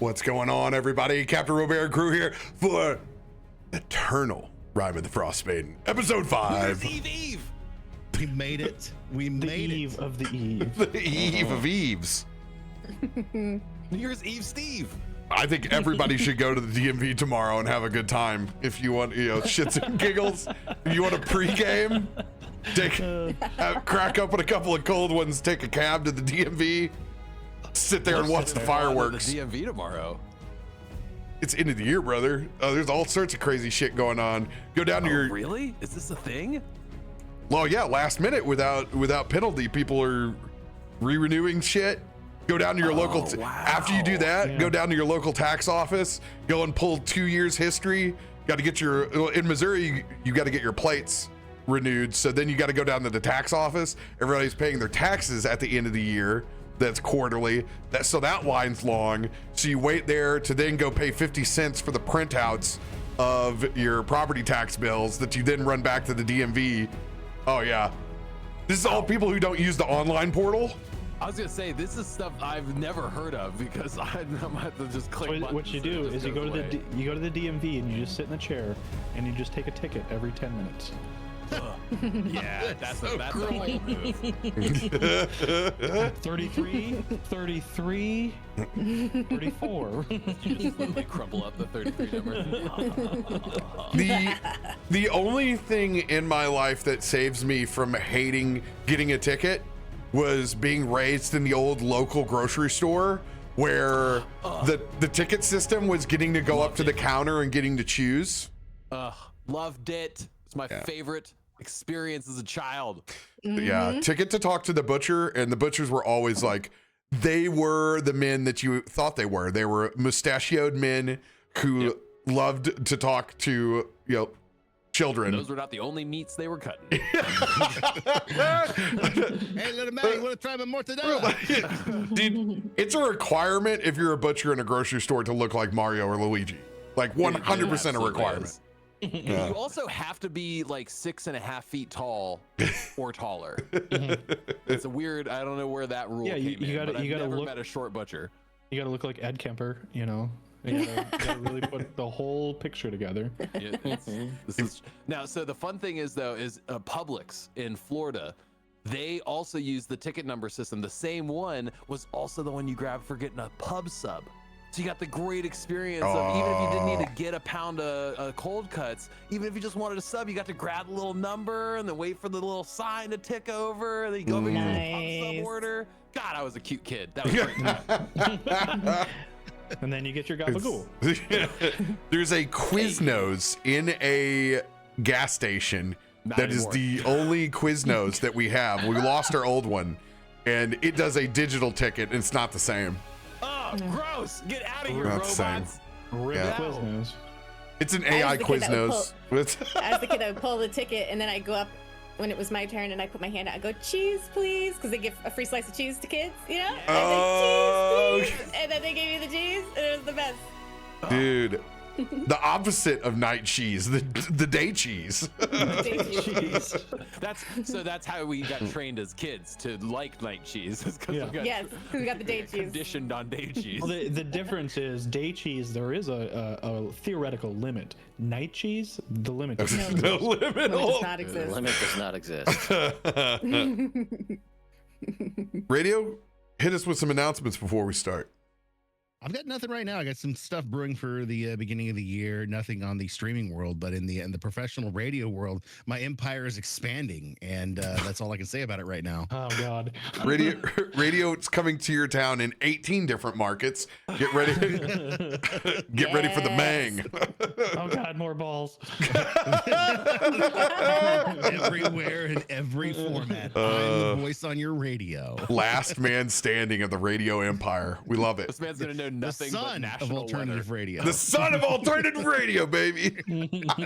What's going on, everybody? Captain RoBear crew here for Eternal Rime of the Frostmaiden, episode 5. Eve. We made it. We made it. Eve of the Eve. The Eve of Eves. New Year's Eve, Steve. I think everybody should go to the DMV tomorrow and have a good time. If you want, shits and giggles. If you want a pregame, crack open a couple of cold ones, take a cab to the DMV, sit there and watch the fireworks. The DMV tomorrow. It's end of the year, brother. There's all sorts of crazy shit going on. Go down to your. Really? Is this a thing? Well, yeah, last minute without penalty, people are re-renewing shit. Go down to your local. After you do that, go down to your local tax office. Go and pull 2 years history. Got to get in Missouri. You got to get your plates renewed. So then you got to go down to the tax office. Everybody's paying their taxes at the end of the year. That's quarterly. So that line's long. So you wait there to then go pay 50 cents for the printouts of your property tax bills that you then run back to the DMV. Oh yeah, this is all people who don't use the online portal. I was gonna say, this is stuff I've never heard of because I'm gonna have to just click buttons. What you do is you go to the DMV and you just sit in the chair and you just take a ticket every 10 minutes. Yeah, that's a whole move. 33, 33, 34. You just literally crumble up the 33 number. The only thing in my life that saves me from hating getting a ticket was being raised in the old local grocery store where the ticket system was getting to go up to the counter and getting to choose. Loved it. It's my favorite experience as a child. Yeah, ticket to talk to the butcher, and the butchers were always like, they were the men that you thought they were. They were mustachioed men who loved to talk to, children. And those were not the only meats they were cutting. Hey, little man, you want to try my mortadella? Dude, it's a requirement if you're a butcher in a grocery store to look like Mario or Luigi. Like 100% a requirement. You also have to be like 6.5 feet tall or taller. It's a weird, I don't know where that rule came in, but I've never met a short butcher. You gotta look like Ed Kemper, You gotta really put the whole picture together. Now, so the fun thing is Publix in Florida, they also use the ticket number system. The same one was also the one you grab for getting a pub sub. So you got the great experience of, even if you didn't need to get a pound of cold cuts, even if you just wanted a sub, you got to grab the little number and then wait for the little sign to tick over, and then you go over to the pub sub order. God, I was a cute kid. That was great. And then you get your gabagool. There's a Quiznos in a gas station is the only Quiznos that we have. We lost our old one, and it does a digital ticket, and it's not the same. Oh, gross! Get out of here, Not the same. robots! Yeah. Quiznos. It's an AI Quiznos. I was the kid that would pull the ticket, and then I go up when it was my turn, and I put my hand out. I go, cheese, please, because they give a free slice of cheese to kids, I say, cheese, please, and then they gave me the cheese, and it was the best. Dude, the opposite of night cheese, the day cheese. That's how we got trained as kids to like night cheese. Yes, we got the day cheese. Conditioned on day cheese. Well, the difference is day cheese. There is a theoretical limit. Night cheese, the limit does not exist. The limit does not exist. The limit does not exist. Radio, hit us with some announcements before we start. I've got nothing right now. I got some stuff brewing for the beginning of the year. Nothing on the streaming world, but in the professional radio world, my empire is expanding, and that's all I can say about it right now. Oh God! Radio, it's coming to your town in 18 different markets. Get ready, get ready for the Mang. Oh God, more balls! Everywhere in every format. I'm the voice on your radio. Last man standing of the radio empire. We love it. This man's gonna know nothing but national of alternative weather. radio. The son of alternative radio, baby. He's not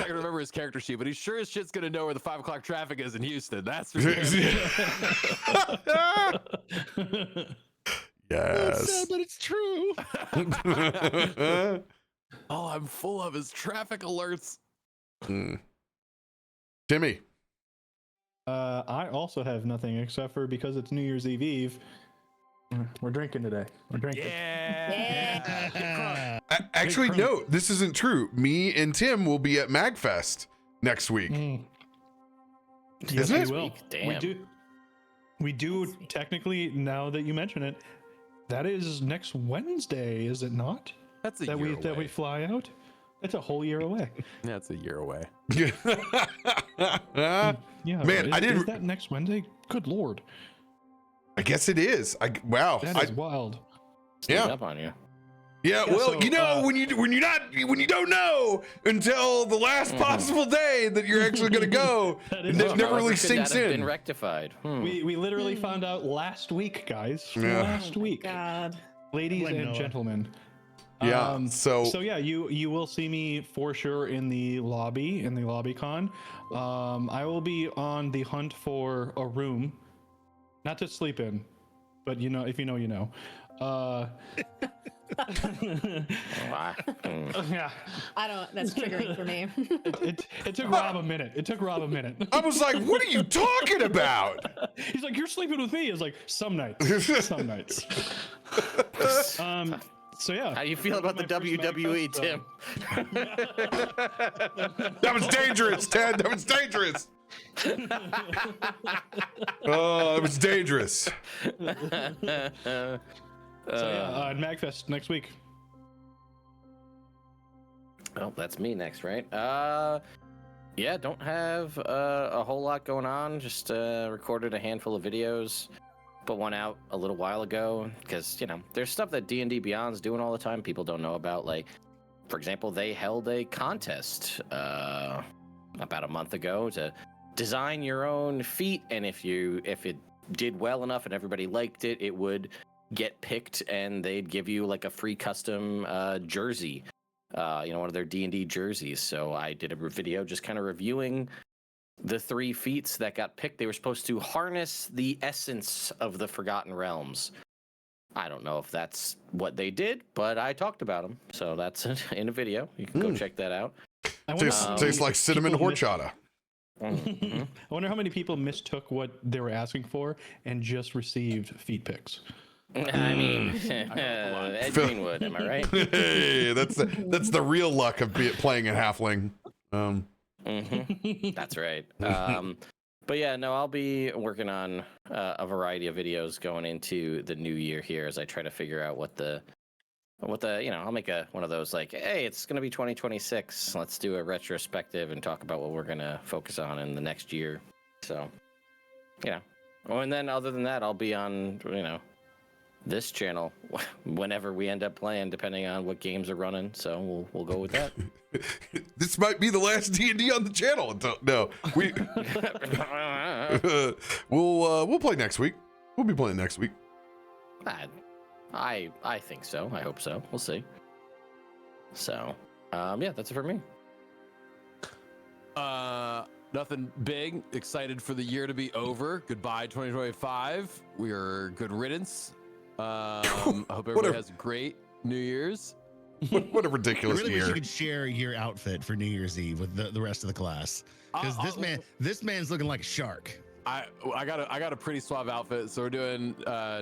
gonna remember his character sheet, but he sure as shit's gonna know where the 5 o'clock traffic is in Houston. That's for sure. Yes. It's sad, but it's true. All I'm full of is traffic alerts. Timmy. I also have nothing except for because it's New Year's Eve. We're drinking today. We're drinking. Yeah. Actually, no, this isn't true. Me and Tim will be at MagFest next week. Yes, Isn't we it? will. Damn. We do technically, now that you mention it, that is next Wednesday, is it not? That's a That year we away. fly out? That's a whole year away. That's a year away. Yeah. Man, I didn't- Is that next Wednesday? Good lord. I guess it is. Wow. That is wild. Yeah. Sneak up on you. Yeah, Yeah, well, so, you know, when you don't know until the last possible day that you're actually gonna go, That it is never true. really However, could sinks that have been in. rectified. We literally found out last week, guys. Yeah. Last week. God. Ladies When and Noah. gentlemen. Yeah, so yeah, you will see me for sure in the lobby, in the lobby con. I will be on the hunt for a room, not to sleep in, but you know, if you know, you know. Wow. Yeah, I don't. That's triggering for me. it took Rob a minute. It took Rob a minute. I was like, what are you talking about? He's like, "You're sleeping with me." It's like some nights, some nights. So yeah. How do you feel about the WWE, Tim? That was dangerous, Ted. That was dangerous. Oh, it was dangerous. At MagFest next week. Well, that's me next, right? Yeah, don't have a whole lot going on. Just recorded a handful of videos. Put one out a little while ago because, you know, there's stuff that D&D Beyond's doing all the time people don't know about. Like, for example, they held a contest about a month ago to design your own feat, and if it did well enough and everybody liked it, it would get picked and they'd give you like a free custom jersey, one of their D&D jerseys. So I did a video just kind of reviewing the 3 feats that got picked. They were supposed to harness the essence of the Forgotten Realms. I don't know if that's what they did, but I talked about them. So that's in a video. You can go check that out. I wonder Tastes how like cinnamon people miss- horchata. Mhm. I wonder how many people mistook what they were asking for and just received feet pics. I mean, Ed Greenwood, am I right? Hey, that's the real luck of playing a halfling. That's right. But yeah, no, I'll be working on a variety of videos going into the new year here as I try to figure out what the I'll make one of those like, hey, it's gonna be 2026. Let's do a retrospective and talk about what we're gonna focus on in the next year. So, and then other than that, I'll be on this channel whenever we end up playing, depending on what games are running. So we'll go with that. This might be the last D&D on the channel. No, we'll play next week. We'll be playing next week. I think so. I hope so. We'll see. So, yeah, that's it for me. Nothing big. Excited for the year to be over. Goodbye, 2025. We are good riddance. I hope everybody has a great New Year's. What a I ridiculous really wish year. you could share your outfit for New Year's Eve with the rest of the class, because this man's looking like a shark. I got a pretty suave outfit. So we're doing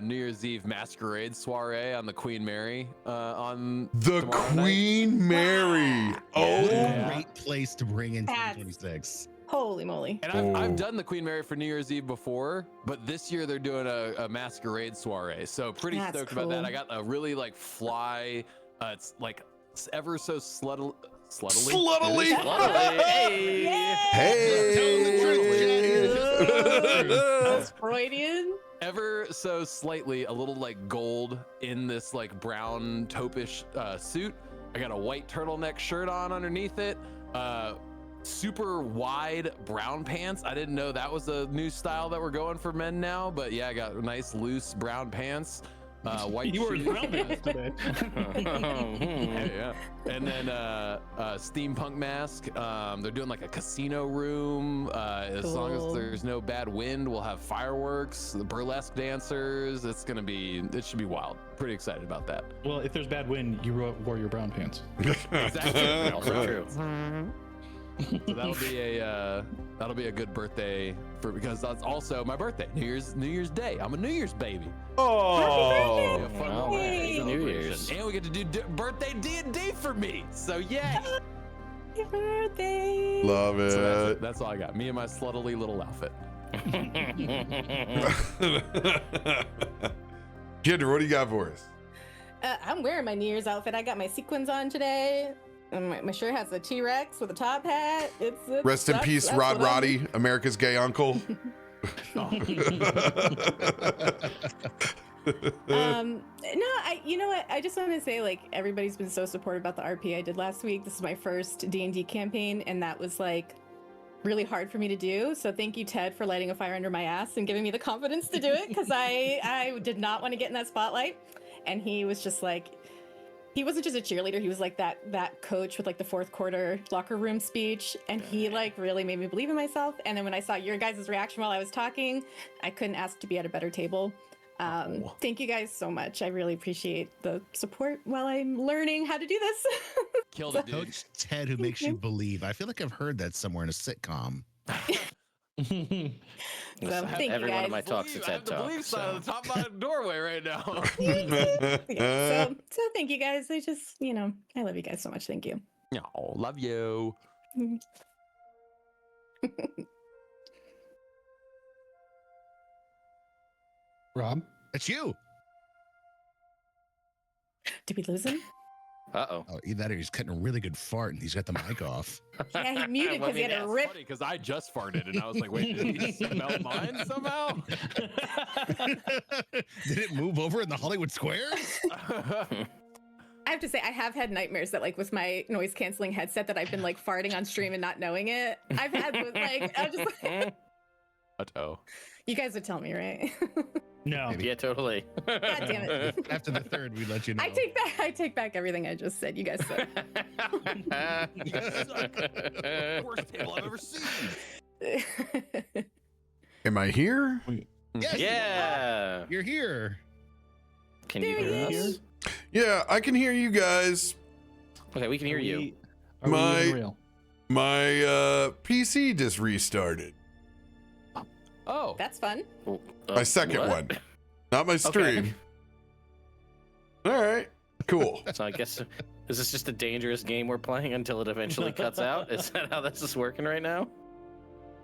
New Year's Eve masquerade soiree on the Queen Mary on The tomorrow night. Queen Mary. Oh, Great place to bring in That's- 2026. Holy moly. And I've done the Queen Mary for New Year's Eve before, but this year they're doing a masquerade soiree. So pretty That's stoked about that. cool. I got a really like fly, it's like ever so sluttily. sluttily. Hey. Hey. That's Freudian. Ever so slightly a little like gold in this like brown taupish suit. I got a white turtleneck shirt on underneath it. Super wide brown pants. I didn't know that was a new style that we're going for men now, but yeah, I got nice loose brown pants. White You were in shoes. brown pants today. Yeah. And then steampunk mask. They're doing like a casino room. As long as Cool. there's no bad wind, we'll have fireworks, the burlesque dancers. It should be wild. Pretty excited about that. Well, if there's bad wind, you wore your brown pants. Exactly. Also true. So that'll be a good birthday because that's also my birthday, New Year's Day. I'm a New Year's baby. Oh, It'll be a fun little Happy New celebration. Year's. And we get to do birthday D&D for me. So yay! Happy birthday. love So it. that's all I got. Me and my sluttily little outfit. Kendra, what do you got for us? I'm wearing my New Year's outfit. I got my sequins on today. And my shirt has a T-Rex with a top hat. Rest in peace, Rod Roddy, America's gay uncle. No, you know what? I just want to say, like, everybody's been so supportive about the RP I did last week. This is my first D&D campaign, and that was like really hard for me to do. So thank you, Ted, for lighting a fire under my ass and giving me the confidence to do it, because I did not want to get in that spotlight. And he was just like, he wasn't just a cheerleader, he was like that coach with like the fourth quarter locker room speech, and he like really made me believe in myself. And then when I saw your guys' reaction while I was talking, I couldn't ask to be at a better table. Thank you guys so much. I really appreciate the support while I'm learning how to do this. Killed it, dude. Coach Ted, who makes you believe. I feel like I've heard that somewhere in a sitcom. So, thank Every you one of guys. my talks is I have TED the Talk. belief sign on the top of my doorway right now. Yeah, so thank you guys. I just, I love you guys so much. Thank you. Oh, love you. Rob? That's you. Did we lose him? Uh-oh. Oh, either that or he's cutting a really good fart and he's got the mic off. Yeah, he muted because he had to rip. Funny because I just farted and I was like, wait, did he smell mine somehow? Did it move over in the Hollywood Squares? I have to say, I have had nightmares that, like, with my noise canceling headset, that I've been like farting on stream and not knowing it. I've had with, like, I'm just like, Uh-oh. you guys would tell me, right? No. Yeah, totally. God damn it. After the third, we let you know. I take back everything I just said. You guys said. Worst table I've ever seen. Am I here? Yes, Yeah. you're here. Can you There he hear us? is. Yeah, I can hear you guys. Okay, we can hear you. Are we even real? My PC just restarted. Oh, That's fun. My second what? one, not my stream. All right, cool. So I guess, is this just a dangerous game we're playing until it eventually cuts out? Is that how this is working right now?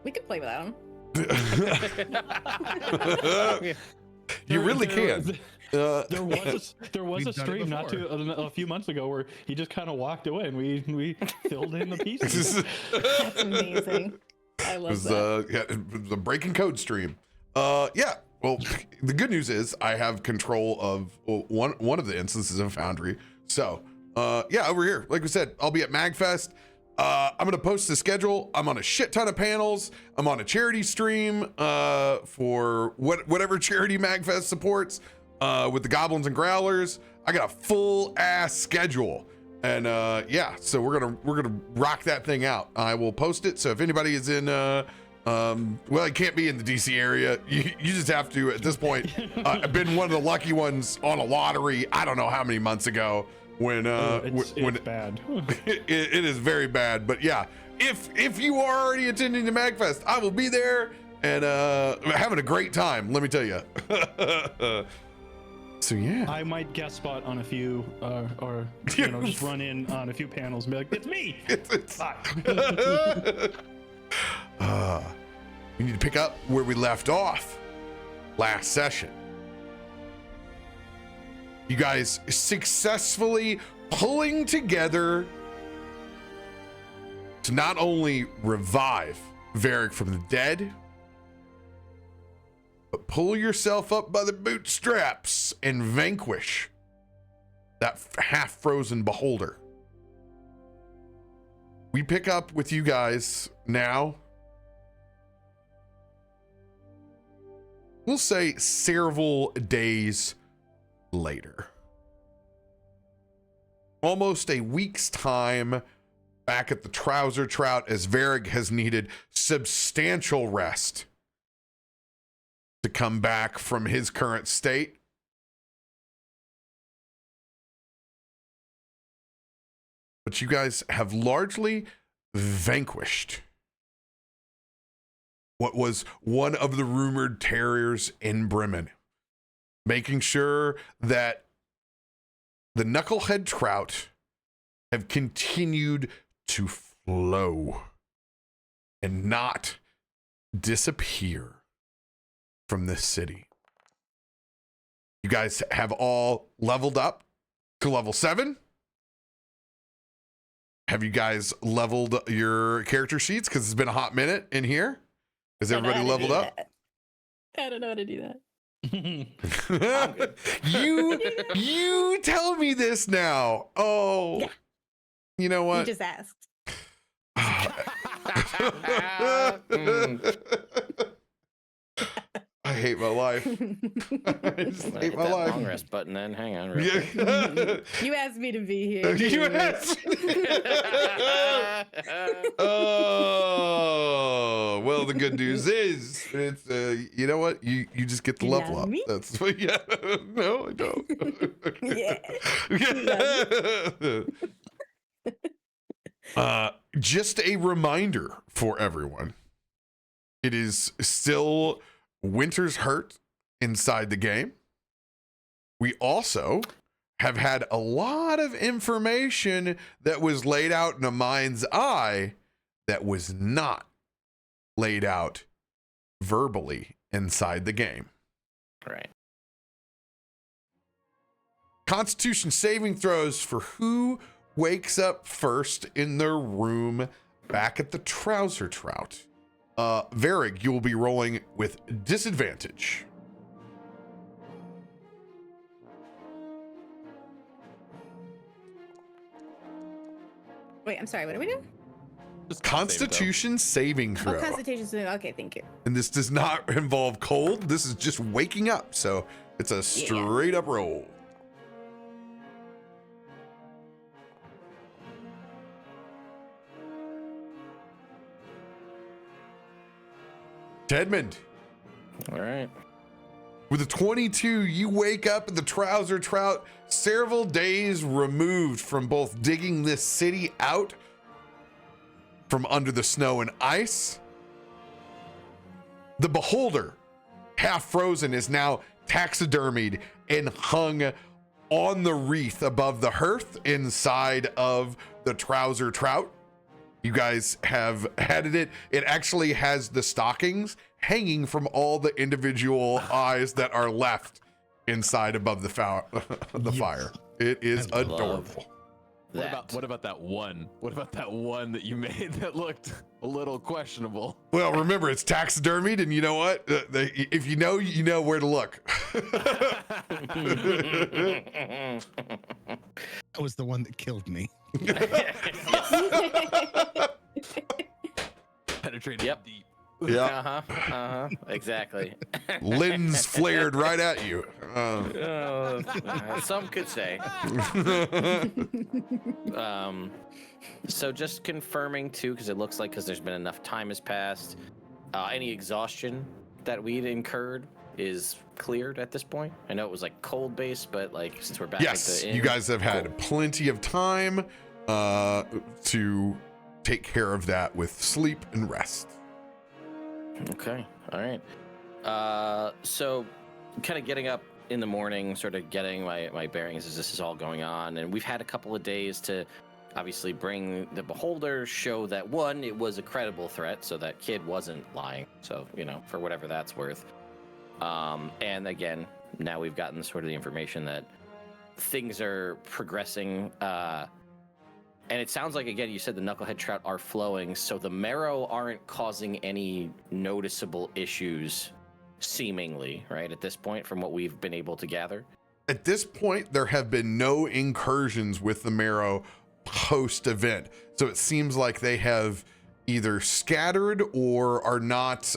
We could play without him. You really can. There was We've a done it stream a few months ago where he just kind of walked away and we filled in the pieces. That's amazing. I It love was that. it was a breaking code stream. Yeah. Well, the good news is I have control of one of the instances of Foundry. So, yeah, over here, like we said, I'll be at MagFest. I'm gonna post the schedule. I'm on a shit ton of panels. I'm on a charity stream for whatever charity MagFest supports with the Goblins and Growlers. I got a full ass schedule. And yeah, so we're gonna rock that thing out. I will post it. So if anybody is in, well, it can't be in the DC area. You just have to. At this point, I've been one of the lucky ones on a lottery. I don't know how many months ago when It's when bad. it is very bad. But yeah, if you are already attending the MagFest, I will be there and having a great time. Let me tell you. So yeah, I might guest spot on a few, or just run in on a few panels and be like, "It's me." it's Bye. we need to pick up where we left off last session. You guys successfully pulling together to not only revive Varric from the dead, but pull yourself up by the bootstraps and vanquish that half-frozen beholder. We pick up with you guys now. We'll say several days later. Almost a week's time back at the Trouser Trout as Varric has needed substantial rest to come back from his current state. But you guys have largely vanquished what was one of the rumored terrors in Bremen, making sure that the knucklehead trout have continued to flow and not disappear from this city. You guys have all leveled up to level 7. Have you guys leveled your character sheets? Because it's been a hot minute in here. Is everybody leveled up? I don't know how to do that. You tell me this now. Oh, Yeah. You know what? You just asked. I hate my life. I just hate Hit my that life. long rest button then. Hang on. real quick. You asked me to be here. You asked. Oh, well, the good news is it's you know what? You just get the You level love up. me? That's what. Yeah. No, I don't. Yeah. Just a reminder for everyone. It is still Winter's Hurt inside the game. We also have had a lot of information that was laid out in a mind's eye that was not laid out verbally inside the game. Right. Constitution saving throws for who wakes up first in their room back at the Trouser Trout. Varig, you will be rolling with disadvantage. Wait, I'm sorry. What are we doing? Just Constitution saving Oh, throw. Constitution. Okay, thank you. And this does not involve cold. This is just waking up. So it's a straight up roll. Tedmond, All right. with a 22, you wake up in the Trouser Trout, several days removed from both digging this city out from under the snow and ice. The beholder, half frozen, is now taxidermied and hung on the wreath above the hearth inside of the Trouser Trout. You guys have added it. It actually has the stockings hanging from all the individual eyes that are left inside above the fire. It is adorable. What about that one? What about that one that you made that looked a little questionable? Well, remember, it's taxidermied, and you know what? If you know where to look. That was the one that killed me. Penetrated deep. Yeah. Exactly. Lens flared right at you. Some could say. So just confirming too, because it looks like there's been enough time has passed. Any exhaustion that we'd incurred is cleared at this point. I know it was like cold base, but like since we're back Yes, at the inn, you guys have had plenty of time to take care of that with sleep and rest. Okay. All right. So kind of getting up in the morning, sort of getting my bearings as this is all going on. And we've had a couple of days to obviously bring the beholder, show that one, it was a credible threat. So that kid wasn't lying. So, for whatever that's worth. And again, now we've gotten sort of the information that things are progressing, and it sounds like, again, you said the knucklehead trout are flowing, so the marrow aren't causing any noticeable issues, seemingly, right, at this point, from what we've been able to gather? At this point, there have been no incursions with the marrow post-event. So it seems like they have either scattered or are not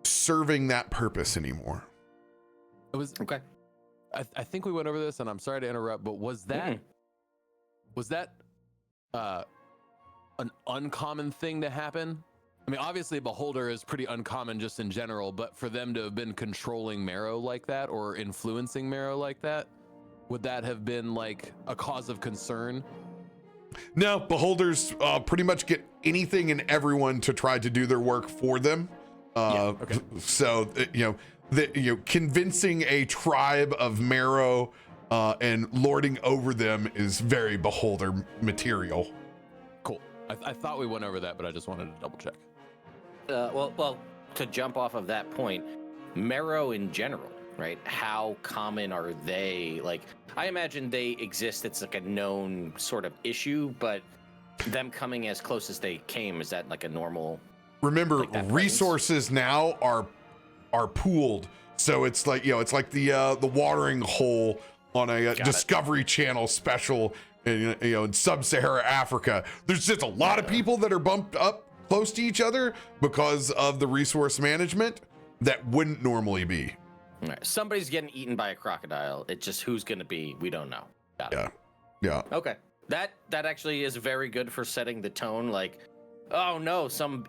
serving that purpose anymore. It was Okay. I think we went over this, and I'm sorry to interrupt, but was that an uncommon thing to happen? I mean, obviously, Beholder is pretty uncommon just in general, but for them to have been controlling marrow like that or influencing marrow like that, would that have been like a cause of concern? No, beholders pretty much get anything and everyone to try to do their work for them. So convincing a tribe of Marrow and lording over them is very beholder material. Cool. I thought we went over that, but I just wanted to double check. Well, to jump off of that point, Marrow in general, right? How common are they? Like, I imagine they exist. It's like a known sort of issue, but them coming as close as they came, is that like a normal? Remember, Like that resources now are pooled, so it's like it's like the watering hole on a Discovery Channel special in sub-Sahara Africa. There's just a lot of people that are bumped up close to each other because of the resource management that wouldn't normally be. All right. Somebody's getting eaten by a crocodile. It's just who's going to be, we don't know. Got it. Yeah. Okay. That actually is very good for setting the tone. Like, oh no, someone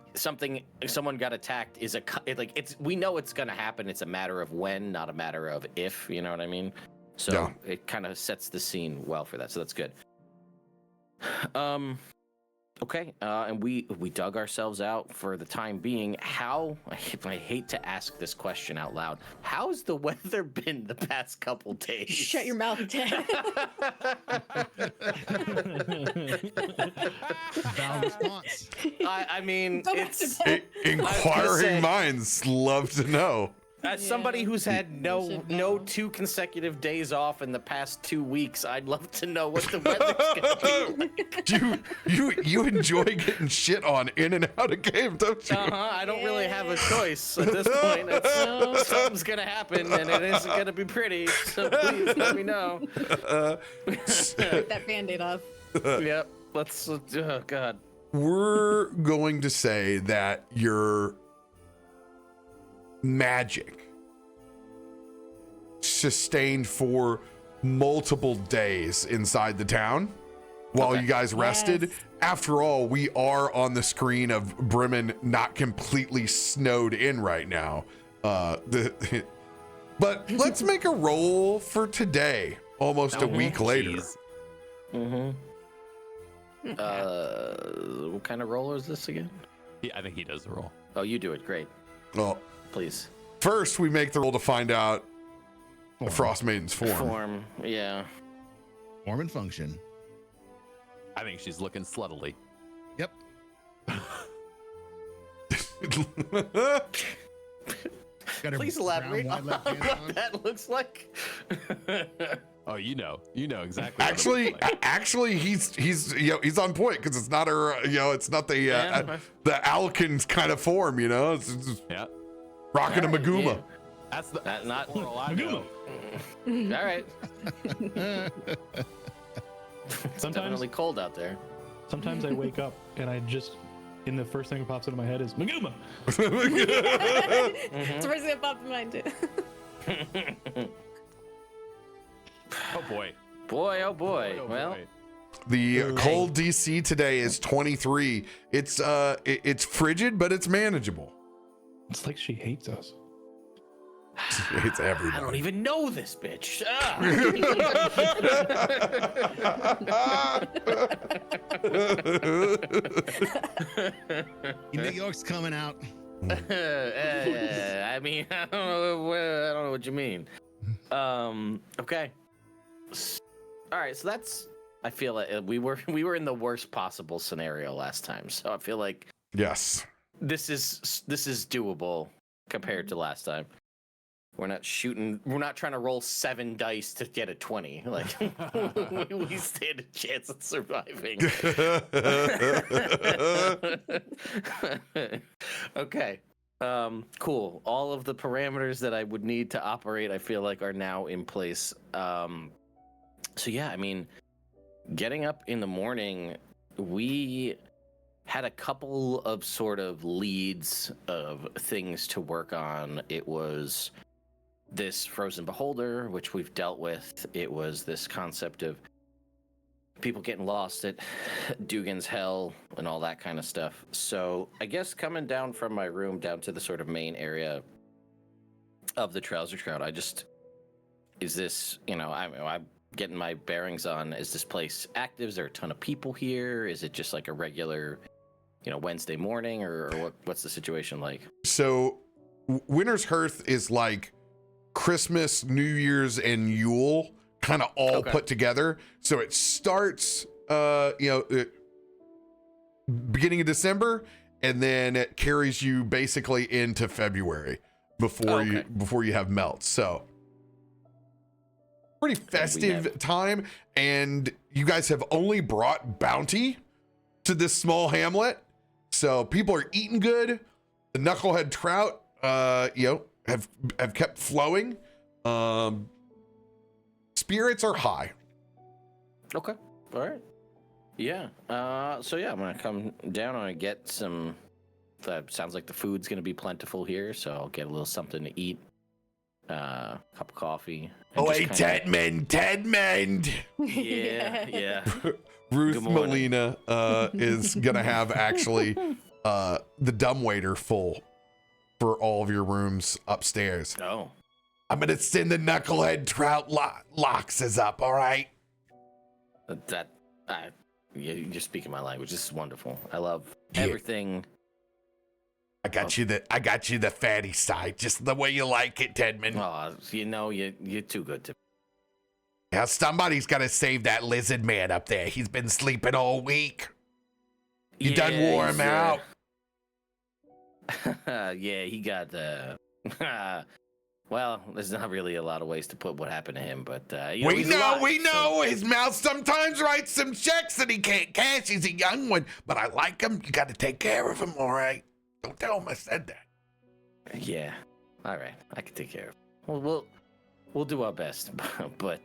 got attacked we know it's going to happen. It's a matter of when, not a matter of if, you know what I mean? So it kind of sets the scene well for that. So that's good. Okay, and we dug ourselves out for the time being. How, I hate to ask this question out loud, how's the weather been the past couple days? Shut your mouth, Ted. Valid response. I mean, Go back it's to bed. Inquiring minds love to know. as somebody who's had no 2 consecutive days off in the past 2 weeks, I'd love to know what the weather's gonna be like. You enjoy getting shit on in and out of game, don't you? I don't really have a choice at this point. Something's gonna happen, and it isn't gonna be pretty. So please let me know. Get that Band-Aid off. Yep. Let's. Oh God. We're going to say that your magic sustained for multiple days inside the town while you guys rested. Yes. After all, we are on the screen of Bremen not completely snowed in right now. But let's make a roll for today, almost a week later. Jeez. What kind of roll is this again? Yeah, I think he does the roll. Oh, you do it. Great. Well, Please. first we make the roll to find out the Frostmaiden's form. Form. Yeah. Form and function. I think she's looking sluttily. Yep. Got her Please brown, elaborate wide on left pants on. what that looks like. Oh, you know exactly. Actually, he's on point because it's not her. It's not the the Alkin's kind of form. It's just Yeah, rocking a Maguma. Yeah. that's the Not. oral I know. All right. Sometimes, Definitely cold out there. sometimes I wake up and and the first thing that pops into my head is Maguma. It's the first thing that popped in mind too. Oh boy. Boy, oh boy. Oh, Well, boy. The cold DC today is 23. It's frigid, but it's manageable. It's like she hates us. It's everybody. I don't even know this bitch. Ah. New York's coming out. I mean, I don't know what you mean. Okay. All right, so that's. I feel like we were in the worst possible scenario last time, so I feel like Yes. this is doable compared to last time. We're not trying to roll 7 dice to get a 20. Like we stand a chance at surviving. Okay. Cool. All of the parameters that I would need to operate, I feel like, are now in place. So yeah, I mean, getting up in the morning, we had a couple of sort of leads of things to work on. It was this frozen beholder, which we've dealt with. It was this concept of people getting lost at Dugan's Hell and all that kind of stuff. So I guess coming down from my room down to the sort of main area of the Trouser Shroud, is this, getting my bearings on, is this place active? Is there a ton of people here? Is it just like a regular, Wednesday morning, or what's the situation like? So Winter's Hearth is like Christmas, New Year's, and Yule kind of all put together. So it starts, beginning of December, and then it carries you basically into February before you have melts. So pretty festive time. And you guys have only brought bounty to this small hamlet, so people are eating good. The knucklehead trout, have kept flowing. Spirits are high. Okay. All right. Yeah. So yeah, I'm gonna come down and get some. Sounds like the food's gonna be plentiful here, so I'll get a little something to eat. Cup of coffee. Oh, hey, Tedmond. Yeah. Ruth Molina is gonna have actually the dumbwaiter full for all of your rooms upstairs. Oh. I'm gonna send the knucklehead trout locks up. All right. You're speaking my language. This is wonderful. I love everything. I got you the fatty side, just the way you like it, Tedman. Oh, you're too good to. Now somebody's got to save that lizard man up there. He's been sleeping all week. You done wore him out. Yeah, he got. Well, there's not really a lot of ways to put what happened to him, but we know his mouth sometimes writes some checks that he can't cash. He's a young one, but I like him. You got to take care of him, all right? Don't tell him I said that. Yeah, all right, I can take care of him. Well, we'll do our best, but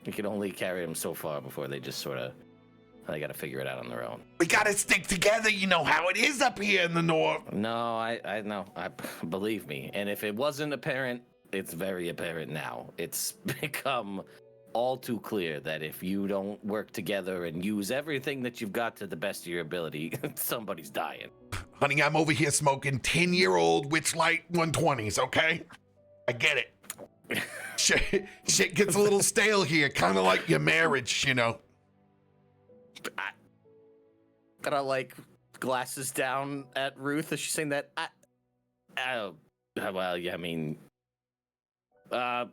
we can only carry him so far before they just they got to figure it out on their own. We got to stick together. You know how it is up here in the north. No, I know. Believe me. And if it wasn't apparent, it's very apparent now. It's become all too clear that if you don't work together and use everything that you've got to the best of your ability, somebody's dying. Honey, I'm over here smoking 10-year-old Witchlight 120s, okay? I get it. Shit gets a little stale here, kind of like your marriage, Gotta glasses down at Ruth as she's saying that. Well, yeah, I mean, I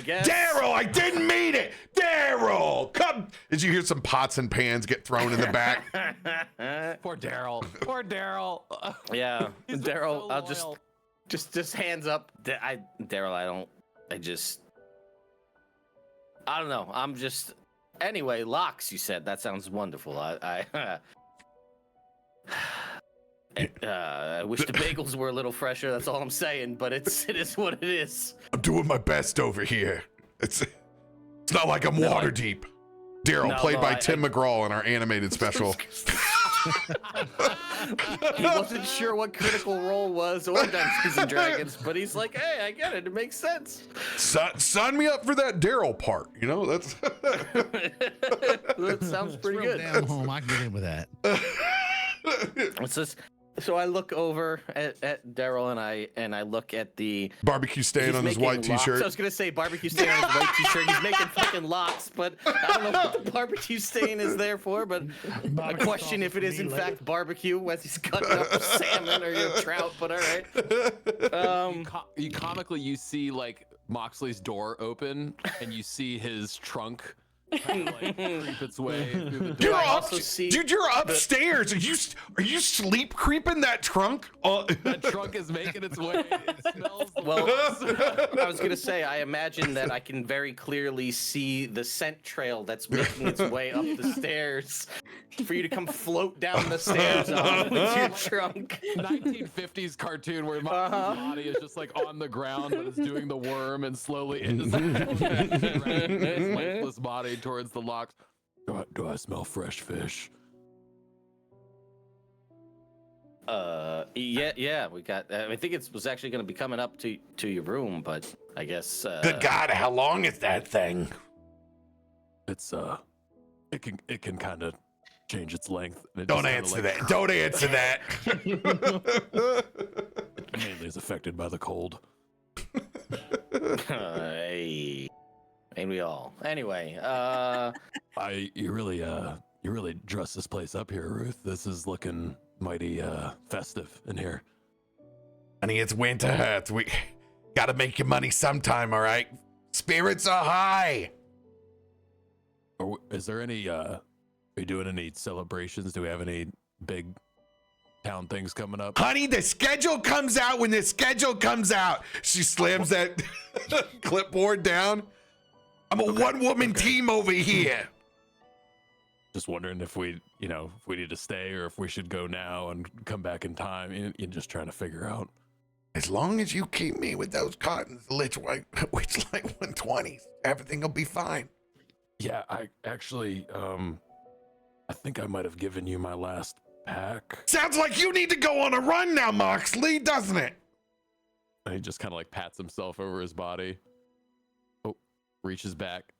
guess. Daryl, I didn't mean it. Daryl, come. Did you hear some pots and pans get thrown in the back? Poor Daryl. Poor Daryl. Yeah, He's Daryl. so I'll loyal. just hands up. Daryl, I don't know. I'm just. Anyway, locks, you said. That sounds wonderful. I wish the bagels were a little fresher. That's all I'm saying, but it is what it is. I'm doing my best over here. It's not like I'm water deep. Daryl, played by Tim McGraw in our animated special. He wasn't sure what Critical Role was or Dungeons and Dragons, but he's like, hey, I get it. It makes sense. Sign me up for that Daryl part. That's that sounds pretty good. Damn home, I can get in with that. So I look over at Daryl and I look at the barbecue stain on his white locks. t-shirt. I was gonna say barbecue stain on his white t-shirt. He's making fucking locks, but I don't know what the barbecue stain is there for. But I question if it is in fact barbecue as he's cutting up salmon or trout. But all right. You see Moxley's door open, and you see his trunk kind of creep its way through the door. Dude, you're upstairs. Are you sleep creeping that trunk? That trunk is making its way. It smells. Well, I was gonna say, I imagine that I can very clearly see the scent trail that's making its way up the stairs for you to come float down the stairs with your trunk. 1950s cartoon where Moxley's body is just on the ground, but it's doing the worm and slowly his lifeless body towards the locks. Do I smell fresh fish? Yeah, we got. I think it was actually going to be coming up to your room, but I guess. Good God, how long is that thing? It's it can kind of change its length. Don't answer that. Don't answer that. Mainly is affected by the cold. Hey, Ain't we all? Anyway, You really dressed this place up here, Ruth. This is looking mighty festive in here. Honey, it's winter hurts. We gotta make your money sometime, all right? Spirits are high. Is there any are you doing any celebrations? Do we have any big town things coming up? Honey, the schedule comes out when the schedule comes out. She slams that clipboard down. I'm a one-woman team over here. Just wondering if we need to stay or if we should go now and come back in time. You're just trying to figure out. As long as you keep me with those cartons, which like 120s, everything will be fine. Yeah, I actually, I think I might have given you my last pack. Sounds like you need to go on a run now, Moxley, doesn't it? And he just kind of like pats himself over his body. Oh, reaches back,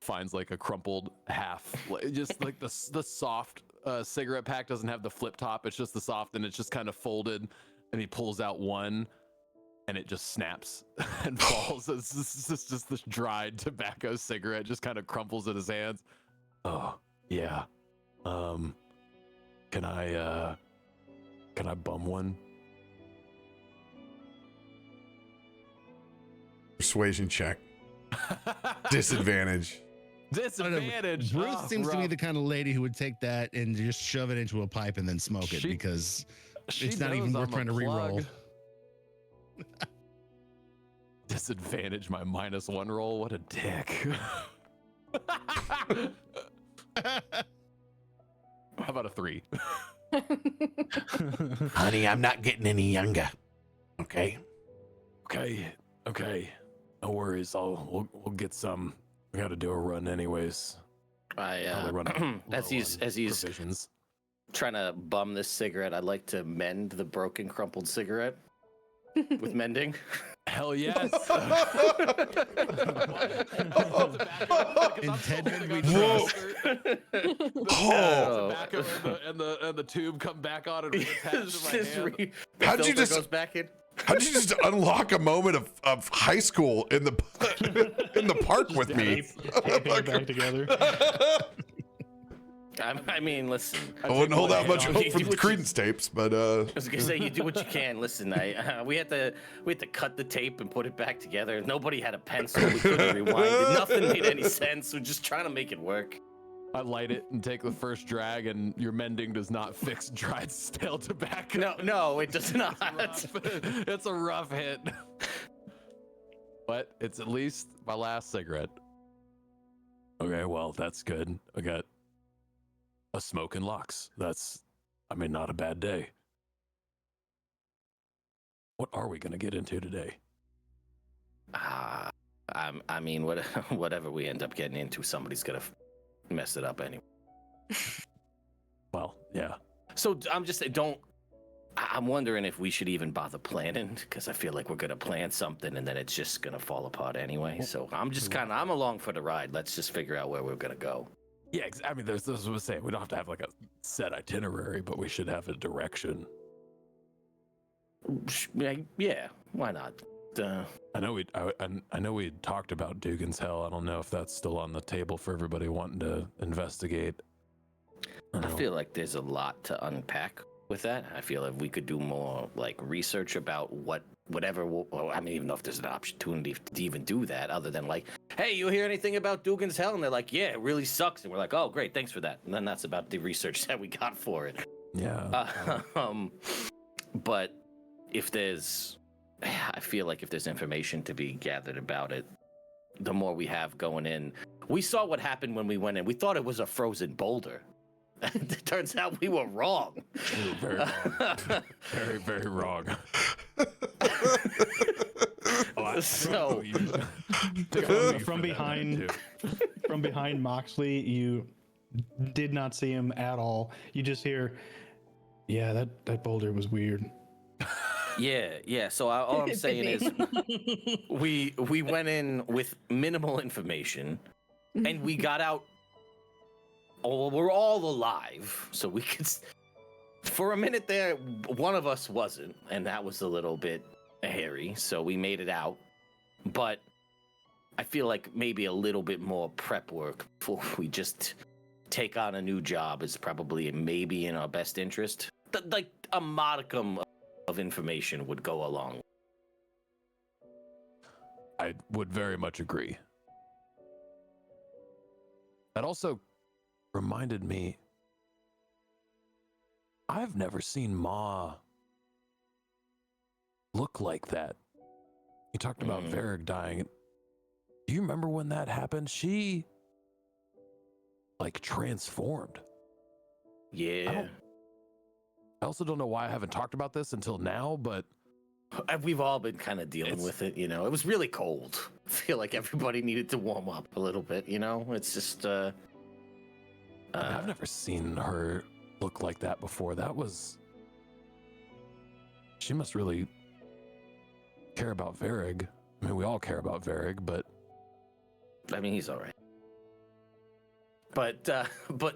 finds like a crumpled half, just like the soft cigarette pack doesn't have the flip top. It's just the soft, and it's just kind of folded. And he pulls out one, and it just snaps and falls. It's just this dried tobacco cigarette just kind of crumples in his hands. Oh yeah. Can I bum one? Persuasion check. Disadvantage. Disadvantage. Ruth seems to be the kind of lady who would take that and just shove it into a pipe and then smoke it because it's not even worth trying to re-roll. Disadvantage my -1 roll. What a dick. How about a 3? Honey, I'm not getting any younger. Okay. Okay. No worries. We'll get some. We got to do a run anyways. As he's provisions. Trying to bum this cigarette, I'd like to mend the broken, crumpled cigarette with mending. Hell yes. Intended we Whoa. Tobacco and the tube come back on and reattach to my hand. How'd you just goes back in? How'd you just unlock a moment of high school in the park with me? Taping it back together. I mean, listen. I wouldn't hold out much hope for the Credence tapes, but I was gonna say you do what you can. Listen, we had to cut the tape and put it back together. Nobody had a pencil. We couldn't rewind it. Nothing made any sense. We're just trying to make it work. I light it and take the first drag, and your mending does not fix dried stale tobacco. No, it does not. It's a rough hit. But it's at least my last cigarette. Okay, well, that's good. I got a smoke and locks. That's, not a bad day. What are we going to get into today? Whatever we end up getting into, somebody's going to mess it up anyway. Well, yeah. So I'm wondering if we should even bother planning, because I feel like we're going to plan something and then it's just going to fall apart anyway. So I'm along for the ride. Let's just figure out where we're going to go. Yeah, there's what I was saying. We don't have to have like a set itinerary, but we should have a direction. Yeah, why not? I know we talked about Dugan's Hell. I don't know if that's still on the table for everybody wanting to investigate. I feel like there's a lot to unpack with that. I feel like we could do more like research about whatever. I don't even know if there's an opportunity to even do that, other than like, hey, you hear anything about Dugan's Hell? And they're like, yeah, it really sucks. And we're like, oh, great, thanks for that. And then that's about the research that we got for it. Yeah. But I feel like if there's information to be gathered about it, the more we have going in. We saw what happened when we went in. We thought it was a frozen boulder. It turns out we were wrong. Very wrong. Very, very wrong. So from behind Moxley, you did not see him at all. You just hear, yeah, that boulder was weird. Yeah. So all I'm saying is, we went in with minimal information, and we got out. Oh, we're all alive, so we could. For a minute there, one of us wasn't, and that was a little bit hairy. So we made it out, but I feel like maybe a little bit more prep work before we just take on a new job is probably maybe in our best interest. Like a modicum of information would go along. I would very much agree. That also reminded me, I've never seen Ma look like that. You talked about Varric dying. Do you remember when that happened? She like transformed. Yeah. I also don't know why I haven't talked about this until now, but We've all been kind of dealing with it, you know. It was really cold. I feel like everybody needed to warm up a little bit, you know. It's just I've never seen her look like that before. She must really care about Varric. I mean, we all care about Varric, but I mean, he's all right. But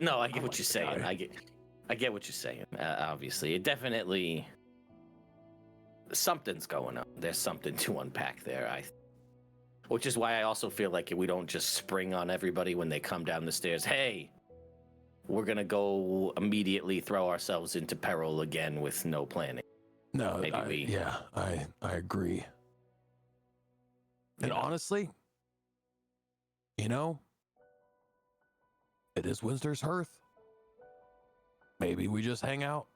no, I get what you're saying. I get what you're saying. Obviously, it definitely something's going on. There's something to unpack there. Which is why I also feel like we don't just spring on everybody when they come down the stairs. Hey, we're gonna go immediately throw ourselves into peril again with no planning. no, I agree. And honestly, you know, it is Winster's Hearth. Maybe we just hang out.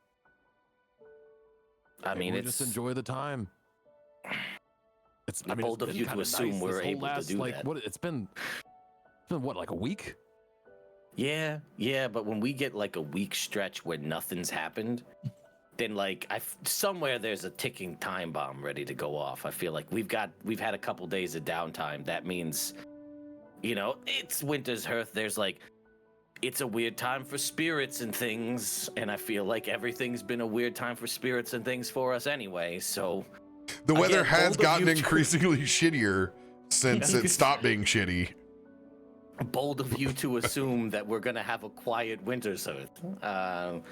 I mean, we just enjoy the time. It's bold of you to assume we're able to do that. It's been what, like a week? Yeah, but when we get like a week stretch where nothing's happened, then like somewhere there's a ticking time bomb ready to go off. I feel like we've had a couple days of downtime. That means, you know, it's Winter's Hearth. There's like, it's a weird time for spirits and things, and I feel like everything's been a weird time for spirits and things for us anyway. So the weather has gotten increasingly shittier since it stopped being shitty. Bold of you to assume that we're gonna have a quiet Winter's Hearth. I'm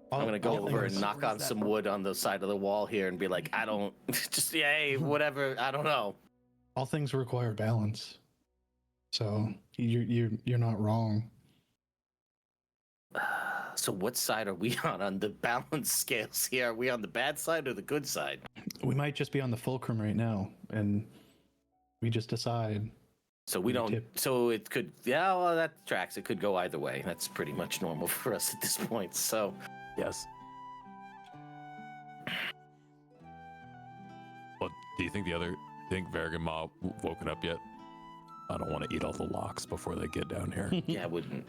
gonna go over and knock on some wood on the side of the wall here and be like, I don't just hey, whatever. I don't know. All things require balance, so you're not wrong. So what side are we on the balance scales here? Are we on the bad side or the good side? We might just be on the fulcrum right now, and we just decide. So we don't. So it could. Yeah, well, that tracks. It could go either way. That's pretty much normal for us at this point. So yes. Well, do you think Varric and Ma woken up yet? I don't want to eat all the locks before they get down here. Yeah, I wouldn't.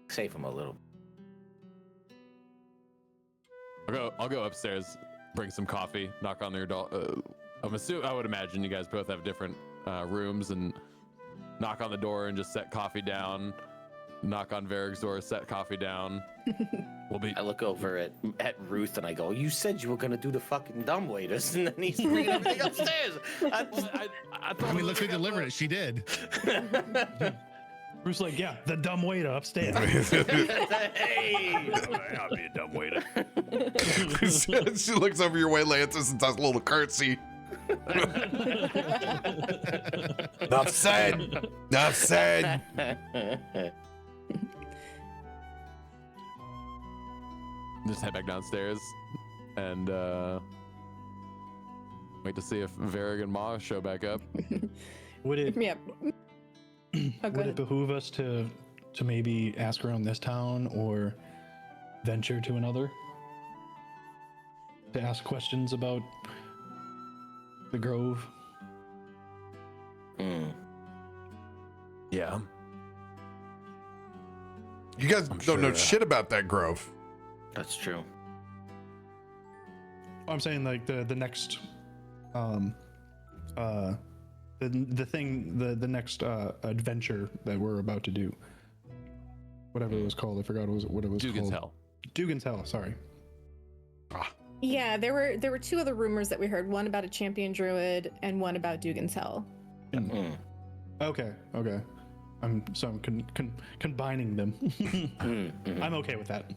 Save them a little. I'll go upstairs, bring some coffee, knock on their door. I would imagine you guys both have different rooms, and knock on the door and just set coffee down. Knock on Varric's door, set coffee down. I look over at Ruth and I go, "You said you were gonna do the fucking dumb waiters," and then he's bringing everything upstairs. I mean, look who delivered it. She did. Bruce like, yeah, the dumb waiter upstairs. Hey, I'll be a dumb waiter. She looks over your way, Lantis, and does a little curtsy. Enough said. Enough said. Just head back downstairs and wait to see if Varric and Ma show back up. Would it? Yeah. Would it behoove us to maybe ask around this town or venture to another to ask questions about the Grove? Yeah. You guys don't know shit about that grove. That's true. I'm saying like the next the next adventure that we're about to do, whatever it was called. I forgot what it was Dugan's called. Hell. Dugan's Hell. Sorry. Yeah, there were two other rumors that we heard. One about a champion druid and one about Dugan's Hell. Okay. I'm combining them. I'm okay with that.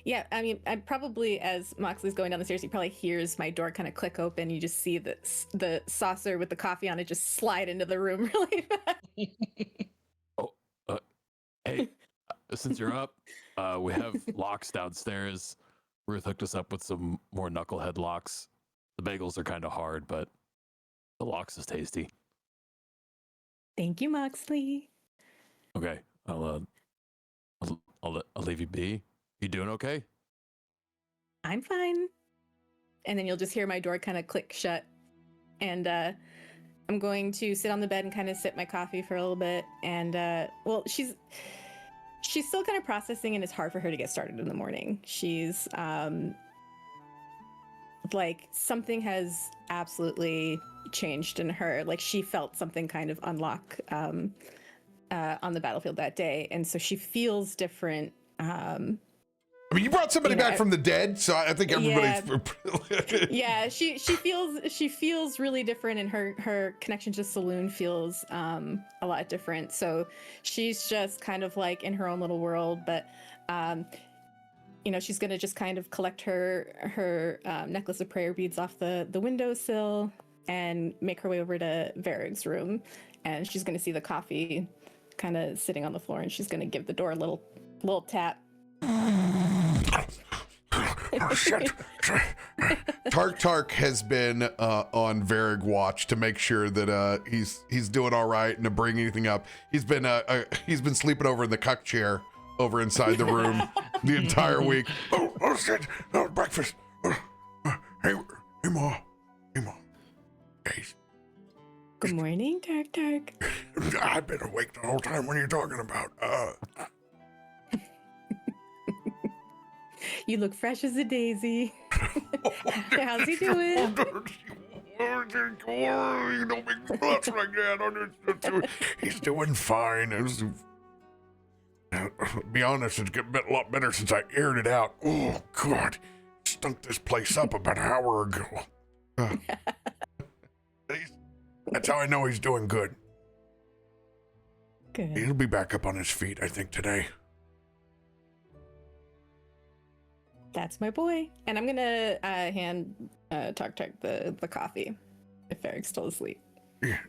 Yeah, I mean, I probably, as Moxley's going down the stairs, he probably hears my door kind of click open. You just see the saucer with the coffee on it just slide into the room really fast. Oh, hey, since you're up, we have locks downstairs. Ruth hooked us up with some more knucklehead locks. The bagels are kind of hard, but the locks is tasty. Thank you, Moxley. Okay, I'll leave you be. You doing okay? I'm fine. And then you'll just hear my door kind of click shut. And I'm going to sit on the bed and kind of sip my coffee for a little bit. And well, she's still kind of processing, and it's hard for her to get started in the morning. She's like, something has absolutely changed in her. Like, she felt something kind of unlock on the battlefield that day, and so she feels different. I mean, you brought somebody back from the dead, so I think everybody's. Yeah, she feels really different, and her connection to Saloon feels a lot different. So she's just kind of like in her own little world, but she's gonna just kind of collect her necklace of prayer beads off the windowsill and make her way over to Varig's room, and she's gonna see the coffee kind of sitting on the floor, and she's gonna give the door a little tap. Oh, shit. Tark has been on Varig watch to make sure that he's doing all right and to bring anything up. He's been sleeping over in the cuck chair over inside the room the entire week. Oh shit! Oh, breakfast. Hey ma. Hey. Good morning, Tark. I've been awake the whole time. What are you talking about? You look fresh as a daisy. How's he doing? You don't make me blush like that. He's doing fine. Be honest, it's getting a lot better since I aired it out. Oh, God. Stunk this place up about an hour ago. That's how I know he's doing good. Good. He'll be back up on his feet, I think, today. That's my boy. And I'm gonna hand Tark the coffee if Eric's still asleep.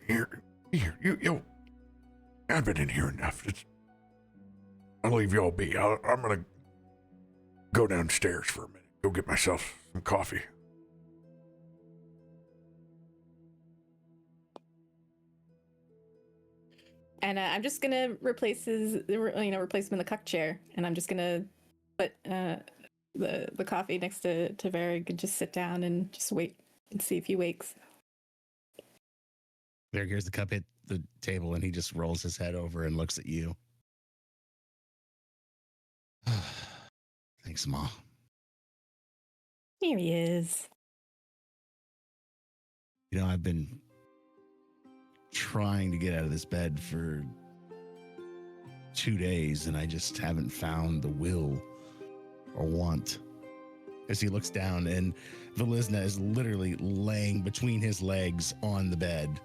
Here, you. I've been in here enough. I'll leave y'all be. I'm gonna go downstairs for a minute. Go get myself some coffee. And I'm just gonna replace him in the cuck chair, and I'm just gonna put the coffee next to Varig and just sit down and just wait and see if he wakes. Varig hears the cup hit the table, and he just rolls his head over and looks at you. Thanks, Ma. Here he is. I've been trying to get out of this bed for 2 days, and I just haven't found the will or want. As he looks down, and Velisna is literally laying between his legs on the bed.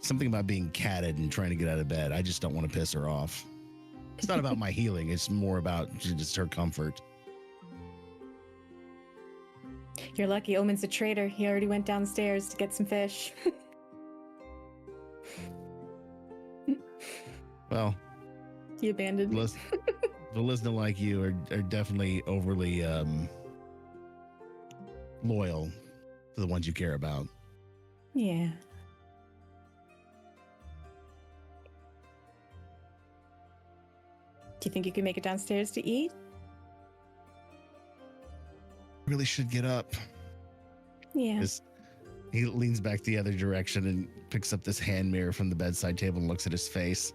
Something about being catted and trying to get out of bed. I just don't want to piss her off. It's not about my healing. It's more about just her comfort. You're lucky. Omen's a traitor. He already went downstairs to get some fish. Well, he abandoned me. Velisna, like you, are definitely overly loyal to the ones you care about. Yeah. Do you think you can make it downstairs to eat? Really should get up. Yeah. He leans back the other direction and picks up this hand mirror from the bedside table and looks at his face.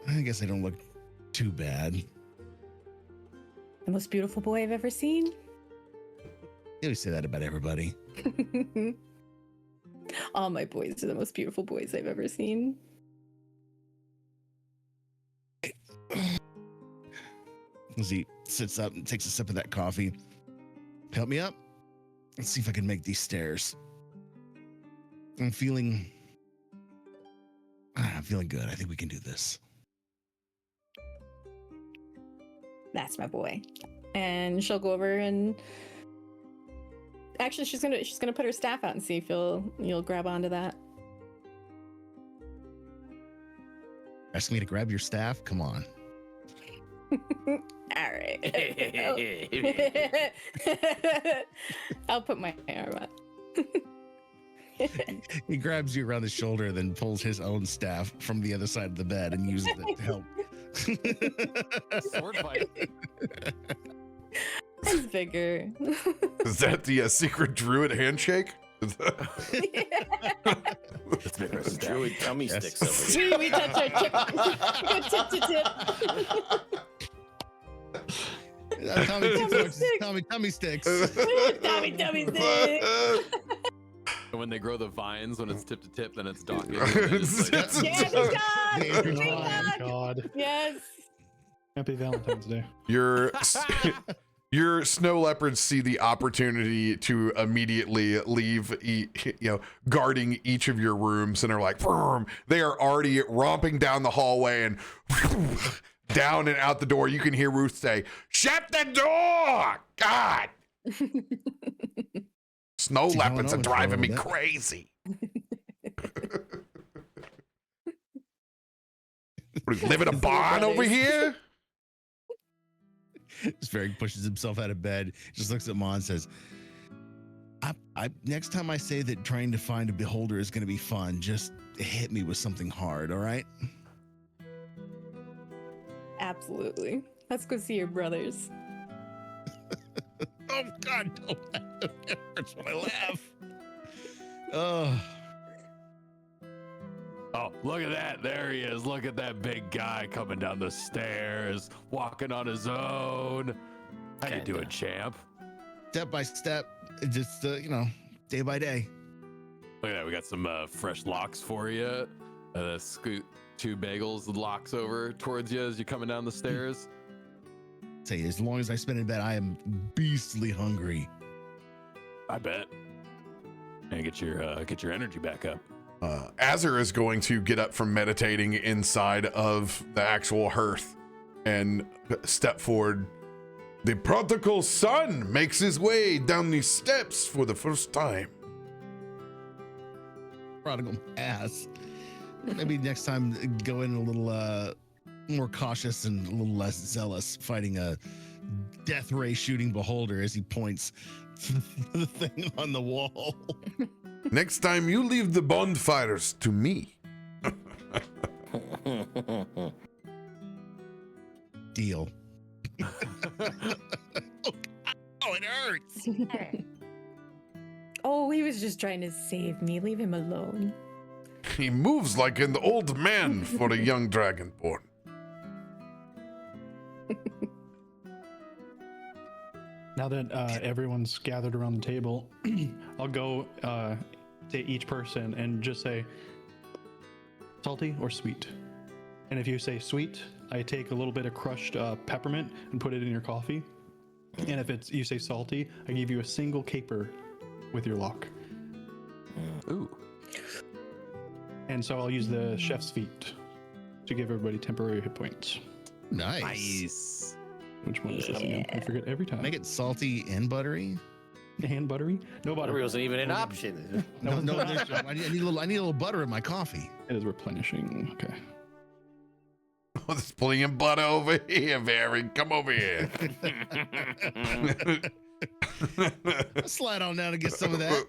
I guess I don't look too bad. The most beautiful boy I've ever seen. You always say that about everybody. All my boys are the most beautiful boys I've ever seen. As he sits up and takes a sip of that coffee. Help me up. Let's see if I can make these stairs. I'm feeling good. I think we can do this. That's my boy. And she'll go over and actually she's gonna put her staff out and see if you'll grab onto that. Ask me to grab your staff? Come on. All right. I'll put my arm up. He grabs you around the shoulder, then pulls his own staff from the other side of the bed and uses it to help. Sword fight. It's bigger. Is that the secret druid handshake? Let's make our staff. Druid tummy sticks over here. We touch our tip. We go tip to tip. Tummy sticks. Tummy sticks. And when they grow the vines, when it's tip to tip, then it's docking. Yeah, David Big Rime. dog. God. Yes. Happy Valentine's Day. Your snow leopards see the opportunity to immediately leave, guarding each of your rooms, and are like, "Vroom." They are already romping down the hallway and down and out the door. You can hear Ruth say, "Shut the door! God, snow See, leopards I are know driving me that. crazy." What, you live in a barn over here? Sverig pushes himself out of bed, just looks at Ma and says, I next time I say that trying to find a beholder is going to be fun, just hit me with something hard, all right? Absolutely. Let's go see your brothers. Oh, God, don't laugh. It hurts when I laugh. Oh, Oh, look at that. There he is. Look at that big guy coming down the stairs, walking on his own. How you doing, champ? step by step, just, day by day. Look at that. We got some fresh locks for you. Scoot 2 bagels with locks over towards you as you're coming down the stairs. Say, as long as I spend in bed, I am beastly hungry. I bet. And get your energy back up. Azar is going to get up from meditating inside of the actual hearth and step forward. The prodigal son makes his way down these steps for the first time. Prodigal ass. Maybe next time go in a little more cautious and a little less zealous, fighting a death ray shooting beholder as he points to the thing on the wall. Next time you leave the bonfires to me. Deal. Oh, it hurts. Oh, he was just trying to save me. Leave him alone. He moves like an old man for a young dragonborn. Now that everyone's gathered around the table, I'll go to each person and just say salty or sweet. And if you say sweet, I take a little bit of crushed peppermint and put it in your coffee. And if you say salty, I give you a single caper with your lock. Ooh. And so I'll use the chef's feet to give everybody temporary hit points. Nice. Which one is this again? I forget every time. Make it salty and buttery. And buttery? No butter. Buttery wasn't even an option. No, I need a little butter in my coffee. It is replenishing. Okay. Oh, there's plenty of butter over here, Barry. Come over here. Slide on down and get some of that.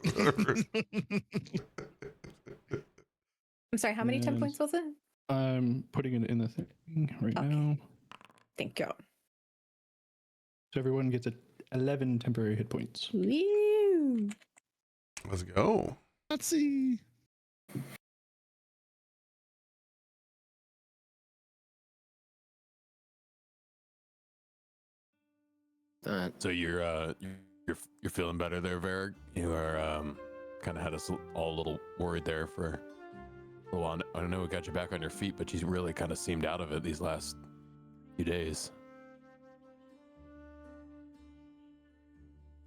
I'm sorry, how many 10 And- points was it? I'm putting it in the thing right Okay. now. Thank you. So everyone gets 11 temporary hit points. Woo! Let's go. Let's see. So you're feeling better there, Varric? You are kind of had us all a little worried there for a while. I don't know what got you back on your feet, but you really kind of seemed out of it these last few days.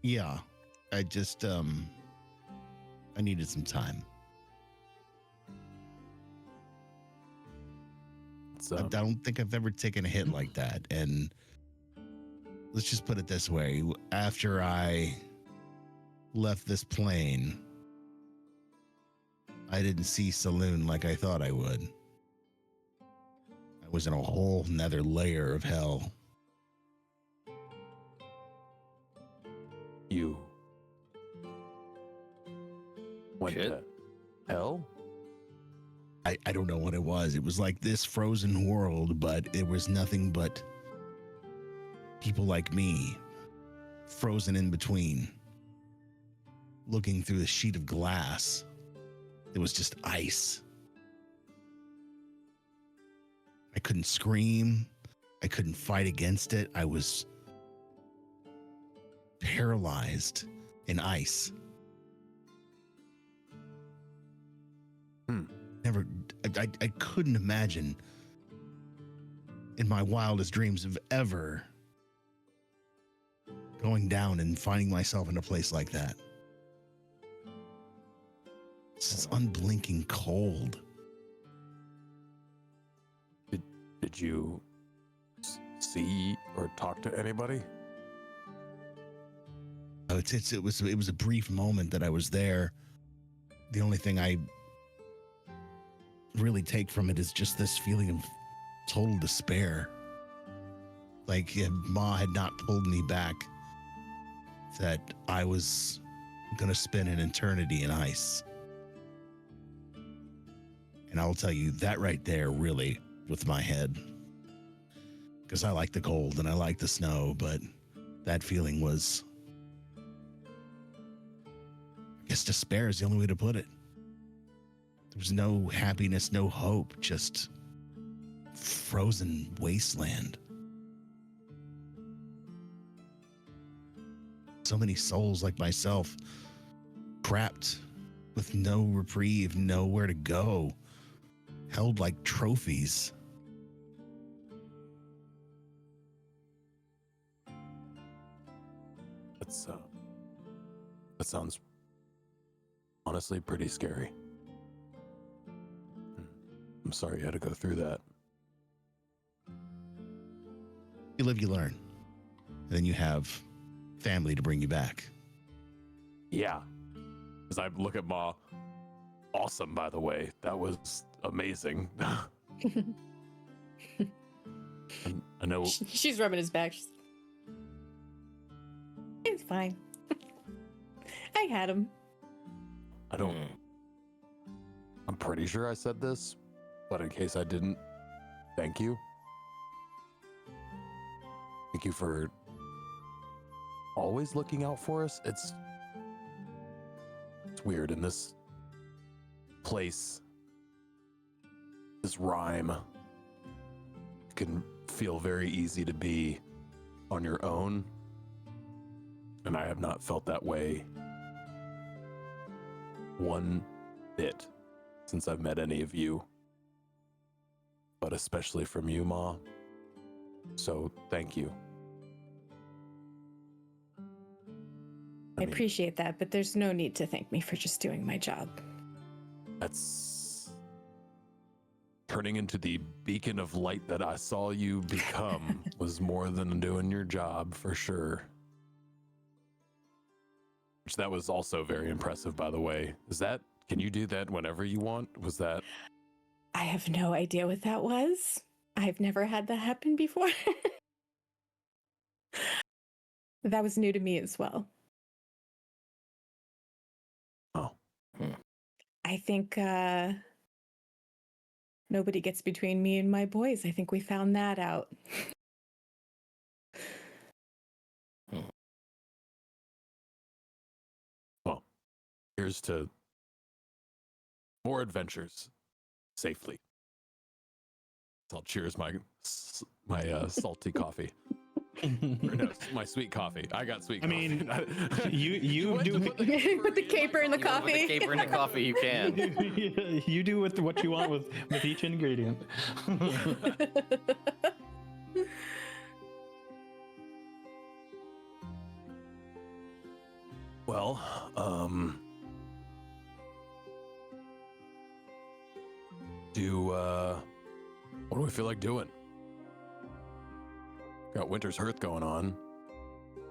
Yeah, I just I needed some time. So I don't think I've ever taken a hit like that, and let's just put it this way. After I left this plane, I didn't see Saloon like I thought I would. I was in a whole nether layer of hell. You went to hell? I don't know what it was. It was like this frozen world, but it was nothing but people like me, frozen in between, looking through the sheet of glass. It was just ice. I couldn't scream. I couldn't fight against it. I was paralyzed in ice. I couldn't imagine in my wildest dreams of ever going down and finding myself in a place like that. It's unblinking cold. Did you see or talk to anybody? Oh, it was a brief moment that I was there. The only thing I really take from it is just this feeling of total despair. Like if Ma had not pulled me back, that I was gonna spend an eternity in ice. And I'll tell you that right there really with my head, because I like the cold and I like the snow, but that feeling was, I guess despair is the only way to put it. There was no happiness, no hope, just frozen wasteland. So many souls like myself trapped with no reprieve, nowhere to go, held like trophies. That sounds honestly pretty scary. I'm sorry you had to go through that. You live, you learn. And then you have family to bring you back. Yeah. As I look at Ma, awesome, by the way. That was amazing. I know. She's rubbing his back. It's fine. I had him. I'm pretty sure I said this, but in case I didn't, thank you. Thank you for always looking out for us. It's weird in this place, this Rime. It can feel very easy to be on your own, and I have not felt that way one bit since I've met any of you, but especially from you, Ma. So thank you. I appreciate that, but there's no need to thank me for just doing my job. That's turning into the beacon of light that I saw you become was more than doing your job for sure. Which that was also very impressive, by the way. Can you do that whenever you want? Was that? I have no idea what that was. I've never had that happen before. That was new to me as well. Oh. I think nobody gets between me and my boys. I think we found that out. Well, here's to more adventures safely. I'll cheers my salty coffee. Or no, my sweet coffee. I got sweet coffee. I mean, you do Put the caper in the coffee. Put the caper in the coffee, you can. you do with what you want with each ingredient. Well, what do we feel like doing? Got Winter's Hearth going on.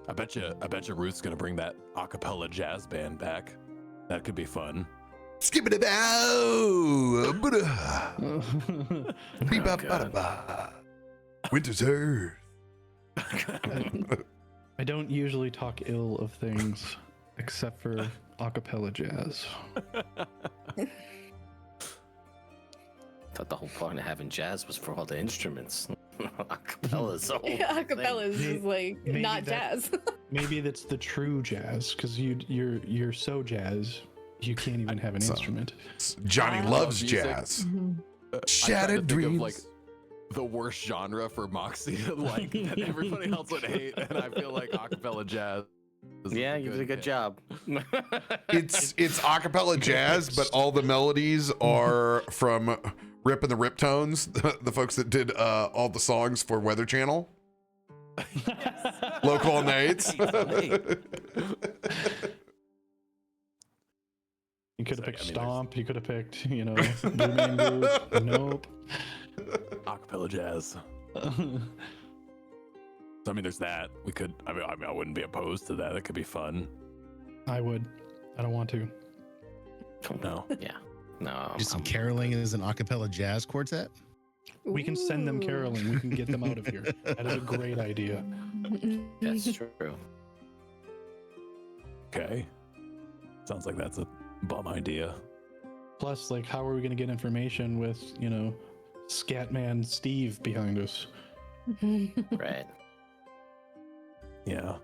I bet you Ruth's gonna bring that a cappella jazz band back. That could be fun. Skip it out. Winter's Earth. I don't usually talk ill of things except for a cappella jazz. Thought the whole point of having jazz was for all the instruments. Acapella Acapella is like Maybe not that- jazz. Maybe that's the true jazz, because you're so jazz you can't even have an So- instrument. Johnny Wow. loves Music. jazz. I tried to Shattered think of, dreams. like the worst genre for Moxie, like that everybody else would hate, and I feel like acapella jazz. Yeah, you did a good job. It's acapella jazz, but all the melodies are from Rip and the Riptones, the folks that did all the songs for Weather Channel. Local Nates. You could have So, picked I mean, Stomp. You could have picked, Blue Man Group. Nope. Acapella jazz. So I mean, there's that. We could. I mean, I wouldn't be opposed to that. It could be fun. I would. I don't want to. No. Yeah. No. Just some caroling as an a cappella jazz quartet. We can send them Ooh. caroling. We can get them out of here. That is a great idea. That's true. Okay. Sounds like that's a bum idea. Plus, like, how are we going to get information with, Scatman Steve behind us? Right. Yeah.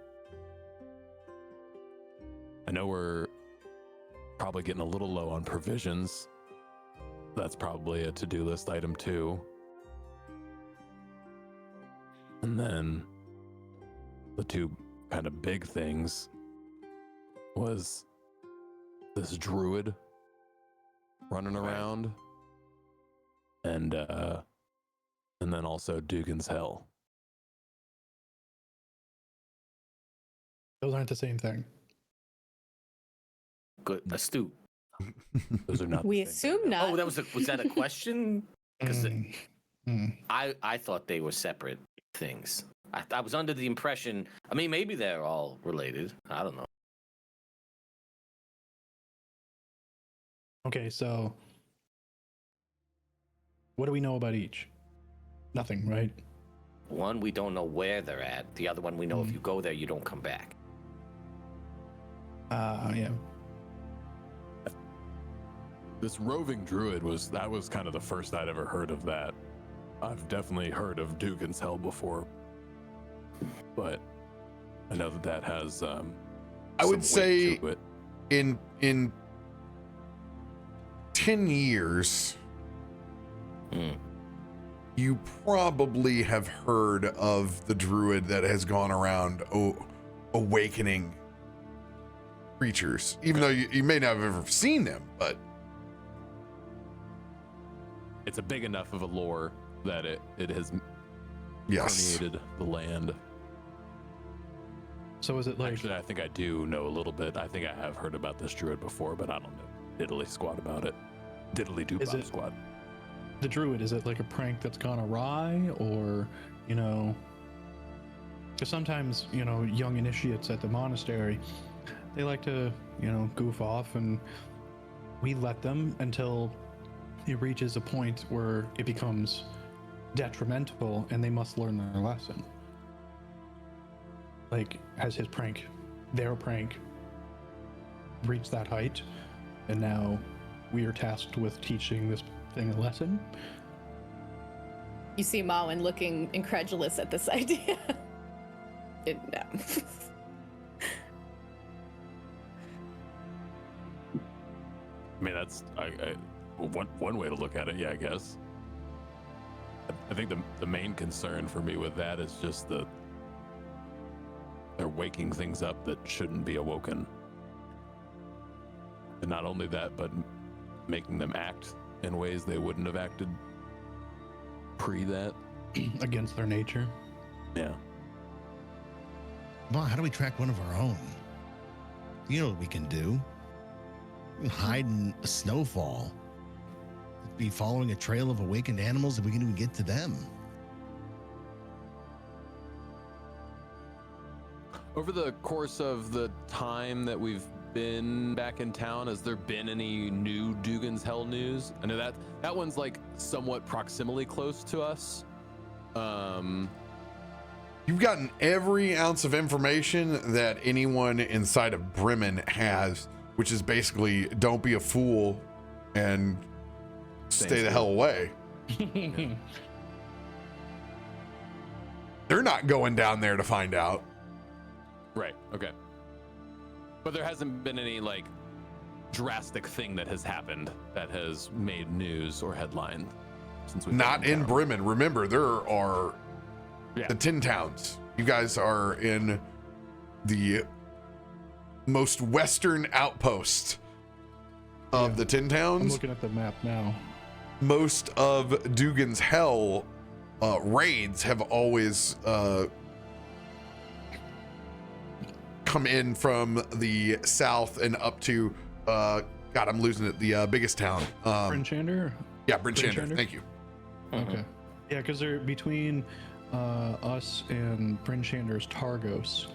I know we're probably getting a little low on provisions. That's probably a to-do list item too. And then the two kind of big things was this druid running around and then also Dugan's Hell. Those aren't the same thing. Good. Astute. Those are not. We the same assume not. Oh, was that a question? Because Mm. I thought they were separate things. I was under the impression. I mean, maybe they're all related. I don't know. Okay, so what do we know about each? Nothing, right? One, we don't know where they're at. The other one, we know if you go there, you don't come back. Yeah. This roving druid was kind of the first I'd ever heard of that. I've definitely heard of Dugan's Hell before, but I know that has I some would weight say to it. in 10 years, Hmm. you probably have heard of the druid that has gone around awakening creatures, even though you may not have ever seen them, but It's a big enough of a lore that it has yes. permeated the land. So is it like Actually, I think I do know a little bit. I think I have heard about this druid before, but I don't know diddly squat about it. Diddly doo Is it- squat. the druid? Is it like a prank that's gone awry, or because sometimes young initiates at the monastery, they like to goof off, and we let them until it reaches a point where it becomes detrimental and they must learn their lesson. Like, has their prank reached that height, and now we are tasked with teaching this thing a lesson? You see Malwyn looking incredulous at this idea. No. I mean, that's one way to look at it. Yeah, I guess. I think the main concern for me with that is just they're waking things up that shouldn't be awoken. And not only that, but making them act in ways they wouldn't have acted pre that. Against their nature. Yeah. Well, how do we track one of our own? You know what we can do? We can hide in a snowfall. Be following a trail of awakened animals if we can even get to them. Over the course of the time that we've been back in town, has there been any new Dugan's Hell news? I know that one's like somewhat proximally close to us. You've gotten every ounce of information that anyone inside of Bremen has, which is basically don't be a fool and stay the hell away. They're not going down there to find out. Right. Okay. But there hasn't been any like drastic thing that has happened that has made news or headline since we've Not been in town. Bremen. Remember, there are the 10 towns. You guys are in the most western outpost of the 10 I'm towns. looking at the map now. Most of Dugan's Hell raids have always come in from the south and up to God, I'm losing it, the biggest town. Brinchander? Yeah, Brinchander. Brinchander? Thank you. Okay. Yeah, because they're between us and Brinchander's Targos,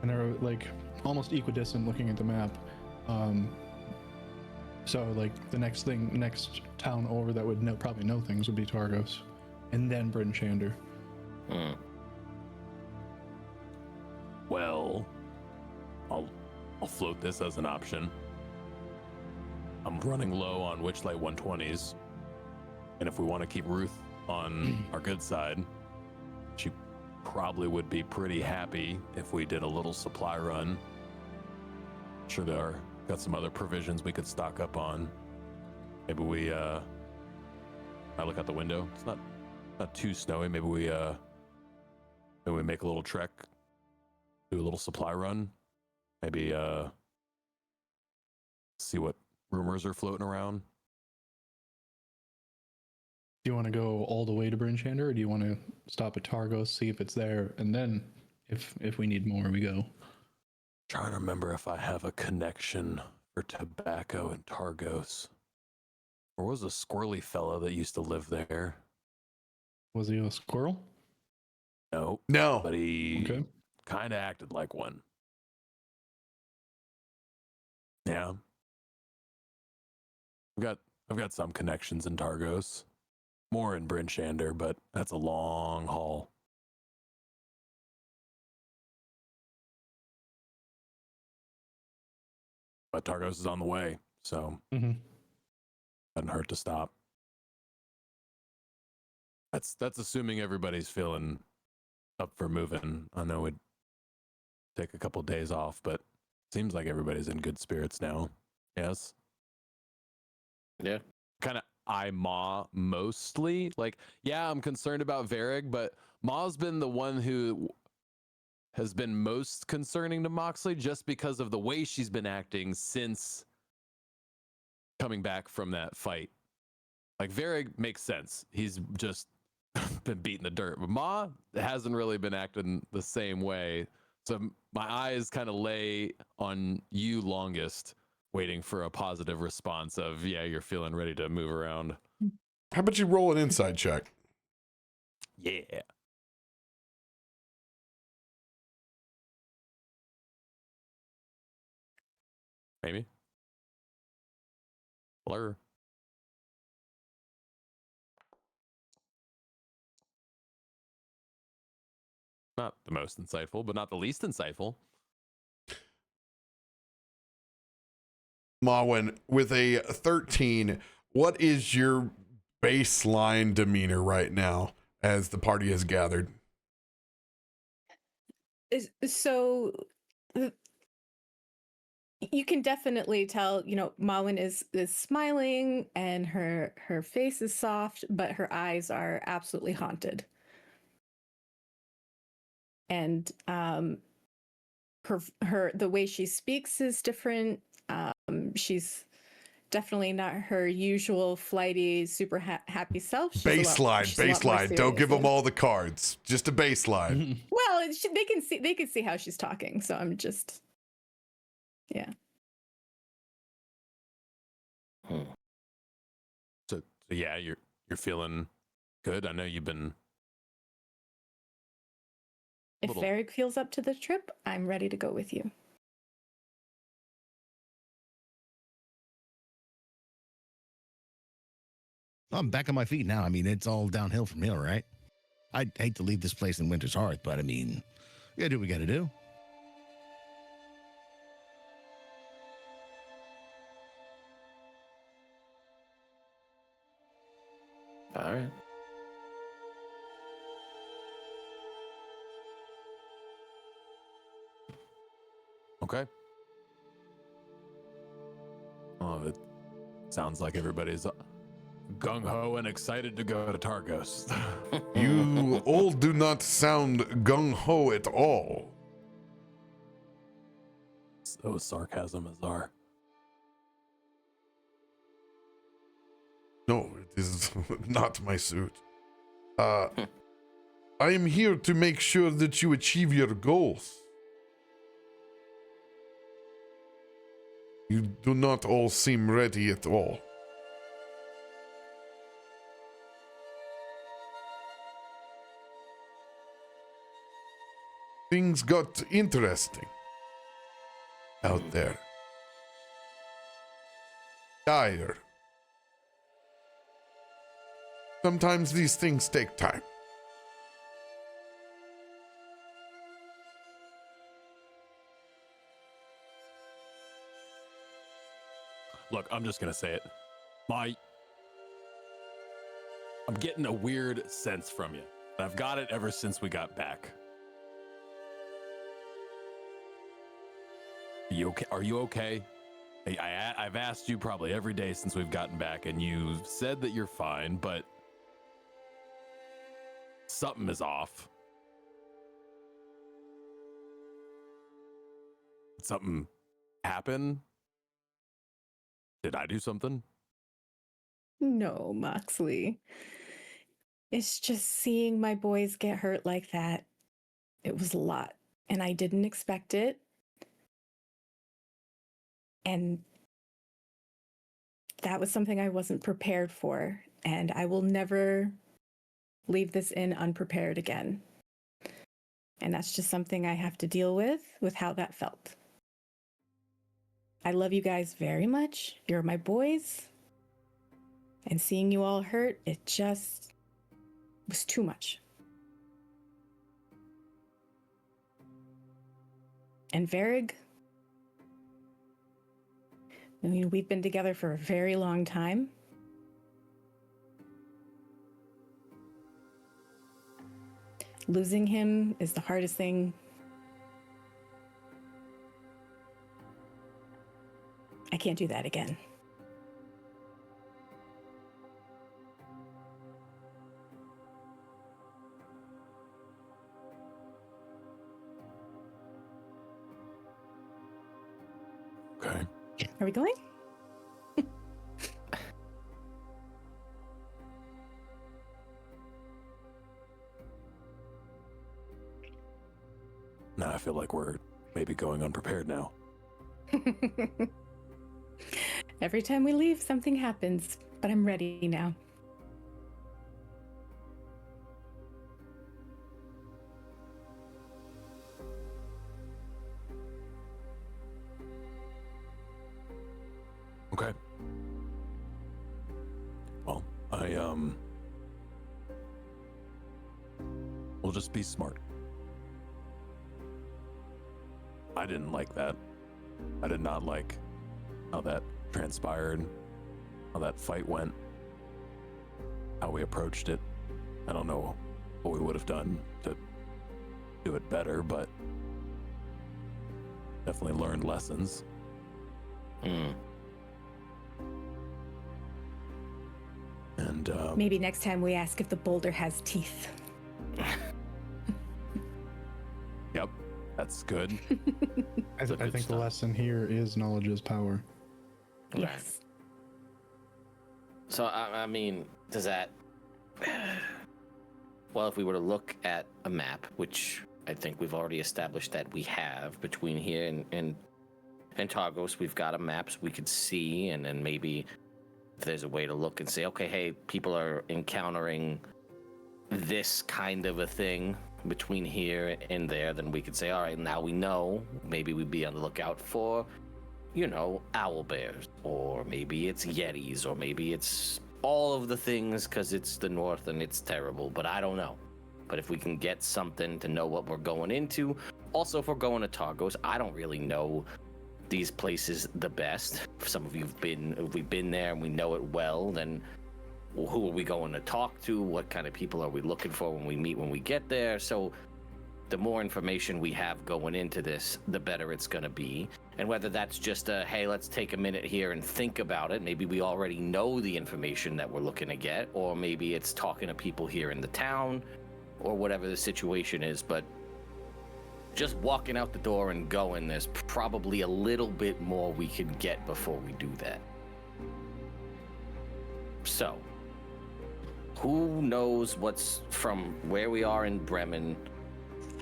and they're like almost equidistant looking at the map. So like the next town over that would probably know things would be Targos, and then Brinchander. Well, I'll float this as an option. I'm running low on Witchlight 120s, and if we want to keep Ruth on our good side, she probably would be pretty happy if we did a little supply run. Sure, there got some other provisions we could stock up on. Maybe we I look out the window. It's not too snowy. Maybe we make a little trek, do a little supply run. Maybe see what rumors are floating around. Do you want to go all the way to Brinchander, or do you want to stop at Targos, see if it's there, and then if we need more, we go? Trying to remember if I have a connection for tobacco in Targos. Or was a squirrely fellow that used to live there? Was he a squirrel? No, No. but he Okay. kind of acted like one. Yeah. I've got some connections in Targos. More in Brinchander, but that's a long haul. But Targos is on the way, so doesn't hurt to stop. That's assuming everybody's feeling up for moving. I know it'd take a couple days off, but seems like everybody's in good spirits now. Yes. Yeah. Kind of Ma mostly. Like, yeah, I'm concerned about Varrig, but Ma's been the one who has been most concerning to Moxley just because of the way she's been acting since coming back from that fight. Like, Varrig makes sense. He's just been beating the dirt. But Ma hasn't really been acting the same way. So my eyes kind of lay on you longest, waiting for a positive response of, yeah, you're feeling ready to move around. How about you roll an inside check? Yeah. Maybe. Blur. Not the most insightful, but not the least insightful. Mawin, with a 13, what is your baseline demeanor right now as the party has gathered? So you can definitely tell, Mawin is smiling and her face is soft, but her eyes are absolutely haunted. And the way she speaks is different. She's definitely not her usual flighty, super happy self. She's Baseline. Don't give them all the cards. Just a baseline. Well, they can see how she's talking. So I'm just, yeah. So yeah, you're feeling good. I know you've been If little- Varric feels up to the trip, I'm ready to go with you. I'm back on my feet now. I mean, it's all downhill from here, right? I'd hate to leave this place in Winter's Hearth, but I mean, we gotta do what we gotta do. All right. Okay. Oh, it sounds like everybody's gung ho and excited to go to Targos. You all do not sound gung ho at all. So sarcasm, Azar. No, it is not my suit. I am here to make sure that you achieve your goals. You do not all seem ready at all. Things got interesting out there. Dire. Sometimes these things take time. Look, I'm just gonna say it. I'm getting a weird sense from you. And I've got it ever since we got back. You okay? Are you okay? I've asked you probably every day since we've gotten back, and you've said that you're fine, but something is off. Something happened? Did I do something? No, Moxley. It's just seeing my boys get hurt like that. It was a lot, and I didn't expect it. And that was something I wasn't prepared for, and I will never leave this inn unprepared again. And that's just something I have to deal with how that felt. I love you guys very much. You're my boys. And seeing you all hurt, it just was too much. And Varrig, I mean, we've been together for a very long time. Losing him is the hardest thing. I can't do that again. Okay. Are we going? Now I feel like we're maybe going unprepared now. Every time we leave, something happens, but I'm ready now. Okay. Well, we'll just be smart. I didn't like that. I did not like how that transpired, how that fight went, how we approached it. I don't know what we would have done to do it better, but definitely learned lessons. And Maybe next time we ask if the boulder has teeth. yep, that's good. I good think the stuff. lesson here is knowledge is power. Right. Yes. So, I mean, does that... Well, if we were to look at a map, which I think we've already established that we have between here and Targos, we've got a map so we could see, and then maybe if there's a way to look and say, okay, hey, people are encountering this kind of a thing, between here and there, then we could say, all right, now we know. Maybe we'd be on the lookout for, you know, owl bears, or maybe it's yetis, or maybe it's all of the things because it's the north and it's terrible, but I don't know. But if we can get something to know what we're going into, also if we're going to Targos, I don't really know these places the best. If some of you've been, if we've been there and we know it well, then who are we going to talk to? What kind of people are we looking for when we meet, when we get there? So the more information we have going into this, the better it's going to be. And whether that's just a, hey, let's take a minute here and think about it. Maybe we already know the information that we're looking to get, or maybe it's talking to people here in the town, or whatever the situation is. But just walking out the door and going, there's probably a little bit more we can get before we do that. So, who knows what's from where we are in Bremen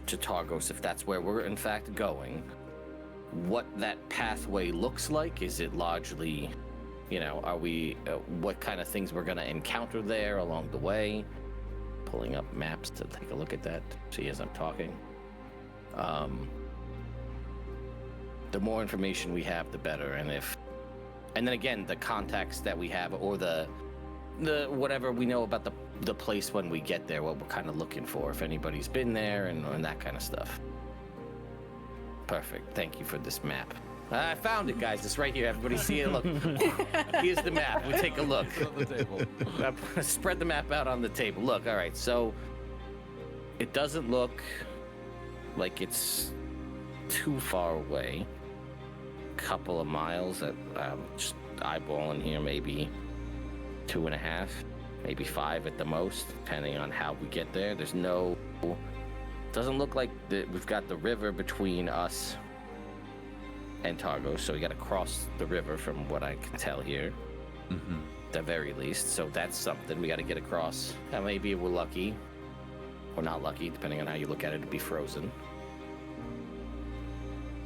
to Targos, if that's where we're in fact going, what that pathway looks like? Is it largely, you know, are we, what kind of things we're going to encounter there along the way? Pulling up maps to take a look at that, see as I'm talking. The more information we have, the better. And then again, the contacts that we have, or the whatever we know about the place when we get there, what we're kind of looking for, if anybody's been there, and that kind of stuff. Perfect. Thank you for this map. I found it, guys. It's right here. Everybody see it? Look. Here's the map. We take a look. On the table. Spread the map out on the table. Look, all right. So it doesn't look like it's too far away. Couple of miles that just eyeballing here, maybe 2.5, maybe 5 at the most, depending on how we get there. There's no, doesn't look like we've got the river between us and Targos, so we got to cross the river from what I can tell here, at the very least. So that's something we got to get across. And maybe we're lucky or not lucky, depending on how you look at it, to be frozen.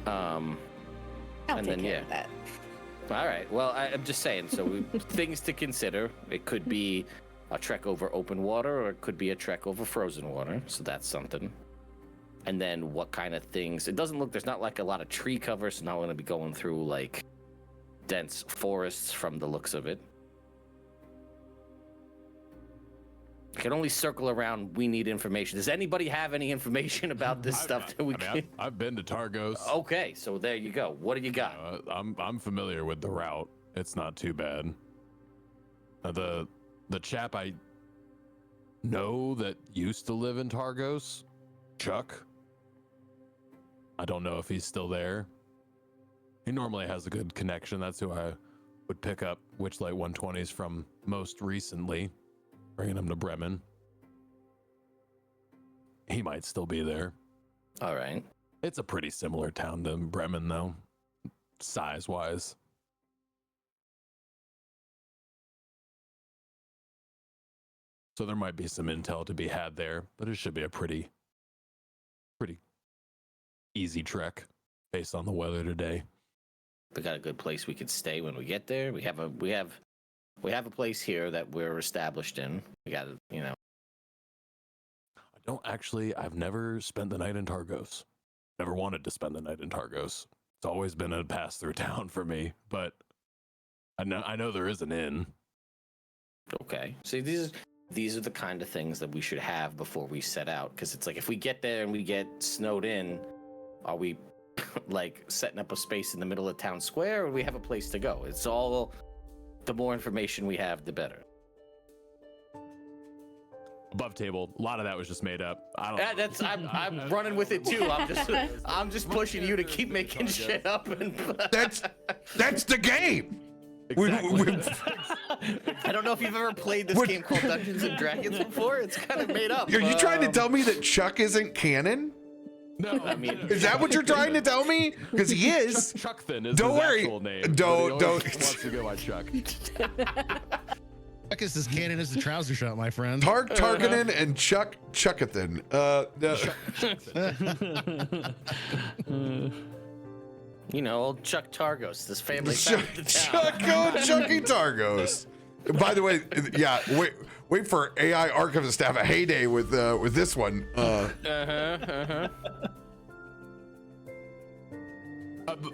I'll and take then care of that. All right. Well, I'm just saying. So things to consider. It could be a trek over open water, or it could be a trek over frozen water. So that's something. And then what kind of things? It doesn't look. There's not like a lot of tree cover, so not going to be going through like dense forests from the looks of it. I can only circle around. We need information. Does anybody have any information about this stuff that we can? I've been to Targos. Okay, so there you go. What do you got? I'm familiar with the route. It's not too bad. The chap I know that used to live in Targos, Chuck. I don't know if he's still there. He normally has a good connection. That's who I would pick up Witchlight 120s from most recently, bringing him to Bremen. He might still be there. All right. It's a pretty similar town to Bremen, though, size-wise. So there might be some intel to be had there, but it should be a pretty easy trek based on the weather today. We got a good place we could stay when we get there. We have a place here that we're established in. We got, you know. I've never spent the night in Targos. Never wanted to spend the night in Targos. It's always been a pass-through town for me, but I know there is an inn. Okay. See, these are the kind of things that we should have before we set out, because it's like if we get there and we get snowed in, are we like setting up a space in the middle of town square, or do we have a place to go? It's all, the more information we have, the better. Above table, a lot of that was just made up. I don't know. I'm running with it too. I'm just pushing you to keep making shit up. And That's the game. Exactly. I don't know if you've ever played this game called Dungeons and Dragons before. It's kind of made up. Are you trying to tell me that Chuck isn't canon? No, I mean, Is that what you're trying to tell me? Because he is. Chuckthin is Don't his worry. actual name. Don't- But he always wants to go by Chuck. Chuck is as canon as the trouser shot, my friend. Tarkanen and Chuck Chuckathan. you know, old Chuck Targos, this family founded the town. Chucky Targos. By the way, yeah, wait for AI archivist to have a heyday with this one.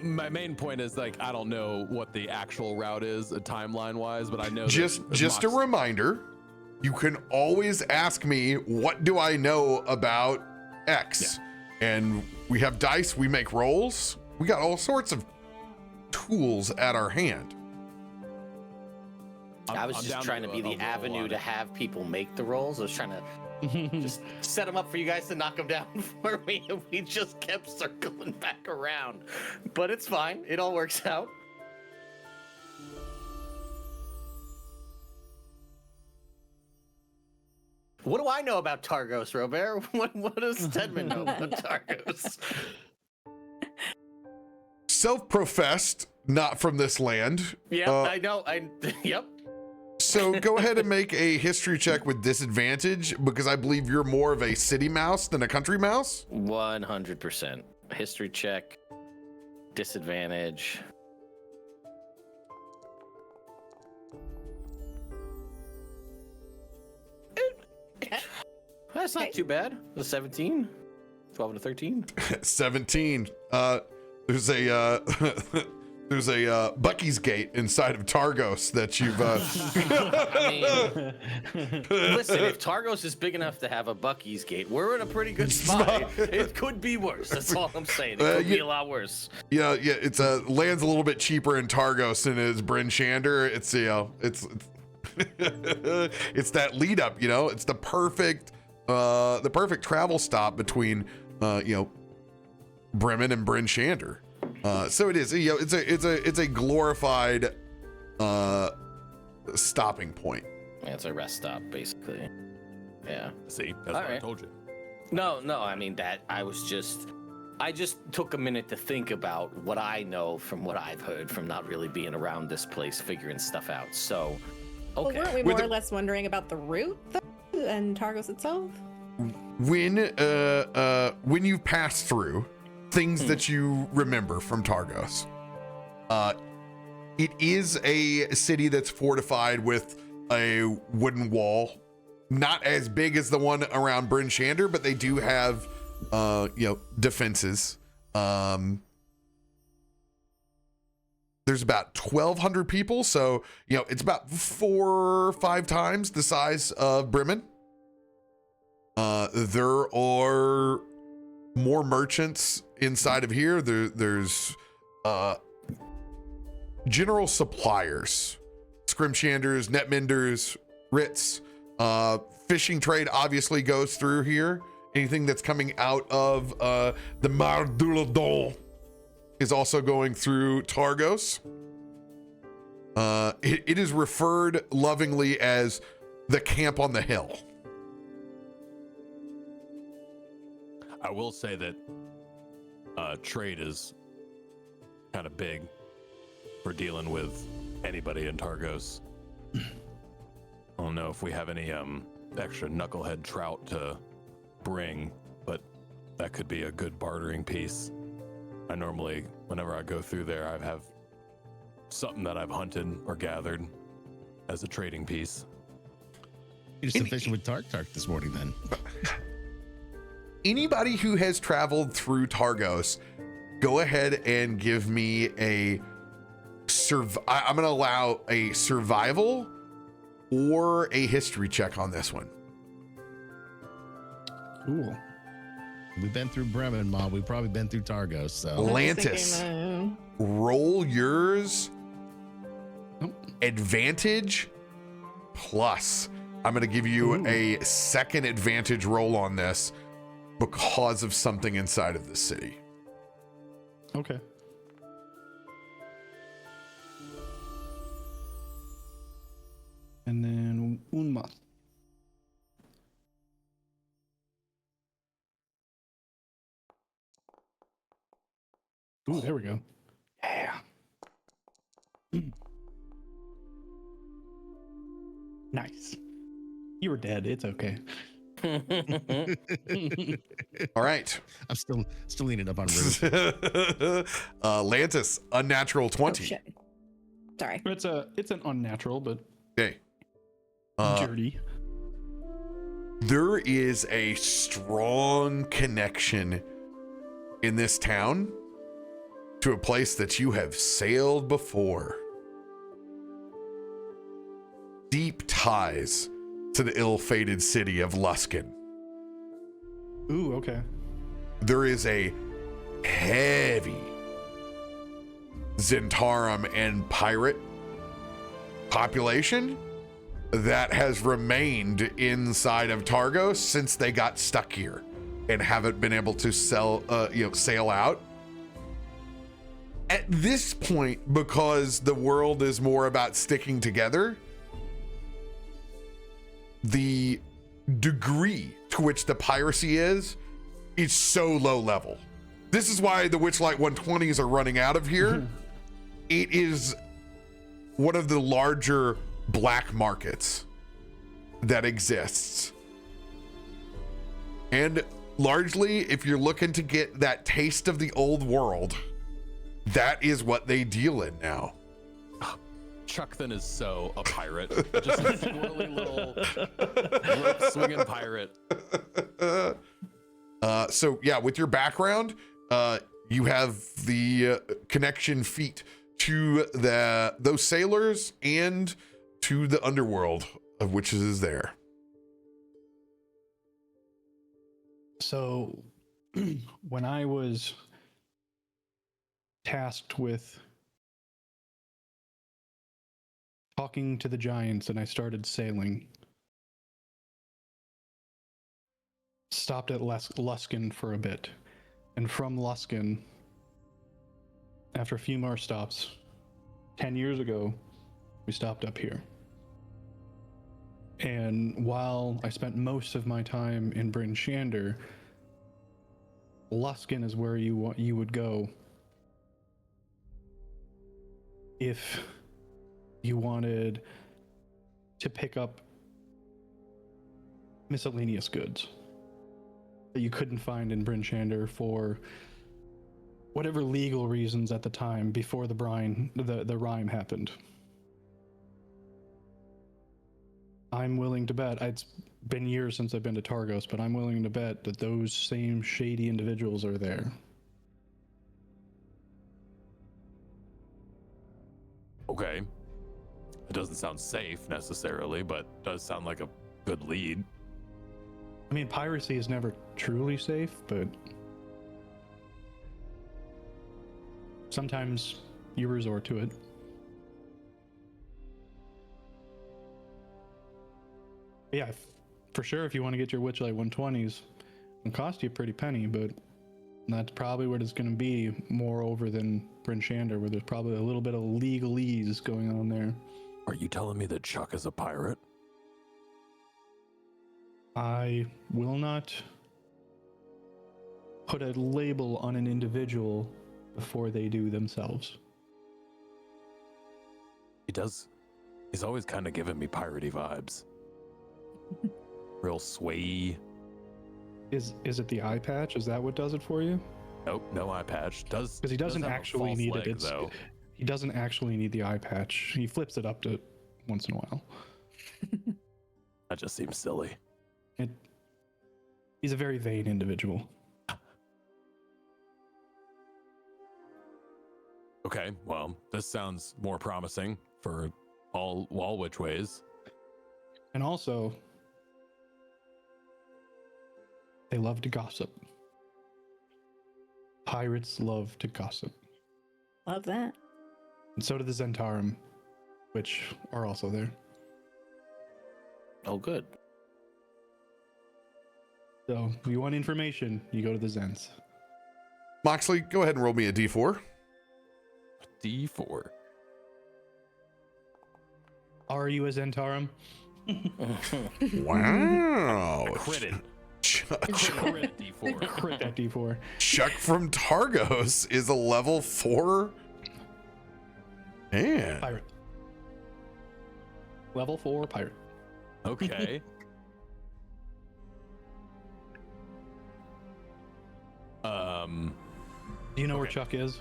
My main point is like I don't know what the actual route is timeline wise, but I know Just a reminder, you can always ask me, what do I know about X? And we have dice, we make rolls, we got all sorts of tools at our hand. I was just trying to be the avenue to have people make the rolls. I was trying to just set them up for you guys to knock them down for me, and we just kept circling back around. But it's fine. It all works out. What do I know about Targos, RoBear? What does Tedman know about Targos? Self-professed, not from this land. Yep, I know. Yep. So go ahead and make a history check with disadvantage, because I believe you're more of a city mouse than a country mouse. 100%. History check. Disadvantage. That's not too bad. The 17, 12 and a 13. 17. There's a there's a Bucky's Gate inside of Targos that you've. I mean, listen, if Targos is big enough to have a Bucky's Gate, we're in a pretty good spot. It could be worse. That's all I'm saying. It could be a lot worse. Yeah, it's land's a little bit cheaper in Targos than it is Bryn Shander. It's it's that lead up. It's the perfect travel stop between Bremen and Bryn Shander. So it is, it's a glorified stopping point. Yeah, it's a rest stop, basically. Yeah. See, that's what I told you. No, I mean that I just took a minute to think about what I know from what I've heard from not really being around this place, figuring stuff out. So, okay. Well, weren't we more or less wondering about the route though, and Targos itself? When you pass through things that you remember from Targos, it is a city that's fortified with a wooden wall, not as big as the one around Bryn Shander, but they do have defenses. There's about 1,200 people, so it's about 4 or 5 times the size of Bremen. There are more merchants inside of here. There's general suppliers, scrimshanders, netmenders, writs. Fishing trade obviously goes through here. Anything that's coming out of the Mar Duladon is also going through Targos. It is referred lovingly as the camp on the hill. I will say that trade is kind of big for dealing with anybody in Targos. I don't know if we have any extra knucklehead trout to bring, but that could be a good bartering piece. I normally, whenever I go through there, I have something that I've hunted or gathered as a trading piece. You just fishing with Tark this morning then. Anybody who has traveled through Targos, go ahead and give me a I'm going to allow a survival or a history check on this one. Cool. We've been through Bremen, Mom. We've probably been through Targos. So Atlantis, roll yours. Advantage plus. I'm going to give you a second advantage roll on this because of something inside of the city. Okay. And then Unmat. Ooh, there we go. Yeah. Nice. You were dead. It's okay. All right. I'm still leaning up on Ruth. Lantis, unnatural 20. Oh, shit. Sorry. It's an unnatural, but Okay. Dirty. There is a strong connection in this town to a place that you have sailed before. Deep ties to the ill-fated city of Luskin. Ooh, okay. There is a heavy Zentarum and pirate population that has remained inside of Targos since they got stuck here and haven't been able to sail out. At this point, because the world is more about sticking together, the degree to which the piracy is so low level. This is why the Witchlight 120s are running out of here. It is one of the larger black markets that exists. And largely, if you're looking to get that taste of the old world, that is what they deal in now. Chuck then is so a pirate. Just a squirrely little rope swinging pirate. So yeah, with your background, you have the connection feat to those sailors and to the underworld of which is there. So when I was tasked with talking to the giants and I started sailing, stopped at Luskin for a bit, and from Luskin, after a few more stops, 10 years ago, we stopped up here. And while I spent most of my time in Bryn Shander, Luskin is where you would go if you wanted to pick up miscellaneous goods that you couldn't find in Bryn Shander for whatever legal reasons at the time before the Rime happened. I'm willing to bet, it's been years since I've been to Targos, but I'm willing to bet that those same shady individuals are there. Okay. It doesn't sound safe necessarily, but does sound like a good lead. I mean, piracy is never truly safe, but sometimes you resort to it. Yeah, for sure, if you want to get your Witchlight 120s, it'll cost you a pretty penny, but that's probably what it's going to be more over than Bryn Shander, where there's probably a little bit of legalese going on there. Are you telling me that Chuck is a pirate? I will not put a label on an individual before they do themselves. He's always kind of giving me piratey vibes. Real sway. Is it the eye patch? Is that what does it for you? Nope, no eye patch. Because he doesn't actually need it. Though. He doesn't actually need the eye patch. He flips it up to once in a while. That just seems silly. He's a very vain individual. Okay, well, this sounds more promising for all which ways. And also, they love to gossip. Pirates love to gossip. Love that. And so do the Zentarum, which are also there. Oh, good. So, if you want information, you go to the Zens. Moxley, go ahead and roll me a d4. D4. Are you a Zentarum? Wow. Crit Chuck D4. Crit that D4. Chuck from Targos is a level 4. Man. Pirate. Level 4 pirate. Okay. Do you know where Chuck is?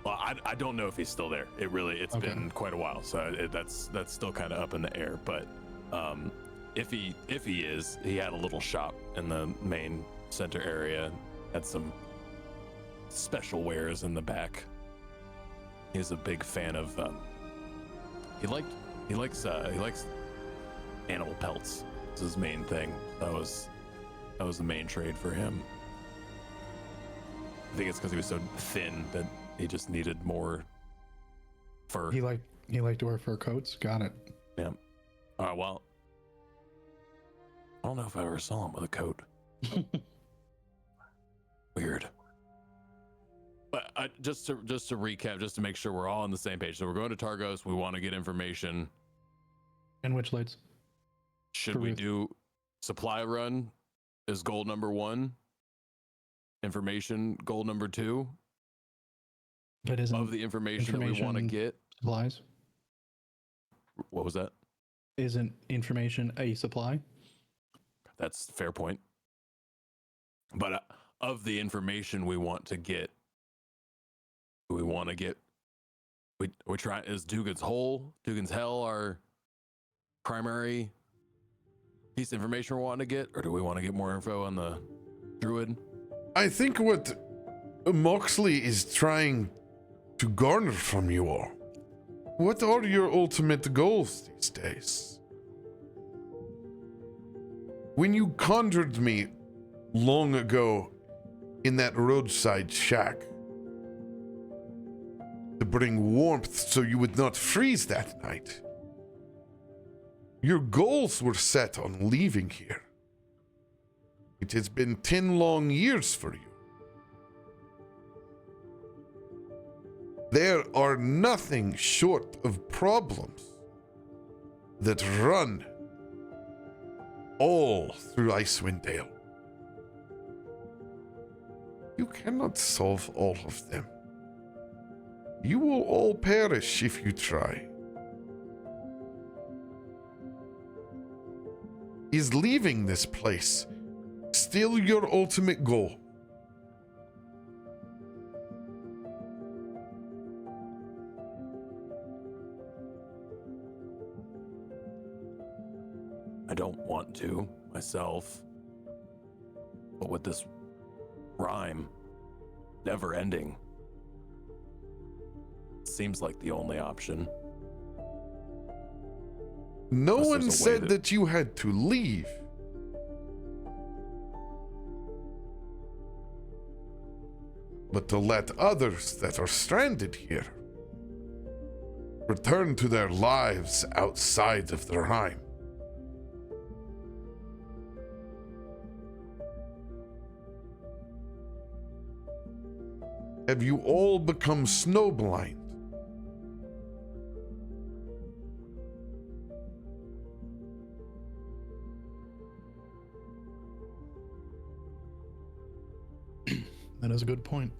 Well, I don't know if he's still there. It's Okay. been quite a while, so that's still kind of up in the air. But if he is, he had a little shop in the main center area, had some special wares in the back. He's a big fan of he likes animal pelts. It's his main thing. That was the main trade for him. I think it's because he was so thin that he just needed more fur. He liked to wear fur coats. Got it. Yeah. All right. Well, I don't know if I ever saw him with a coat. Weird. But just to recap, just to make sure we're all on the same page. So we're going to Targos. We want to get information. And which lights? Should we do supply run? Is goal number 1? Information goal number 2? But isn't Of the information that we want to get. supplies? What was that? Isn't information a supply? That's a fair point. But of the information we want to get, we try, is Dugan's Hell our primary piece of information we want to get, or do we want to get more info on the druid? I think what Moxley is trying to garner from you all. What are your ultimate goals these days? When you conjured me long ago in that roadside shack to bring warmth so you would not freeze that night, your goals were set on leaving here. It has been 10 long years for you. There are nothing short of problems that run all through Icewind Dale. You cannot solve all of them. You will all perish if you try. Is leaving this place still your ultimate goal? I don't want to myself, but with this rhyme never ending, seems like the only option. No Unless one there's a way said that you had to leave. But to let others that are stranded here return to their lives outside of the Rime. Have you all become snowblind? That is a good point.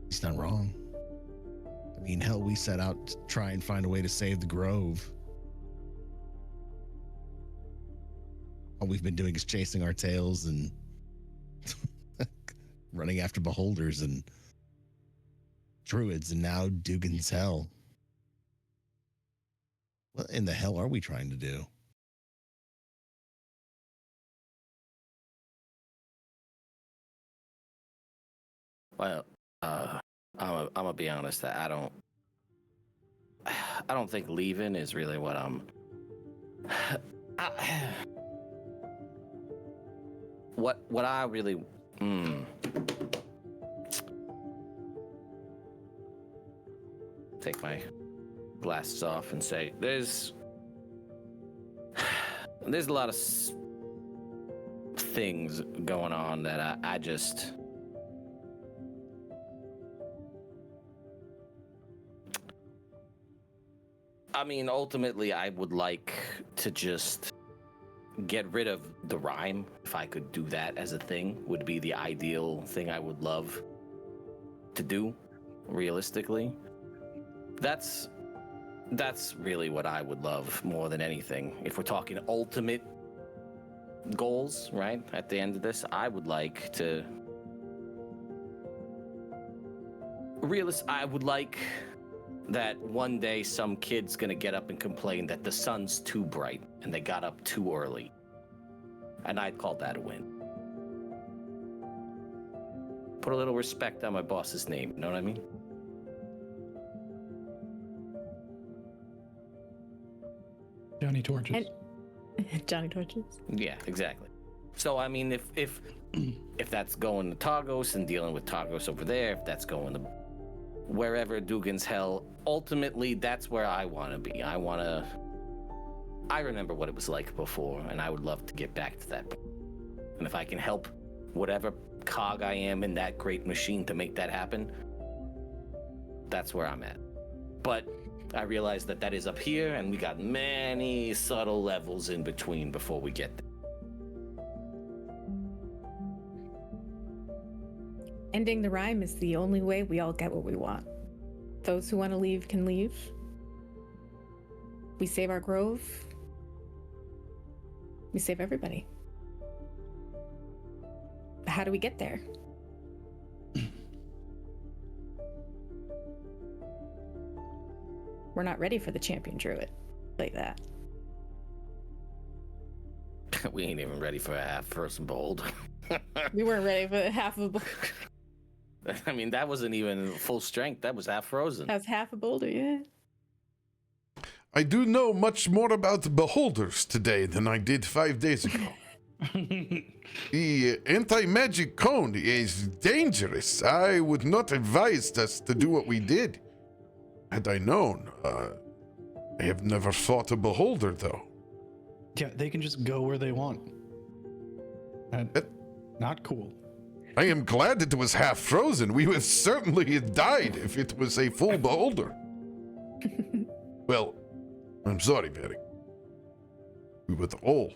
He's not wrong. I mean, hell, we set out to try and find a way to save the Grove. All we've been doing is chasing our tails and running after beholders and druids, and now Dugan's Hell. What in the hell are we trying to do? Well, I'm gonna be honest that I don't think leaving is really what I'm. What I really. Take my glasses off and say there's a lot of things going on that I just. I mean, ultimately, I would like to just get rid of the Rime. If I could do that as a thing, would be the ideal thing I would love to do, realistically. That's really what I would love more than anything. If we're talking ultimate goals, right? At the end of this, I would like to I would like that one day some kid's gonna get up and complain that the sun's too bright and they got up too early. And I'd call that a win. Put a little respect on my boss's name, you know what I mean? Johnny Torches. Johnny Torches. Yeah, exactly. So I mean, if that's going to Tagos and dealing with Tagos over there, if that's going to wherever Dugan's hell, ultimately that's where I want to be. I remember what it was like before, and I would love to get back to that point. And if I can help whatever cog I am in that great machine to make that happen, that's where I'm at. But I realize that is up here, and we got many subtle levels in between before we get there. Ending the rhyme is the only way we all get what we want. Those who want to leave can leave. We save our grove. We save everybody. How do we get there? We're not ready for the champion druid like that. We ain't even ready for a half frozen bold. We weren't ready for half of a I mean, that wasn't even full strength. That was half frozen. That's half a boulder, yeah. I do know much more about beholders today than I did 5 days ago. The anti-magic cone is dangerous. I would not advise us to do what we did. Had I known, I have never fought a beholder, though. Yeah, they can just go where they want. Not cool. I am glad it was half frozen. We would certainly have died if it was a full beholder. Well, I'm sorry, Barry. We would all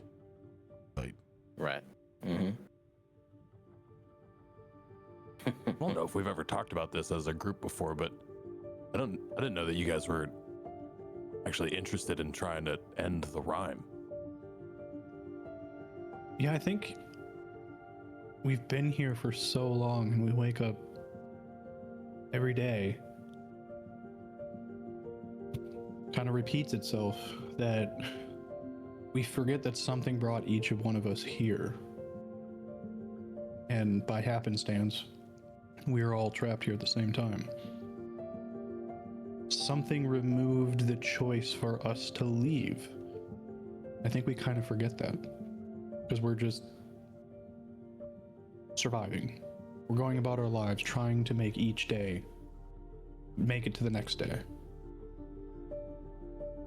died. Right. Mm-hmm. I don't know if we've ever talked about this as a group before, but I didn't know that you guys were actually interested in trying to end the rhyme. Yeah, I think we've been here for so long and we wake up every day. Kind of repeats itself that we forget that something brought each of one of us here. And by happenstance, we are all trapped here at the same time. Something removed the choice for us to leave. I think we kind of forget that because we're just surviving. We're going about our lives trying to make each day make it to the next day.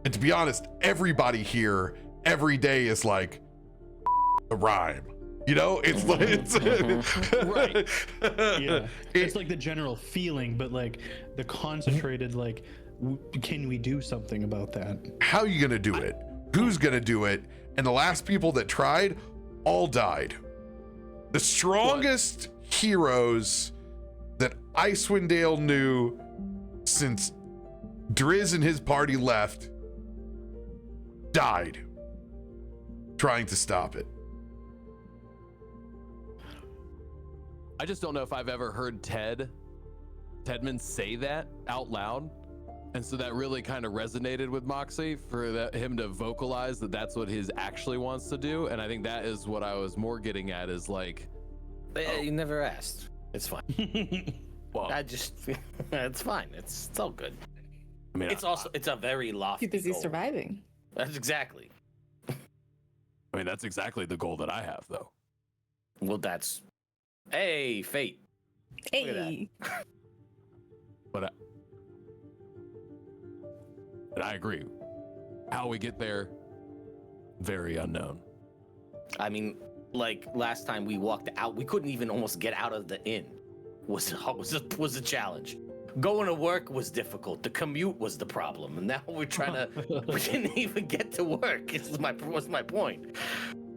And to be honest, everybody here every day is like the rhyme. You know, it's like it's right. Yeah, it's like the general feeling, but like the concentrated, like, can we do something about that? How are you gonna do it? Who's gonna do it? And the last people that tried all died. The strongest heroes that Icewind Dale knew since Driz and his party left died trying to stop it. I just don't know if I've ever heard Tedman say that out loud. And so that really kind of resonated with Moxie for him to vocalize that that's what he actually wants to do. And I think that is what I was more getting at is like, You never asked. It's fine. well, it's fine. It's all good. I mean, It's a very lofty Too busy goal. surviving. That's exactly. I mean, that's exactly the goal that I have, though. Well, that's, hey, fate. Look at Hey. But and I agree. How we get there, very unknown. I mean, like last time we walked out, we couldn't even almost get out of the inn. Was a challenge. Going to work was difficult. The commute was the problem, and now we're trying to. We didn't even get to work. Was my point.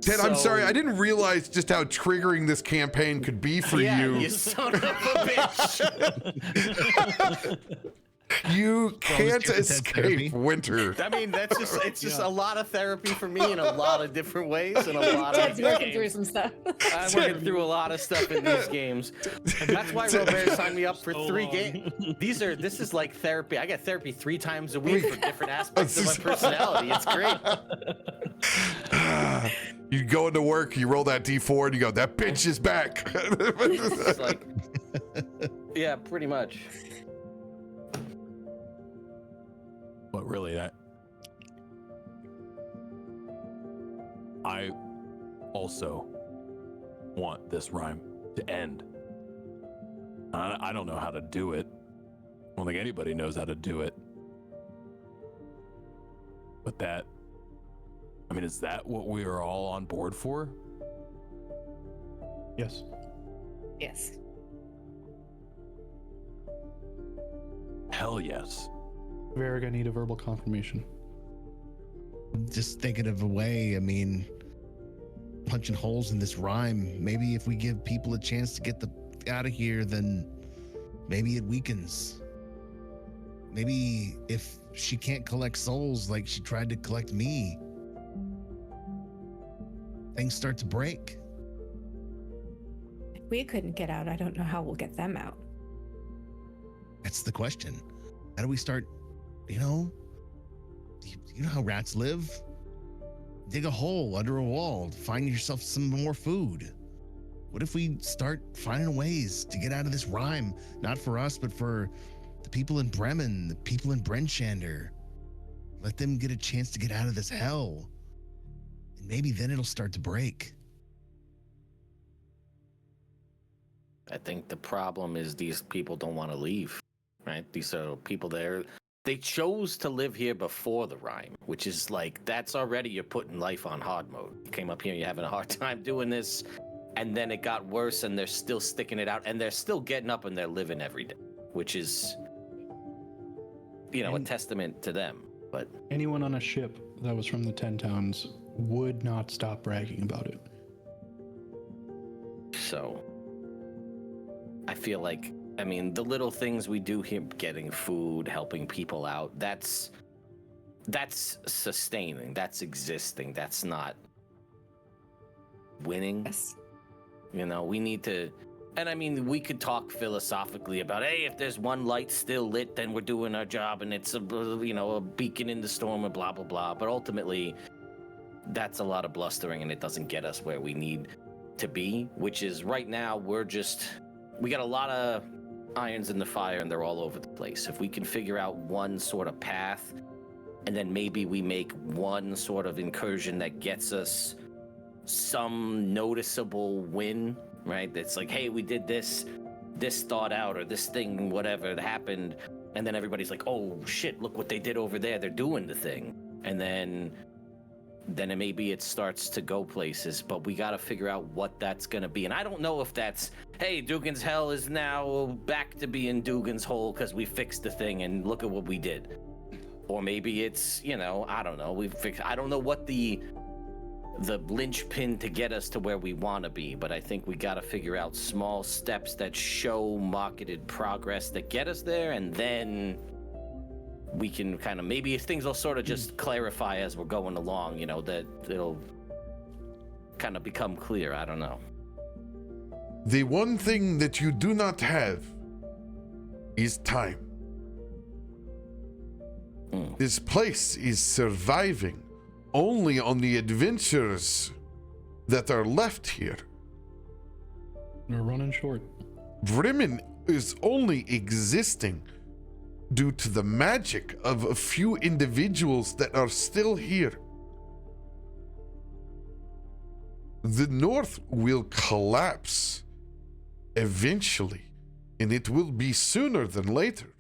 Ted, I'm sorry, I didn't realize just how triggering this campaign could be for yeah, you. You son of a bitch. You can't escape winter. I mean, it's just a lot of therapy for me in a lot of different ways and a lot of Ted's working through some stuff. I'm working through a lot of stuff in these games. That's why RoBear signed me up for 3 games. This is like therapy. I get therapy 3 times a week for different aspects of my personality. It's great. You go into work, you roll that D4, and you go, "That bitch is back." It's like, yeah, pretty much. But really, I also want this rhyme to end. I don't know how to do it. I don't think anybody knows how to do it. But is that what we are all on board for? Yes. Yes. Hell yes. Varric, I need a verbal confirmation. Just thinking of a way, I mean, punching holes in this rhyme. Maybe if we give people a chance to get out of here, then maybe it weakens. Maybe if she can't collect souls like she tried to collect me, things start to break. If we couldn't get out, I don't know how we'll get them out. That's the question. How do we start, you know how rats live? Dig a hole under a wall, find yourself some more food. What if we start finding ways to get out of this rhyme? Not for us, but for the people in Bremen, the people in Brenshander. Let them get a chance to get out of this hell. And maybe then it'll start to break. I think the problem is these people don't want to leave, right? These are people there. They chose to live here before the rhyme, which is like, that's already, you're putting life on hard mode. You came up here, you're having a hard time doing this, and then it got worse, and they're still sticking it out, and they're still getting up and they're living every day, which is, a testament to them. But anyone on a ship that was from the 10 towns would not stop bragging about it. So I feel like, the little things we do here, getting food, helping people out, that's sustaining, that's existing, that's not winning. Yes. We need to, and we could talk philosophically about, hey, if there's one light still lit, then we're doing our job, and it's a beacon in the storm, and blah, blah, blah. But ultimately, that's a lot of blustering, and it doesn't get us where we need to be, which is right now, we got a lot of irons in the fire, and they're all over the place. If we can figure out one sort of path, and then maybe we make one sort of incursion that gets us some noticeable win, right? It's like, hey, we did this thought out, or this thing, whatever that happened, and then everybody's like, oh shit, look what they did over there, they're doing the thing. And then maybe it starts to go places, but we got to figure out what that's going to be. And I don't know if that's, hey, Dugan's Hell is now back to being Dugan's Hole because we fixed the thing and look at what we did. Or maybe it's, I don't know, I don't know what the linchpin to get us to where we want to be, but I think we got to figure out small steps that show marketed progress that get us there, and then we can kind of, maybe things will sort of just clarify as we're going along, that it'll kind of become clear. I don't know. The one thing that you do not have is time. This place is surviving only on the adventures that are left here. We're running short. Bremen is only existing due to the magic of a few individuals that are still here. The North will collapse eventually, and it will be sooner than later.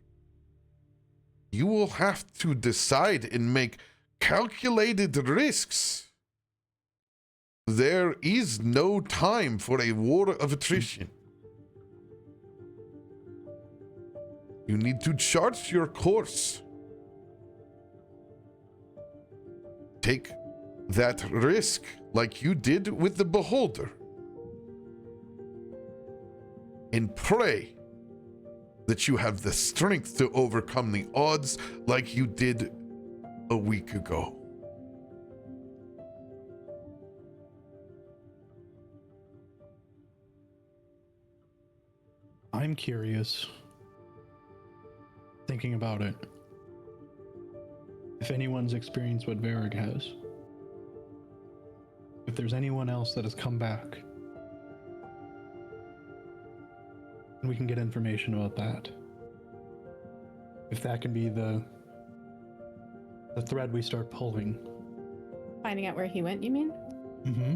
You will have to decide and make calculated risks. There is no time for a war of attrition. You need to chart your course. Take that risk like you did with the Beholder. And pray that you have the strength to overcome the odds like you did a week ago. I'm curious, thinking about it, if anyone's experienced what Varric has, if there's anyone else that has come back, and we can get information about that. If that can be the thread we start pulling. Finding out where he went, you mean? Mm-hmm.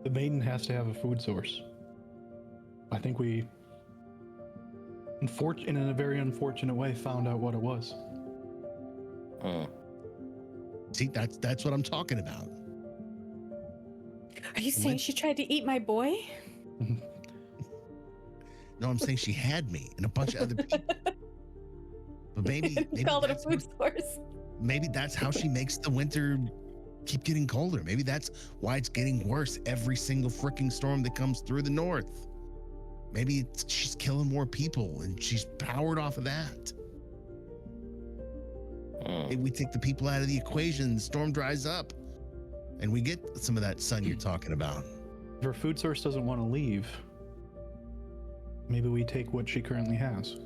The maiden has to have a food source. I think we, in a very unfortunate way, found out what it was. See, that's what I'm talking about. Are you saying she tried to eat my boy? No, I'm saying she had me and a bunch of other people. But maybe Called it a that's food source. maybe that's how she makes the winter keep getting colder. Maybe that's why it's getting worse every single freaking storm that comes through the north. Maybe she's killing more people and she's powered off of that. Maybe we take the people out of the equation, the storm dries up, and we get some of that sun you're talking about. If her food source doesn't want to leave, maybe we take what she currently has.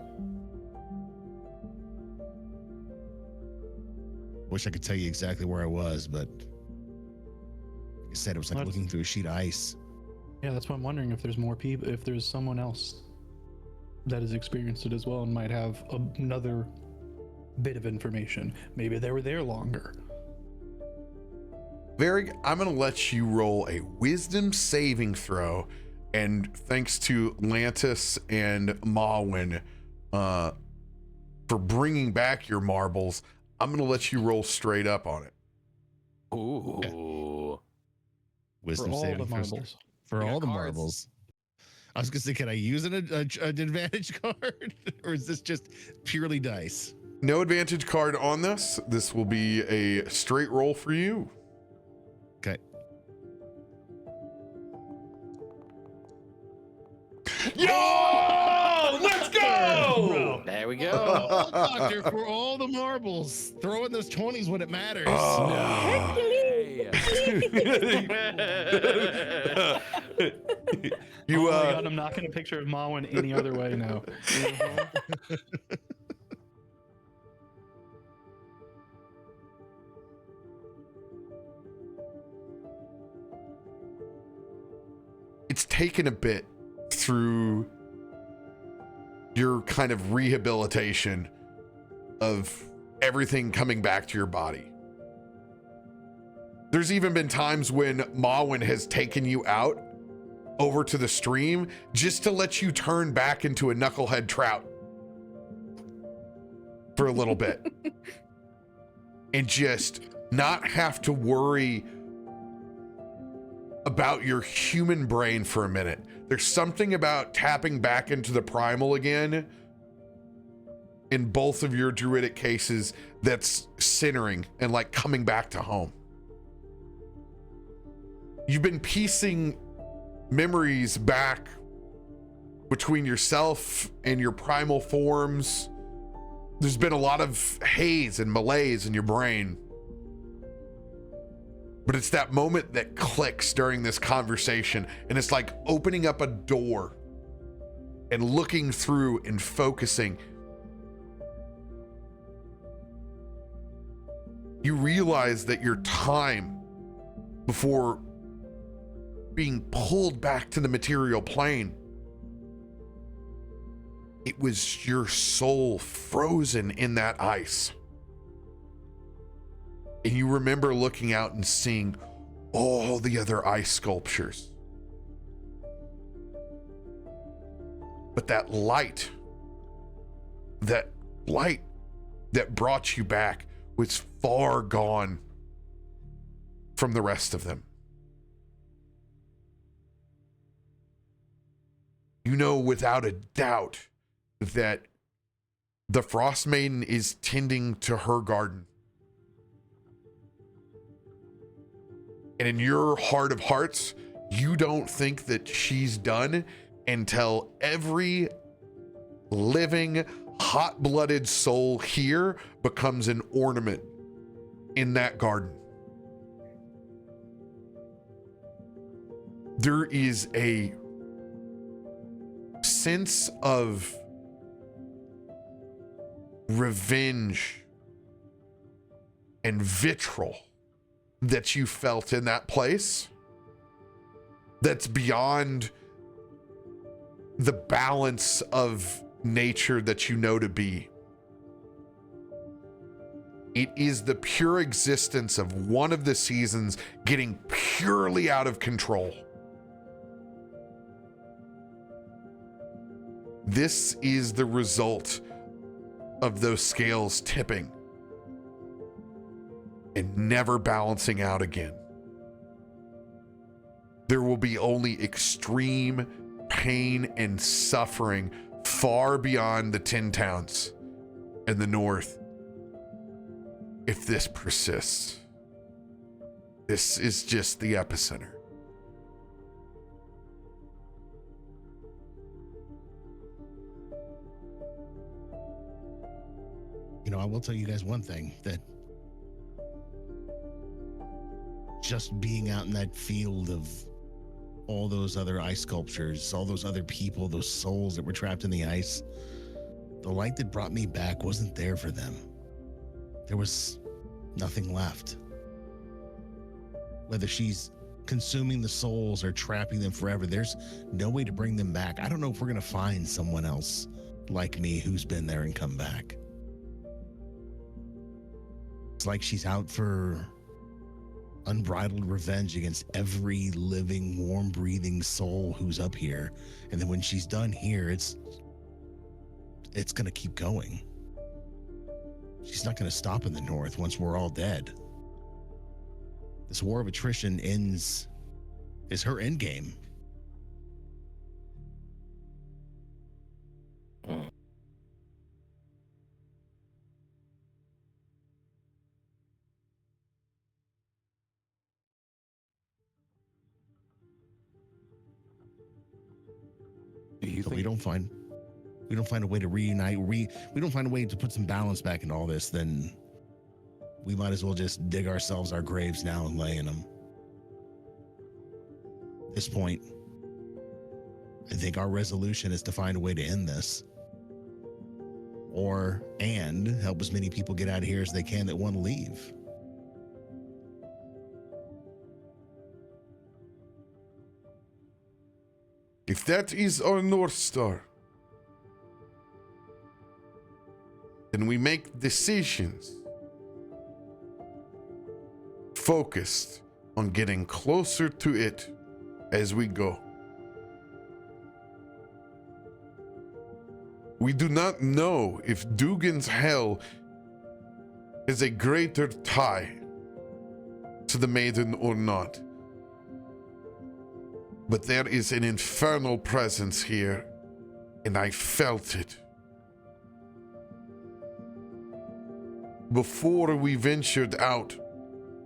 Wish I could tell you exactly where I was, but like I said, it was like That's- looking through a sheet of ice. Yeah, that's why I'm wondering if there's more people, if there's someone else that has experienced it as well and might have another bit of information. Maybe they were there longer. Varric, I'm going to let you roll a wisdom saving throw. And thanks to Lantis and Mawin for bringing back your marbles, I'm going to let you roll straight up on it. Ooh. Wisdom For all saving the throw. marbles. For We got all the cards. marbles. I was gonna say, can I use an advantage card, or is this just purely dice? No advantage card on this. This will be a straight roll for you. Okay. Yo! Let's go! There we go. Oh, doctor, for all the marbles, throw in those 20s when it matters. Hey. You Oh my God, I'm not going to picture of Mawin any other way now. it's taken a bit through your kind of rehabilitation of everything coming back to your body. There's even been times when Mawin has taken you out over to the stream just to let you turn back into a knucklehead trout for a little bit and just not have to worry about your human brain for a minute. There's something about tapping back into the primal again in both of your druidic cases that's centering and like coming back to home. You've been piecing memories back between yourself and your primal forms. There's been a lot of haze and malaise in your brain. But it's that moment that clicks during this conversation, and it's like opening up a door and looking through and focusing. You realize that your time before being pulled back to the material plane, it was your soul frozen in that ice. And you remember looking out and seeing all the other ice sculptures. But that light that brought you back was far gone from the rest of them. You know without a doubt that the Frostmaiden is tending to her garden. And in your heart of hearts, you don't think that she's done, until every living, hot-blooded soul here becomes an ornament in that garden. There is a sense of revenge and vitriol that you felt in that place that's beyond the balance of nature that you know to be. It is the pure existence of one of the seasons getting purely out of control. This is the result of those scales tipping and never balancing out again. There will be only extreme pain and suffering far beyond the 10 towns in the north if this persists. This is just the epicenter. You know, I will tell you guys one thing, that just being out in that field of all those other ice sculptures, all those other people, those souls that were trapped in the ice, the light that brought me back wasn't there for them. There was nothing left. Whether she's consuming the souls or trapping them forever, there's no way to bring them back. I don't know if we're going to find someone else like me who's been there and come back. It's like she's out for unbridled revenge against every living, warm-breathing soul who's up here. And then when she's done here, it's going to keep going. She's not going to stop in the north once we're all dead. This war of attrition is her end game. So we don't find a way to reunite. We don't find a way to put some balance back into all this, then we might as well just dig ourselves our graves now and lay in them. At this point, I think our resolution is to find a way to end this, and help as many people get out of here as they can that want to leave. If that is our North Star, then we make decisions focused on getting closer to it as we go. We do not know if Dugan's hell is a greater tie to the maiden or not. But there is an infernal presence here, and I felt it. Before we ventured out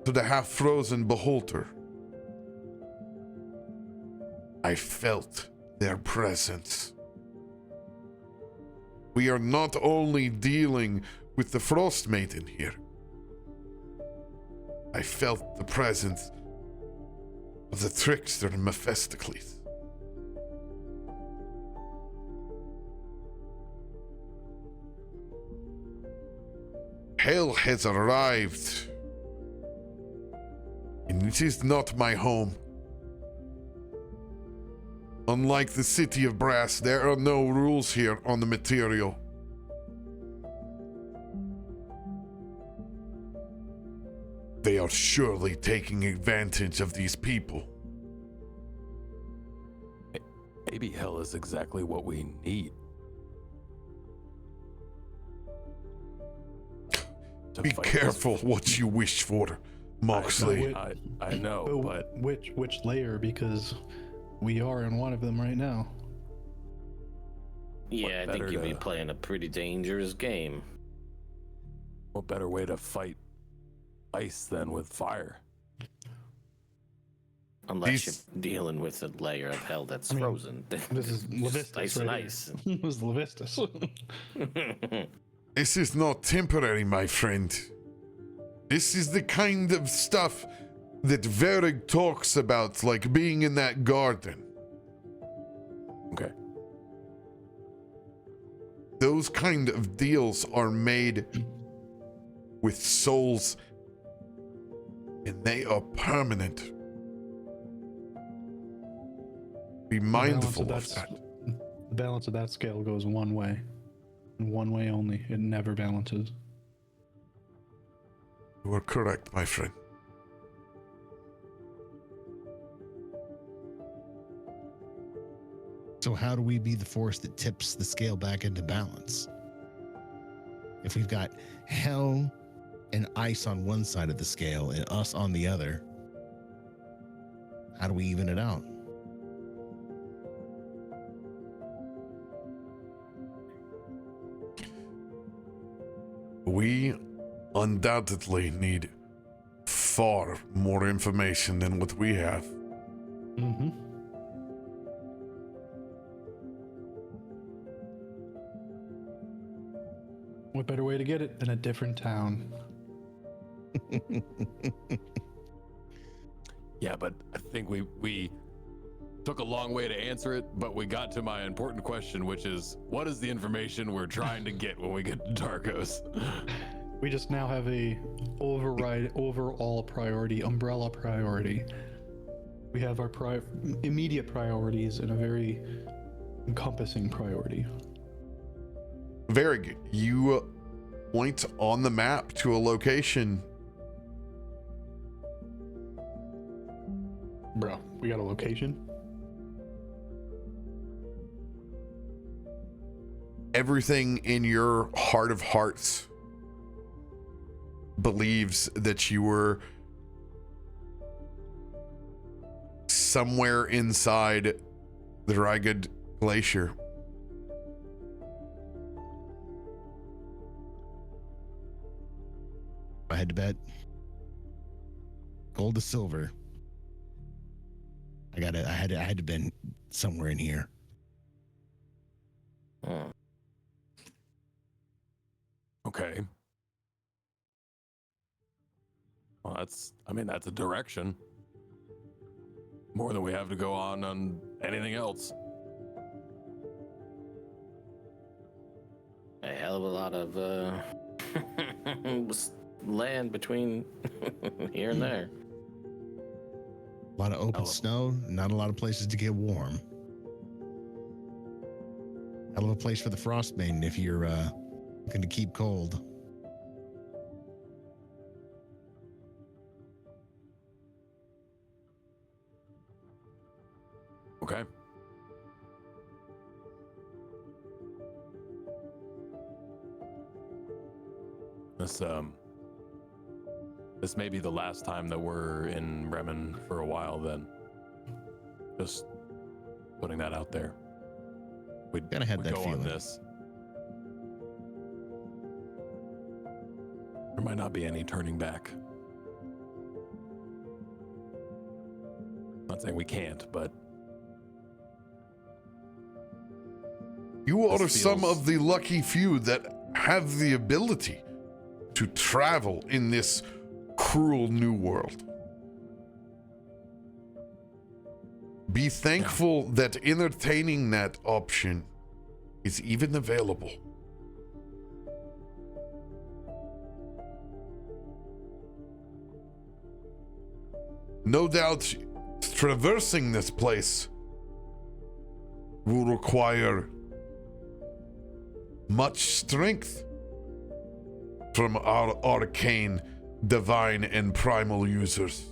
to the half-frozen beholder, I felt their presence. We are not only dealing with the Frostmaiden here. I felt the presence of the trickster Mephistocles. Hell has arrived, and it is not my home. Unlike the City of Brass, there are no rules here on the material. They are surely taking advantage of these people. Maybe hell is exactly what we need. Be careful what you wish for, Moxley. I know, but which layer? Because we are in one of them right now. Yeah, I think you'd be playing a pretty dangerous game. What better way to fight ice than with fire? Unless you're dealing with a layer of hell that's frozen. This is Levistus. Ice and right ice. here. This is Levistus. This is not temporary, my friend. This is the kind of stuff that Varrig talks about, like being in that garden. Okay. Those kind of deals are made with souls, and they are permanent. Be mindful of that. The balance of that scale goes one way, and one way only. It never balances. You are correct, my friend. So how do we be the force that tips the scale back into balance? If we've got hell and ice on one side of the scale and us on the other, how do we even it out? We undoubtedly need far more information than what we have. Mm-hmm. What better way to get it than a different town? Yeah, but I think we took a long way to answer it, but we got to my important question, which is, what is the information we're trying to get when we get to Targos? We just now have a overall priority, umbrella priority. We have our immediate priorities and a very encompassing priority. Varrig, you point on the map to a location. Bro, we got a location? Everything in your heart of hearts believes that you were somewhere inside the Ragged Glacier. I had to bet gold to silver. I had to been somewhere in here. Okay. Well, that's a direction. More than we have to go on anything else. A hell of a lot of land between here and there. A lot of open snow, not a lot of places to get warm. Hell of a place for the Frostmaiden if you're looking to keep cold. Okay. This may be the last time that we're in Bremen for a while then. Just putting that out there. We'd Kinda had that go feeling. on this. There might not be any turning back. Not saying we can't, but You are This some feels- of the lucky few that have the ability to travel in this cruel new world. Be thankful that entertaining that option is even available. No doubt traversing this place will require much strength from our arcane, divine, and primal users.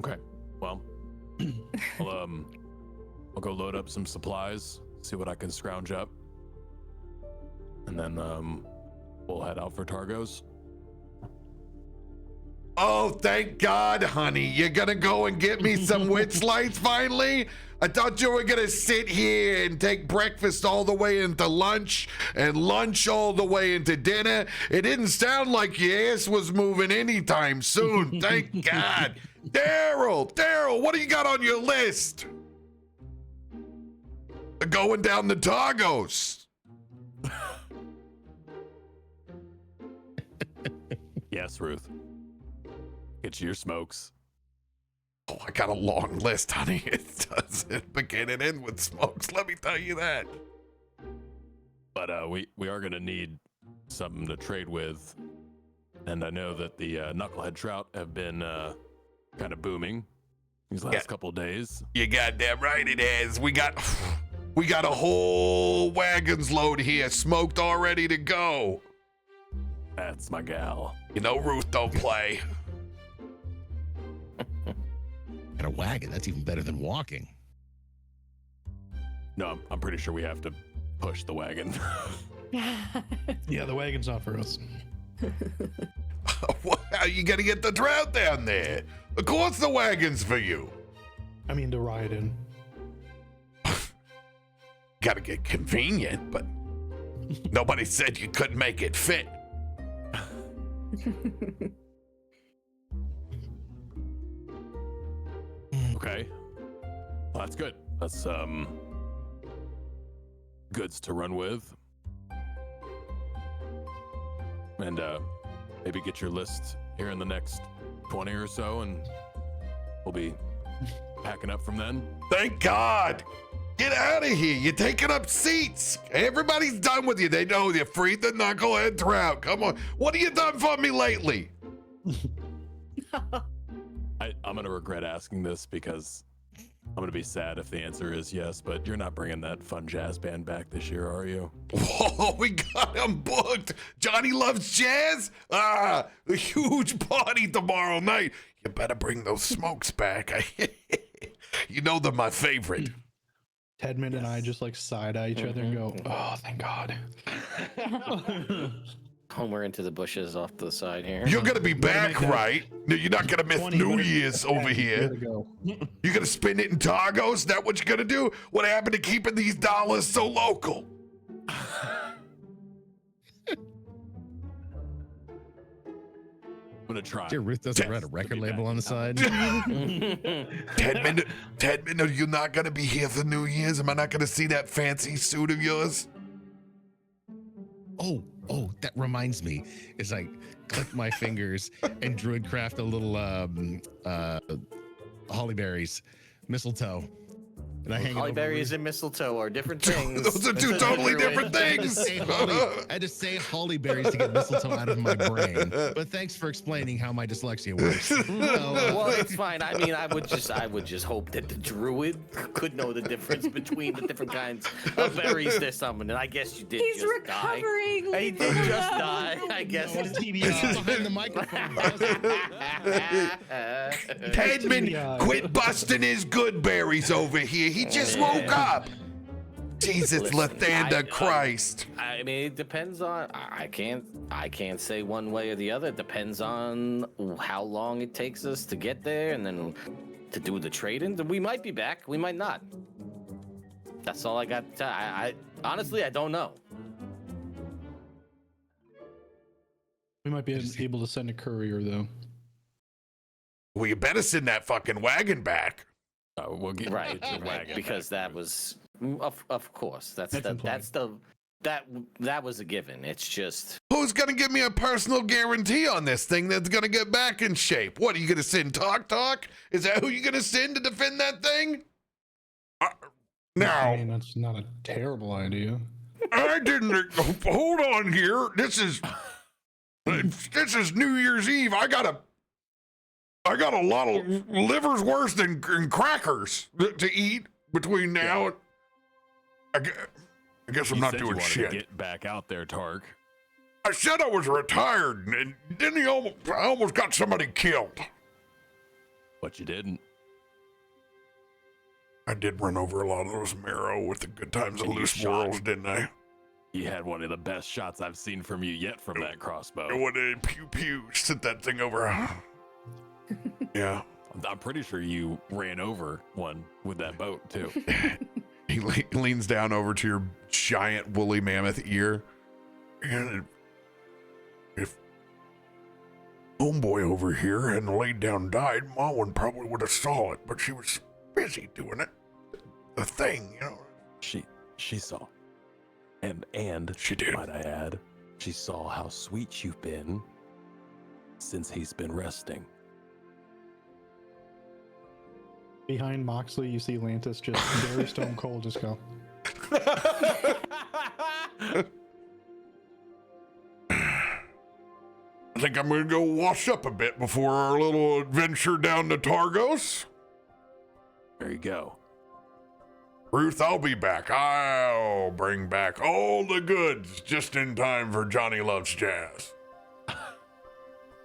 okay. Well, I'll go load up some supplies, see what I can scrounge up, and then we'll head out for Targos. Oh, thank God, honey. You're gonna go and get me some witch lights finally? I thought you were gonna sit here and take breakfast all the way into lunch and lunch all the way into dinner. It didn't sound like your ass was moving anytime soon. Thank God. Daryl, what do you got on your list? Going down the Tagos. Yes, Ruth. Get you your smokes. Oh, I got a long list, honey. It doesn't begin and end with smokes. Let me tell you that. But we are gonna need something to trade with, and I know that the knucklehead trout have been kind of booming these last couple of days. You goddamn right it is. We got a whole wagon's load here, smoked all ready to go. That's my gal. You know Ruth don't play. And a wagon, that's even better than walking. No, I'm pretty sure we have to push the wagon. Yeah, the wagon's not for us. How you gonna get the trout down there? Of course the wagon's for you. I mean, to ride in. Gotta get convenient, but nobody said you couldn't make it fit. Okay. Well, that's good. That's goods to run with. And maybe get your list here in the next 20 or so, and we'll be packing up from then. Thank God. Get out of here. You're taking up seats. Everybody's done with you. They know you freed the knucklehead trout. Come on. What have you done for me lately? I'm going to regret asking this because I'm going to be sad if the answer is yes, but you're not bringing that fun jazz band back this year, are you? Whoa, we got him booked. Johnny loves jazz. A huge party tomorrow night. You better bring those smokes back. You know they're my favorite. Tedman and I just like side eye each other and go, "Oh, thank God." Homer into the bushes off to the side here. You're gonna be back, right? No, you're not gonna miss 20 New minutes. Year's over here. You're gonna spend it in tacos? Is that what you're gonna do? What happened to keeping these dollars so local? I'm going to try. Dear Ruth doesn't write a record label on the side. Tedman, are you not gonna be here for New Year's? Am I not gonna see that fancy suit of yours? Oh, that reminds me. Is I click my fingers and druid craft a little holly berries, mistletoe, and I hang it over Hollyberries Ruth. and mistletoe are different things. Those are two totally different I had to things. say holly berries to get mistletoe out of my brain. But thanks for explaining how my dyslexia works. Well, it's fine. I mean, I would just hope that the druid could know the difference between the different kinds of berries they're summoning. I guess you did. He's just recovering. Die. He did just die. I guess. It's behind the microphone. Tedman, quit busting his good berries over here. He just woke up. Jesus, Listen, Lathander Christ. I mean, it depends on. I can't say one way or the other. It depends on how long it takes us to get there, and then to do the trade-in. We might be back. We might not. That's all I got to tell. I honestly, I don't know. We might be able to send a courier though. Well, you better send that fucking wagon back. We'll get Right, the wagon because back. that was, of course, that was a given. It's just Who's gonna give me a personal guarantee on this thing that's gonna get back in shape? What, are you gonna send Talk? Is that who you're gonna send to defend that thing? I No, mean, that's not a terrible idea. I didn't. Hold on here. This is New Year's Eve. I got a lot of livers worse than crackers to eat between now and. I guess I'm You not said you doing wanted to shit. Get back out there, Tark. I said I was retired, and then I almost got somebody killed. But you didn't. I did run over a lot of those marrow with the good times and And you loose shot. morals, didn't I? You had one of the best shots I've seen from you yet from that crossbow. When it pew pew, sent that thing over. Yeah. I'm pretty sure you ran over one with that boat too. He leans down over to your giant woolly mammoth ear. And if homeboy over here hadn't laid down and died, Mom probably would have saw it, but she was busy doing it. The thing, you know. She saw. And She did. Might I add, she saw how sweet you've been since he's been resting. Behind Moxley, you see Lantis just very stone cold, just go. I think I'm gonna go wash up a bit before our little adventure down to Targos. There you go. Ruth, I'll be back. I'll bring back all the goods just in time for Johnny Loves Jazz.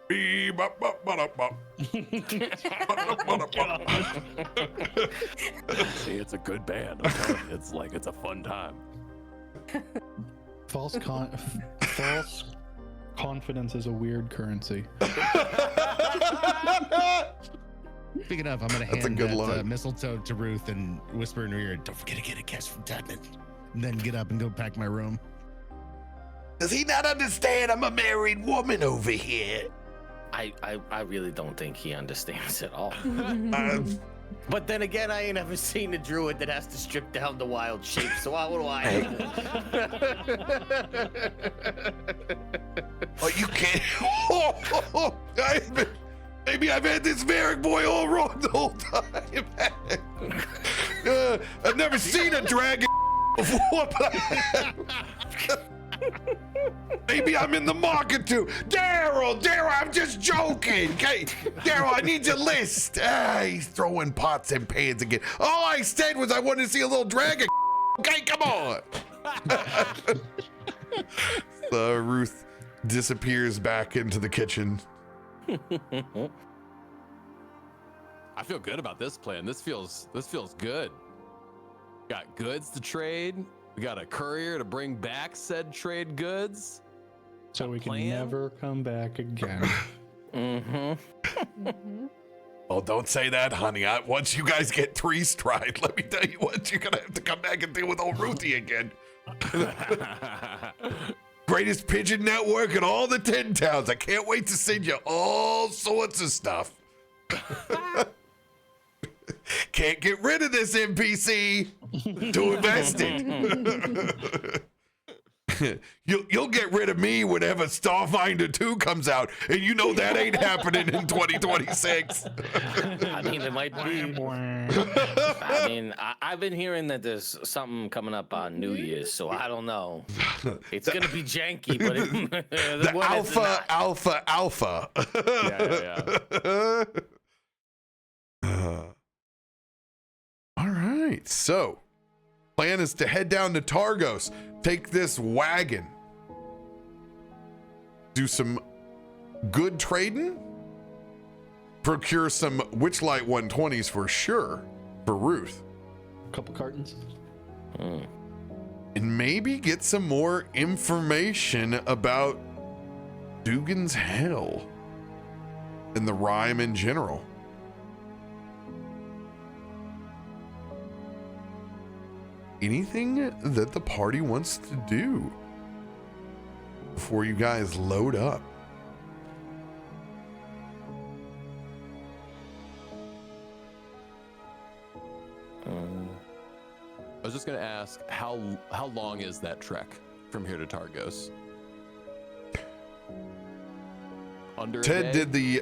Bee-bop-bop-bop-bop. See, it's a good band. I'm telling you, it's a fun time. False confidence is a weird currency. Speaking of, I'm gonna That's a hand good that line. mistletoe to Ruth and whisper in her ear, "Don't forget to get a kiss from Tubman." And then get up and go pack my room. Does he not understand I'm a married woman over here? I really don't think he understands at all. Uh, But then again, I ain't ever seen a druid that has to strip down the wild shape, so what do I oh, you can't. Maybe I've had this Varric boy all wrong the whole time. I've never seen a dragon before. Maybe I'm in the market too. Daryl, I'm just joking. Okay, Daryl, I need your list. He's throwing pots and pans again. All I said was I wanted to see a little dragon. Okay, come on. So Ruth disappears back into the kitchen. I feel good about this plan. This feels good. Got goods to trade. We got a courier to bring back said trade goods. So we can plan? never come back again. Well, don't say that, honey. Once you guys get 3 stride, let me tell you what, you're gonna have to come back and deal with old Ruthie again. Greatest pigeon network in all the 10 towns. I can't wait to send you all sorts of stuff. Can't get rid of this NPC. Too invested. You'll get rid of me whenever Starfinder 2 comes out, and you know that ain't happening in 2026. I mean, it might be. I mean, I've been hearing that there's something coming up on New Year's, so I don't know. It's gonna be janky, but The alpha. Yeah. All right, so plan is to head down to Targos, take this wagon, do some good trading, procure some Witchlight 120s for sure for Ruth, Couple cartons. and maybe get some more information about Dugan's Hell and the Rime in general. Anything that the party wants to do before you guys load up? I was just gonna ask, how long is that trek from here to Targos? Under Ted a day? did the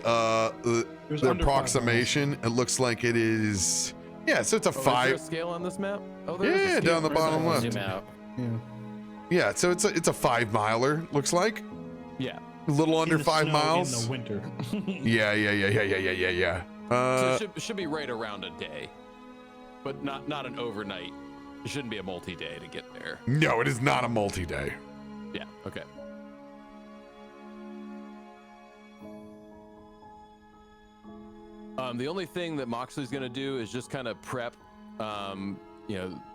was the under 5 approximation. It looks like it is. Yeah, so it's a Oh, is there a 5. scale on this map? Oh, there is a Yeah, scale. down the bottom left. zoom out. Yeah. Yeah, so it's a 5 miler. Looks like Yeah. a little under In the 5 snow miles. in the winter. Yeah. So it should be right around a day, but not an overnight. It shouldn't be a multi-day to get there. No, it is not a multi-day. Yeah. Okay. The only thing that Moxley's gonna do is just kind of prep.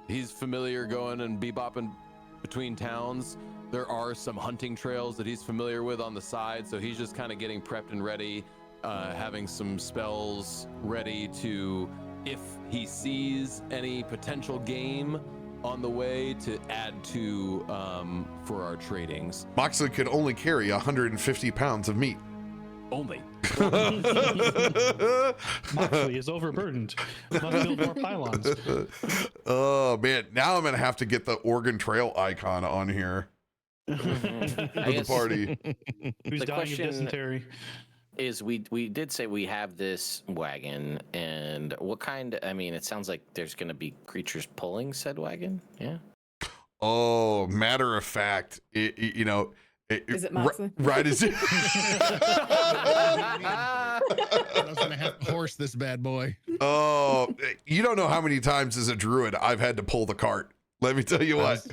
He's familiar going and bebopping between towns. There are some hunting trails that he's familiar with on the side, so he's just kind of getting prepped and ready. having some spells ready to, if he sees any potential game on the way, to add to for our tradings. Moxley could only carry 150 pounds of meat. Only. Moxley is overburdened. Must build more pylons. Oh man, now I'm gonna have to get the Oregon Trail icon on here I for the guess party. Who's The dying of question- dysentery? is we did say we have this wagon, and what kind? I mean, it sounds like there's going to be creatures pulling said wagon. Yeah. Oh, matter of fact, you know, Is it Moxley? Right as it. I was gonna have to horse this bad boy. Oh, you don't know how many times as a druid I've had to pull the cart. Let me tell you what.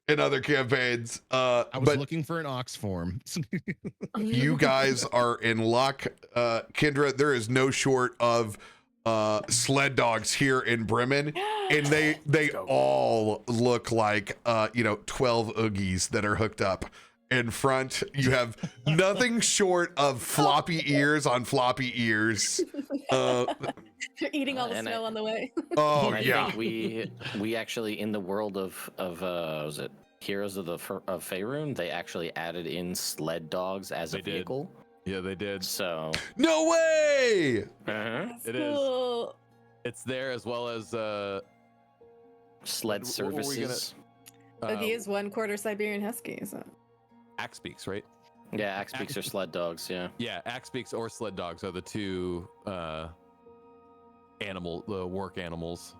In other campaigns, I was but looking for an ox form. you guys are in luck. Kendra, there is no short of sled dogs here in Bremen, and they all look like 12 oogies that are hooked up. In front, you have nothing short of floppy ears on floppy ears. You're eating all the And snow on the way. Oh And I yeah. think we actually, in the world of was it Heroes of Faerun, they actually added in sled dogs as a They did. vehicle. Yeah, they did. So No way. That's It is. cool. It's there, as well as sled What were we services. But he is 1/4 Siberian Husky, so. Axe Beaks, right? Yeah, axe beaks are sled dogs. Yeah. Yeah, Axe Beaks or sled dogs are the two work animals.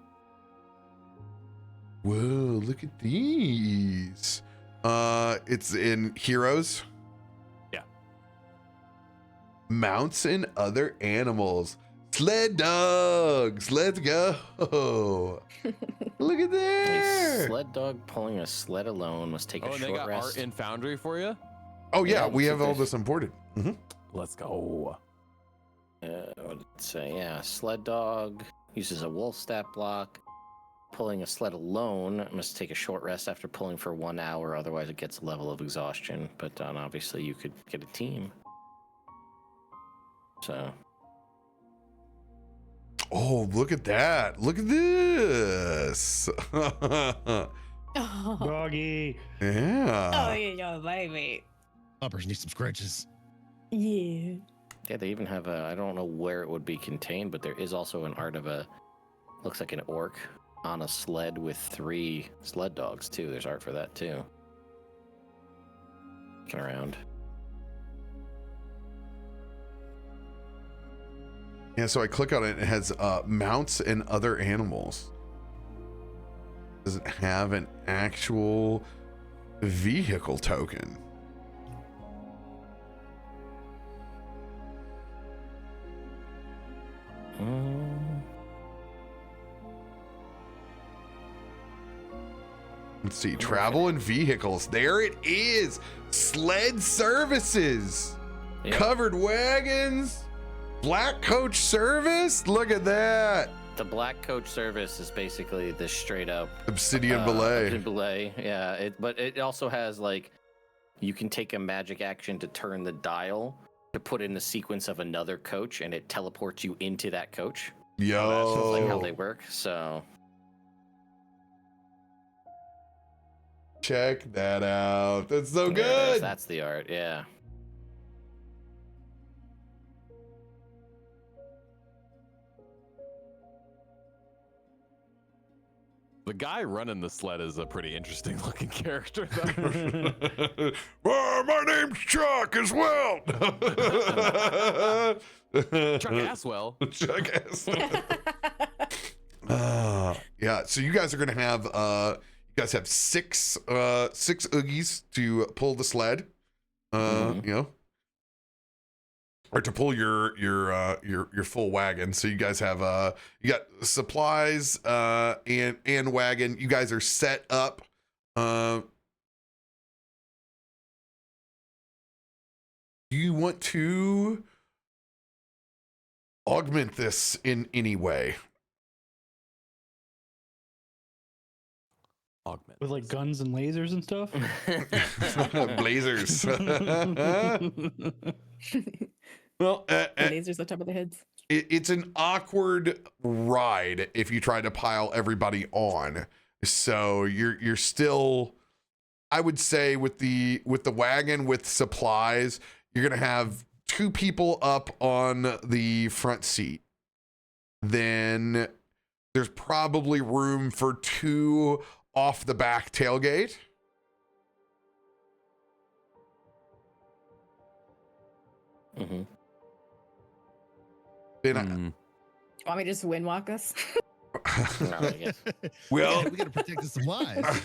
Whoa, look at these. It's in Heroes. Yeah. Mounts and other animals. Sled dogs. Let's go. Look at A there. sled dog pulling a sled alone must take Oh, a and they short got rest. art in Foundry for you. Oh yeah, Yeah, we have all there's- this imported. Mhm. Let's go. What did it say? Yeah, sled dog uses a wolf stat block. Pulling a sled alone must take a short rest after pulling for 1 hour, otherwise it gets a level of exhaustion. But obviously you could get a team. So Oh, look at that. Look at this. Oh, Doggy. Yeah. yeah, baby. Uppers need some scratches. Yeah. yeah, they even have a, I don't know where it would be contained, but there is also an art of a, looks like an orc on a sled with 3 sled dogs too. There's art for that too. Looking around. Yeah, so I click on it and it has mounts and other animals. Does it have an actual vehicle token? Let's see, travel and vehicles. There it is. Sled services. Yeah. Covered wagons. Black coach service. Look at that. The black coach service is basically the straight up Obsidian belay. belay. Yeah, but it also has like, you can take a magic action to turn the dial to put in the sequence of another coach, and it teleports you into that coach. That's like how Yo. they work. So Check that out. That's so there it is. good. That's the art. Yeah. The guy running the sled is a pretty interesting looking character, though. My name's Chuck as well. Chuck Aswell. Chuck Aswell. Yeah, so you guys are gonna have you guys have six oogies to pull the sled. You know, or to pull your full wagon. So you guys have you got supplies and wagon. You guys are set up. Do you want to augment this in any way? Augment. With like guns and lasers and stuff. Blazers. Well, lasers on top of their heads. it's an awkward ride if you try to pile everybody on. So you're still, I would say, with the wagon with supplies, you're gonna have 2 people up on the front seat. Then there's probably room for 2 off the back tailgate. Mm-hmm. Then Want me to just windwalk us? No, I guess. well, we gotta protect the supplies.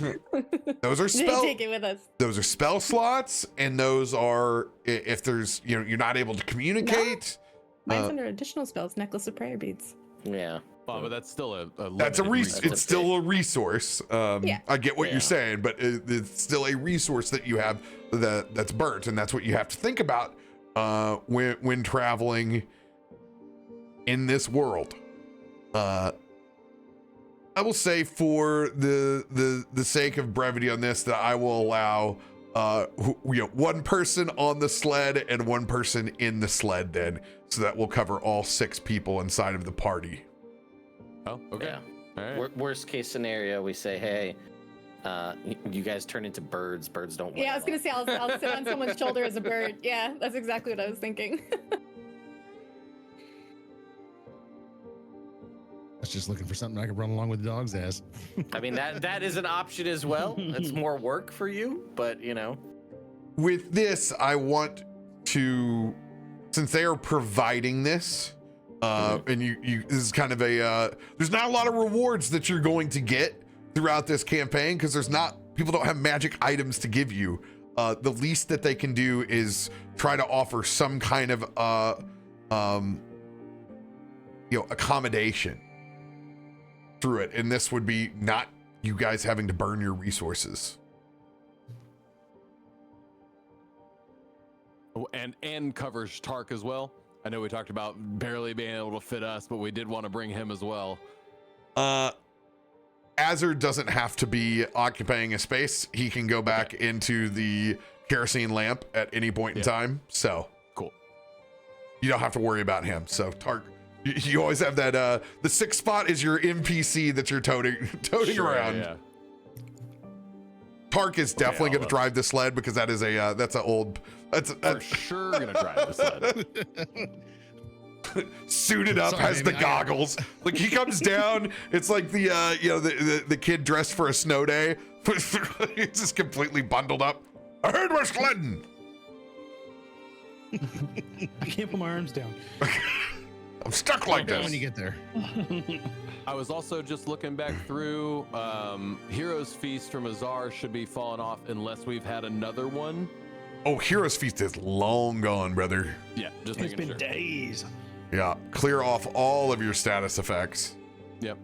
those are spell. Take it with us. Those are spell slots, and those are if there's you're not able to communicate. Mine's under additional spells, necklace of prayer beads. Yeah. Well, but that's still a That's a limited resource. It's still a resource. Yeah. I get what Yeah. you're saying, but it's still a resource that you have that's burnt, and that's what you have to think about when traveling in this world. I will say, for the sake of brevity on this, that I will allow 1 person on the sled and 1 person in the sled, then, so that will cover all 6 people inside of the party. Oh, okay. Yeah. All right. Worst case scenario, we say, hey, you guys turn into birds. Birds don't. Yeah, I was gonna say I'll sit on someone's shoulder as a bird. Yeah, that's exactly what I was thinking. I was just looking for something I could run along with the dog's ass. I mean, that is an option as well. It's more work for you, but With this, I want to, since they are providing this, and you this is kind of a there's not a lot of rewards that you're going to get throughout this campaign, because people don't have magic items to give you. The least that they can do is try to offer some kind of accommodation through it, and this would be not you guys having to burn your resources. Oh, and covers Tark as well. I know we talked about barely being able to fit us, but we did want to bring him as well. Azar doesn't have to be occupying a space. He can go back into the kerosene lamp at any point in time. So Cool. you don't have to worry about him. So Tark, you always have that. The 6th spot is your NPC that you're toting around. Yeah. Tark is definitely going to drive the sled, because that is that's For sure gonna drive the sled. suited up, Sorry, has the baby, goggles. Like, he comes down, it's like the the kid dressed for a snow day. It's just completely bundled up. I heard we're sledding. I can't put my arms down. I'm stuck like When this. you get there. I was also just looking back through Hero's Feast from Azar should be falling off unless we've had another one. Oh, Hero's Feast is long gone, brother. Yeah, just It's making been sure. days. Yeah, clear off all of your status effects. Yep.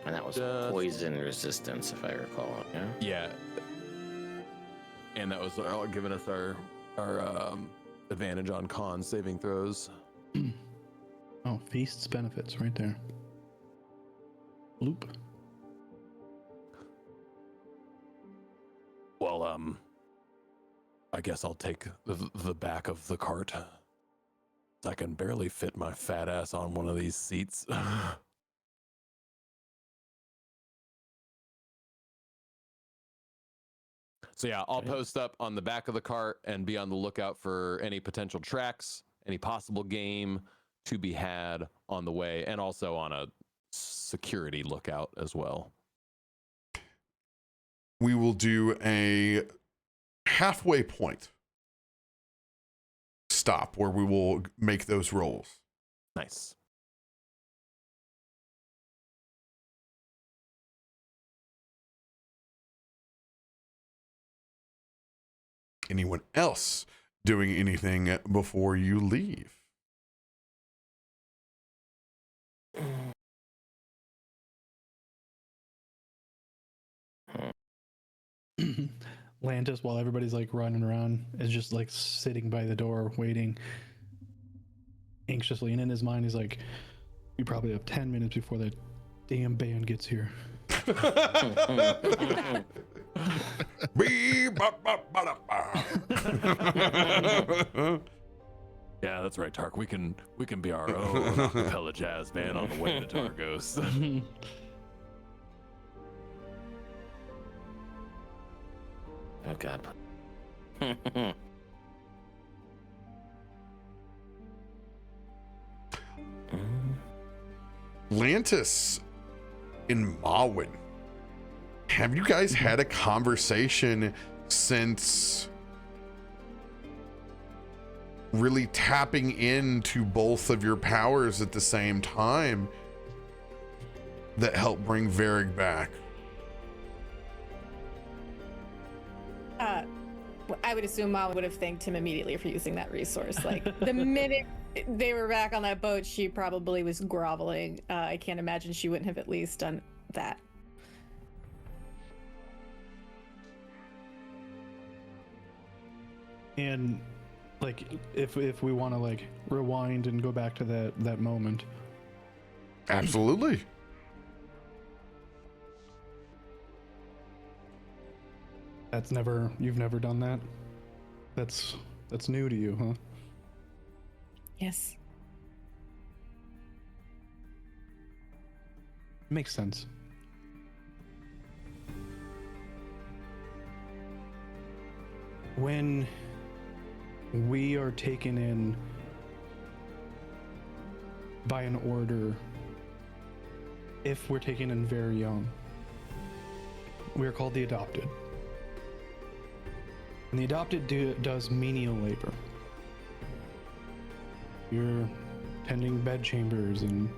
and that was Just- poison resistance, if I recall. Yeah. Yeah. And that was giving us our advantage on con saving throws. Oh, feasts benefits right there. Loop. Well, I guess I'll take the back of the cart. I can barely fit my fat ass on one of these seats. So yeah, I'll post up on the back of the cart and be on the lookout for any potential tracks, any possible game to be had on the way, and also on a security lookout as well. We will do a halfway point stop where we will make those rolls. Nice. Anyone else doing anything before you leave? Lantis, while everybody's like running around, is just like sitting by the door waiting anxiously. And in his mind, he's like, we probably have 10 minutes before that damn band gets here. Yeah, that's right, Tark. We can be our own acapella jazz band on the way to Targos. Oh God. Lantis in Mawin. Have you guys had a conversation since really tapping into both of your powers at the same time that helped bring Varric back? I would assume Mom would have thanked him immediately for using that resource. Like the minute they were back on that boat, she probably was groveling. I can't imagine she wouldn't have at least done that. And like, if we want to like rewind and go back to that moment. Absolutely. You've never done that? That's new to you, huh? Yes. Makes sense. When we are taken in by an order, if we're taken in very young, we are called the adopted. And the adopted does menial labor. You're tending bed chambers and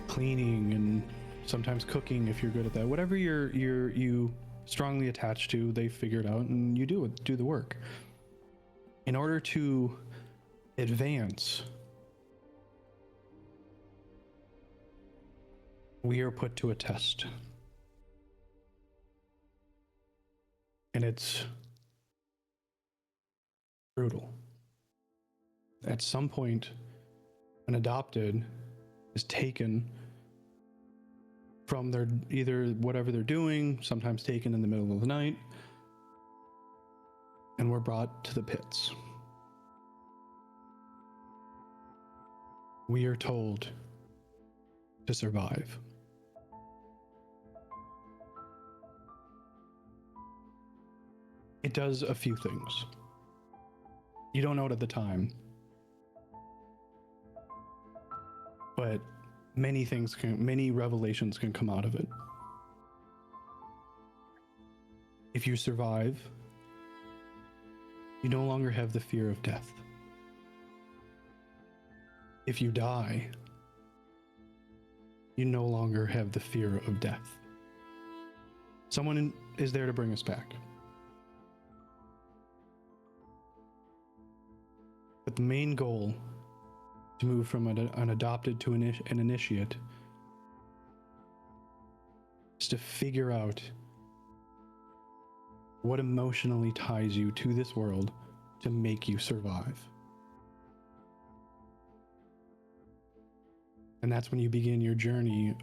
cleaning and sometimes cooking if you're good at that. Whatever you strongly attached to, they figure it out and you do the work. In order to advance, we are put to a test. And it's brutal. At some point, an adopted is taken from their either whatever they're doing, sometimes taken in the middle of the night, and we're brought to the pits. We are told to survive. It does a few things. You don't know it at the time, but many revelations can come out of it. If you survive, you no longer have the fear of death. If you die, you no longer have the fear of death. Someone is there to bring us back. But the main goal to move from an adopted to an initiate is to figure out what emotionally ties you to this world to make you survive. And that's when you begin your journey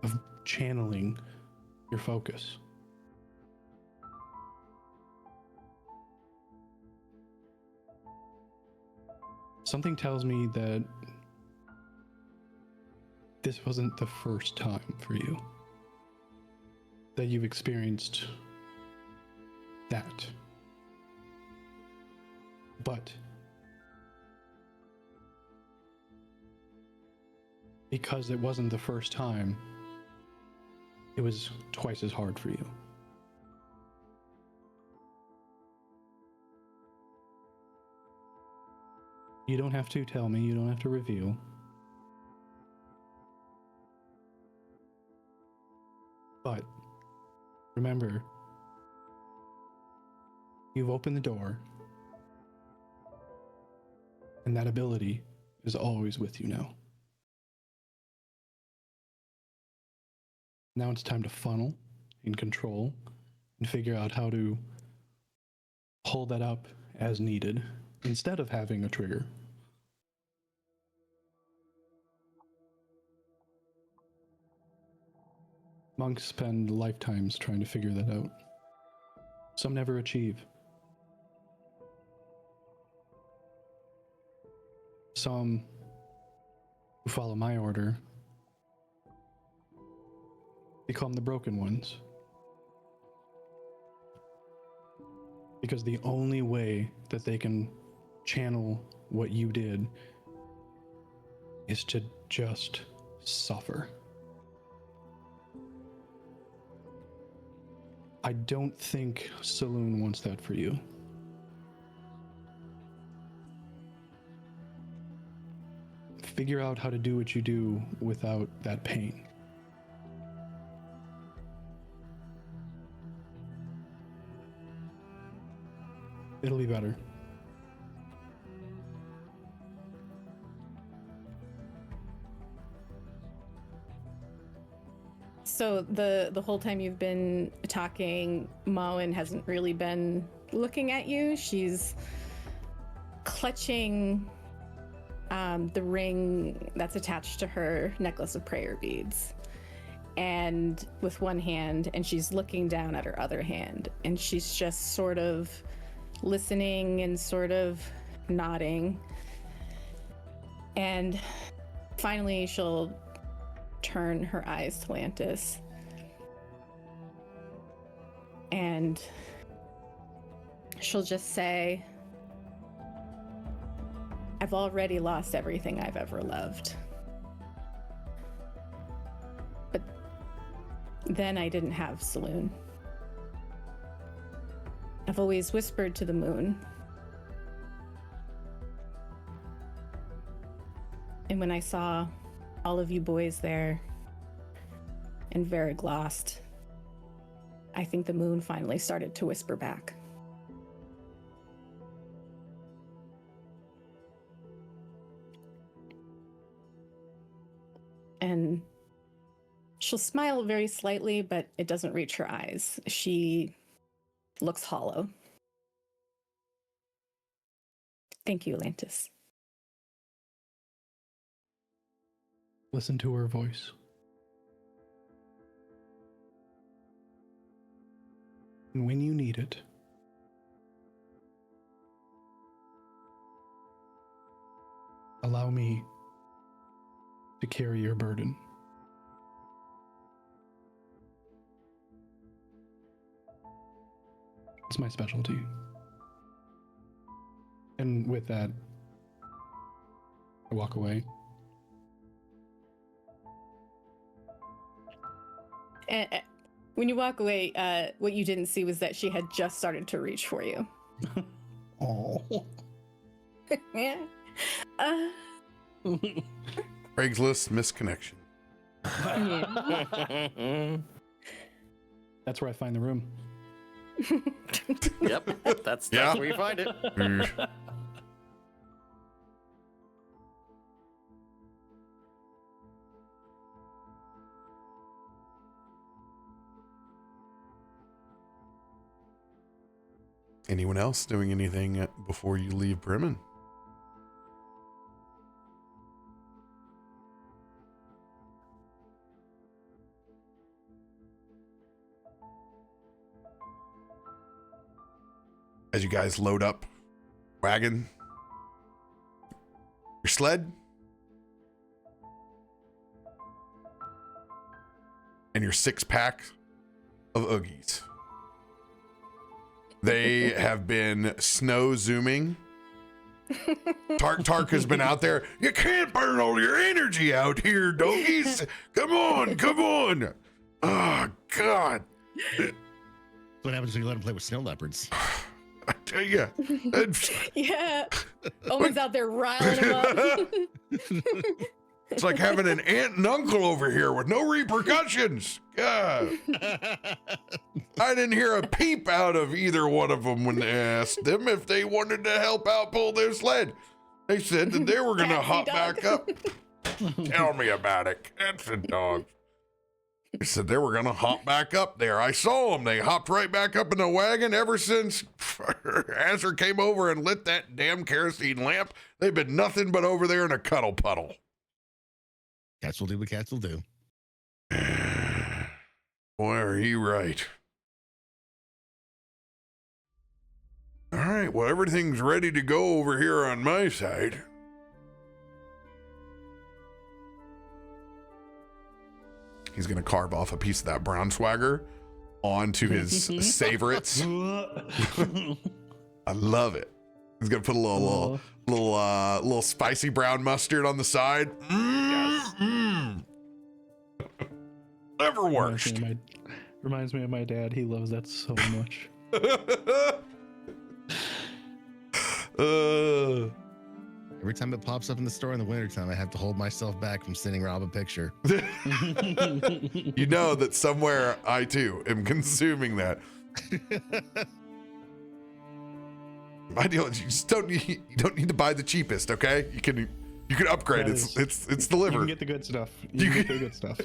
of channeling your focus. Something tells me that this wasn't the first time for you that you've experienced that. But because it wasn't the first time, it was twice as hard for you. You don't have to tell me, you don't have to reveal. But remember, you've opened the door, and that ability is always with you now. Now it's time to funnel and control and figure out how to pull that up as needed instead of having a trigger. Monks spend lifetimes trying to figure that out. Some never achieve. Some who follow my order become the broken ones. Because the only way that they can channel what you did is to just suffer. I don't think Saloon wants that for you. Figure out how to do what you do without that pain. It'll be better. So the whole time you've been talking, Moen hasn't really been looking at you. She's clutching the ring that's attached to her necklace of prayer beads, and with one hand, and she's looking down at her other hand, and she's just sort of listening and sort of nodding. And finally she'll turn her eyes to Lantis, and she'll just say, I've already lost everything I've ever loved. But then I didn't have Saloon. I've always whispered to the moon. And when I saw all of you boys there and Varric lost, I think the moon finally started to whisper back. And she'll smile very slightly, but it doesn't reach her eyes. She looks hollow. Thank you, Lantis. Listen to her voice. And when you need it, allow me to carry your burden. It's my specialty. And with that, I walk away. And when you walk away, what you didn't see was that she had just started to reach for you. Oh. Yeah. Craigslist misconnection. Yeah. That's where I find the room. Yep, that's Yeah. where you find it. Anyone else doing anything before you leave Bremen? As you guys load up wagon, your sled, and your 6-pack of Oogies. They have been snow zooming. Tark has been out there. You can't burn all your energy out here, doggies. Come on, come on. Oh, God. What happens when you let them play with snow leopards? I tell you. Yeah. Owen's out there riling him up. It's like having an aunt and uncle over here with no repercussions. God. I didn't hear a peep out of either one of them when they asked them if they wanted to help out pull their sled. They said that they were going to hop back up. Tell me about it. Cats and dogs. They said they were going to hop back up there. I saw them. They hopped right back up in the wagon ever since Azar came over and lit that damn kerosene lamp. They've been nothing but over there in a cuddle puddle. Cats will do what cats will do. Boy, are you right. All right, well, everything's ready to go over here on my side. He's going to carve off a piece of that brown swagger onto his savorites. I love it. He's going to put a little spicy brown mustard on the side. Never worst. Reminds me of my dad. He loves that so much. Every time it pops up in the store in the wintertime, I have to hold myself back from sending Rob a picture. You know that somewhere I too am consuming that. My deal is you just don't need to buy the cheapest, okay? You can upgrade. It's delivered. You can get the good stuff. You can get the good stuff.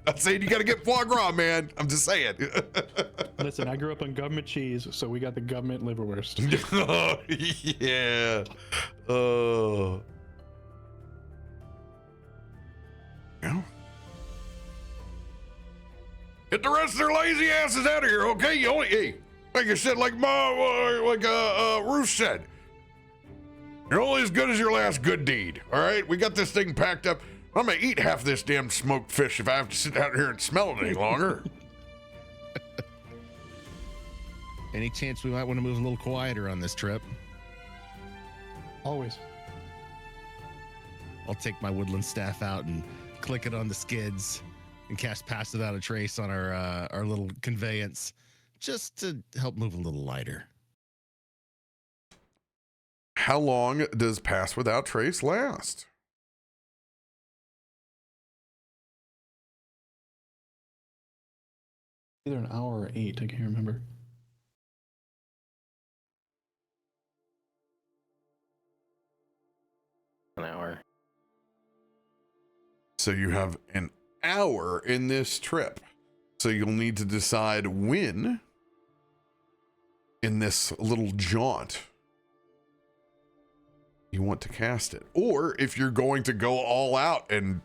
I'm saying you got to get foie gras, man. I'm just saying. Listen, I grew up on government cheese, so we got the government liverwurst. Oh, yeah. Oh. Well, get the rest of their lazy asses out of here, okay? You only, hey, like I said, like Ruth said, you're only as good as your last good deed, all right? We got this thing packed up. I'm gonna eat half this damn smoked fish if I have to sit out here and smell it any longer. Any chance we might want to move a little quieter on this trip? Always. I'll take my woodland staff out and click it on the skids and cast Pass Without a Trace on our little conveyance, just to help move a little lighter. How long does Pass Without Trace last? Either an hour or 8, I can't remember. An hour. So you have an hour in this trip. So you'll need to decide when in this little jaunt you want to cast it. Or if you're going to go all out and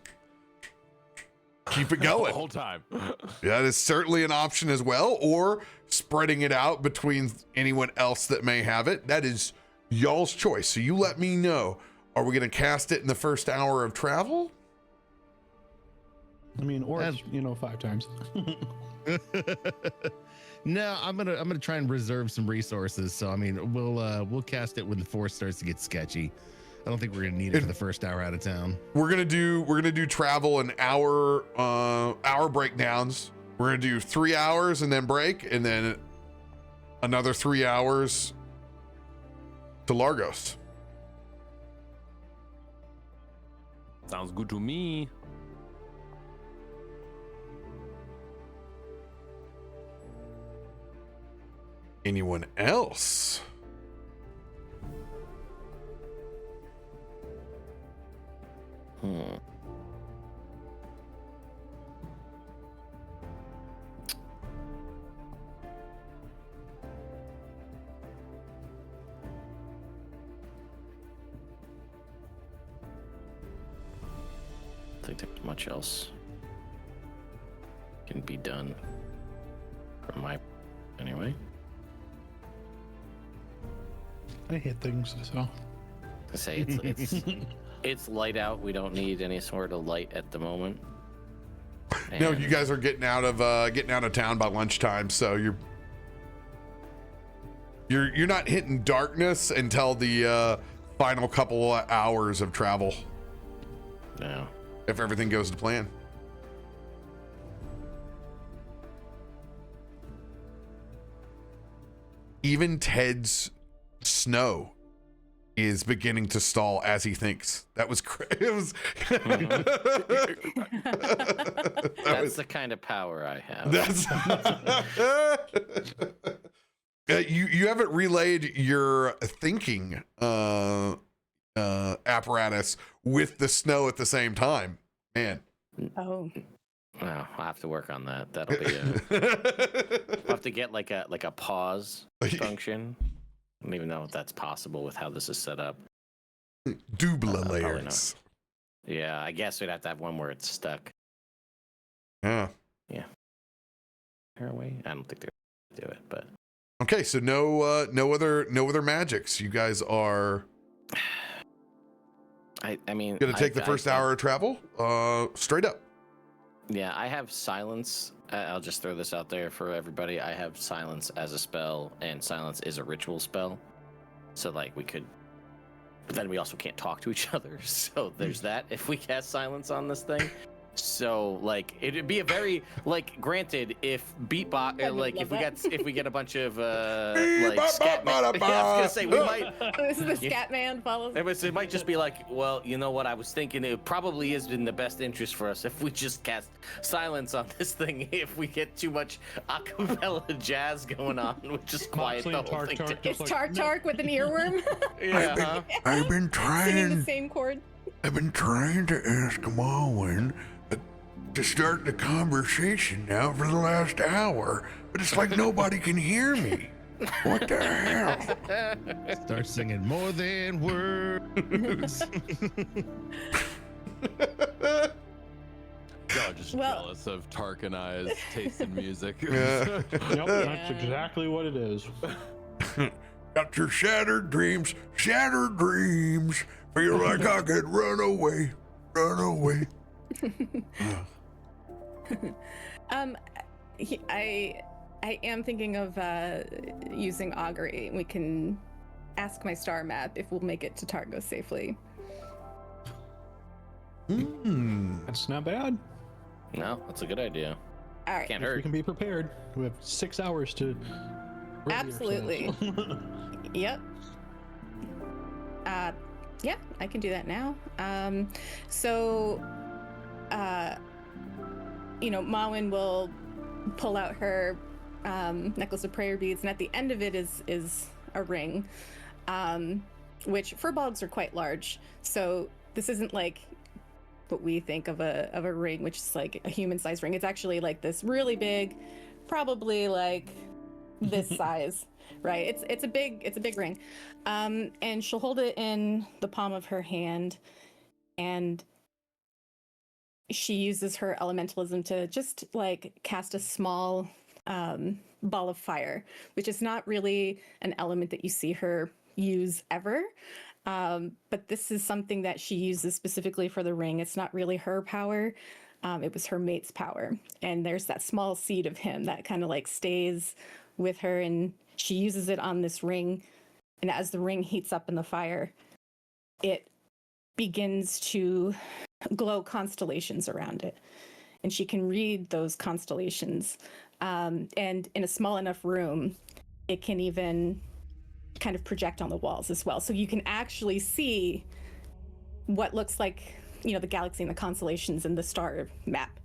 keep it going. The whole time. That is certainly an option as well. Or spreading it out between anyone else that may have it. That is y'all's choice. So you let me know. Are we going to cast it in the first hour of travel? I mean, or 5 times. No, I'm gonna try and reserve some resources. So I mean, we'll cast it when the force starts to get sketchy. I don't think we're gonna need it for the first hour out of town. We're gonna do travel in hour breakdowns. We're gonna do 3 hours and then break, and then another 3 hours to Largos. Sounds good to me. Anyone else? I think there's much else can be done from my anyway. I hit things, so. I say it's light out. We don't need any sort of light at the moment. No, And you guys are getting out of town by lunchtime, so you're not hitting darkness until the final couple of hours of travel. No. If everything goes to plan. Even Ted's snow is beginning to stall as he thinks. That was it was That's the kind of power I have. That's you haven't relayed your thinking apparatus with the snow at the same time, man. Oh. Well, I'll have to work on that. That'll be I'll have to get like a pause function. I don't even know if that's possible with how this is set up. Dubla Probably layers. not. Yeah, I guess we'd have to have one where it's stuck. Yeah. Yeah. her away. I don't think they're gonna do it, but Okay, so no other magics. You guys are I mean, gonna take the first hour of travel straight up. Yeah, I have silence. I'll just throw this out there for everybody. I have silence as a spell, and silence is a ritual spell. So like we could, but then we also can't talk to each other. So there's that if we cast silence on this thing. So like it'd be a very like granted if beatbox like if we get a bunch of like scat man, I was gonna say we might This is the scat man follows. it might just be like, well, you know what I was thinking, it probably is in the best interest for us if we just cast silence on this thing if we get too much a cappella jazz going on, which is quiet the whole thing down. It's Tark with an earworm. Yeah. I've been Singing trying. the same chord. I've been trying to ask Marwin to start the conversation now for the last hour, but it's like nobody can hear me. What the hell? Start singing more than words. Y'all just Well- jealous of Tark and I's taste in music. Yeah. Yep, that's exactly what it is. Got your shattered dreams. Feel like I could run away. I am thinking of using augury. We can ask my star map if we'll make it to Targo safely. That's not bad. No, that's a good idea. All right. Can't We hurt. can be prepared. We have 6 hours to. ready Absolutely. ourselves. Yep. Yeah, I can do that now. Mawin will pull out her necklace of prayer beads, and at the end of it is a ring, which furbolgs are quite large. So this isn't like what we think of a ring, which is like a human-sized ring. It's actually like this really big, probably like this size, right? It's a big ring, and she'll hold it in the palm of her hand, and she uses her elementalism to just like cast a small ball of fire, which is not really an element that you see her use ever. But this is something that she uses specifically for the ring. It's not really her power. It was her mate's power. And there's that small seed of him that kind of like stays with her, and she uses it on this ring. And as the ring heats up in the fire, it begins to glow constellations around it. And she can read those constellations. And in a small enough room, it can even kind of project on the walls as well. So you can actually see what looks like, the galaxy and the constellations and the star map.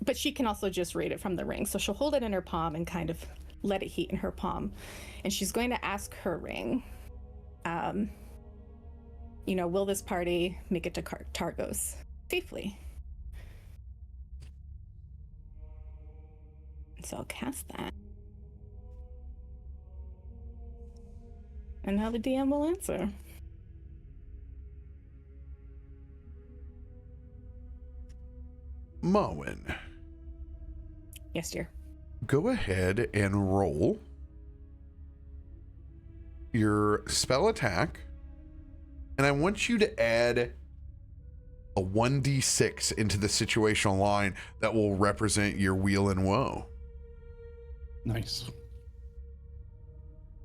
But she can also just read it from the ring. So she'll hold it in her palm and kind of let it heat in her palm. And she's going to ask her ring, will this party make it to Targos safely? So I'll cast that. And now the DM will answer. Mawin, Yes, dear. go ahead and roll your spell attack, and I want you to add a 1d6 into the situational line that will represent your wheel and woe. Nice.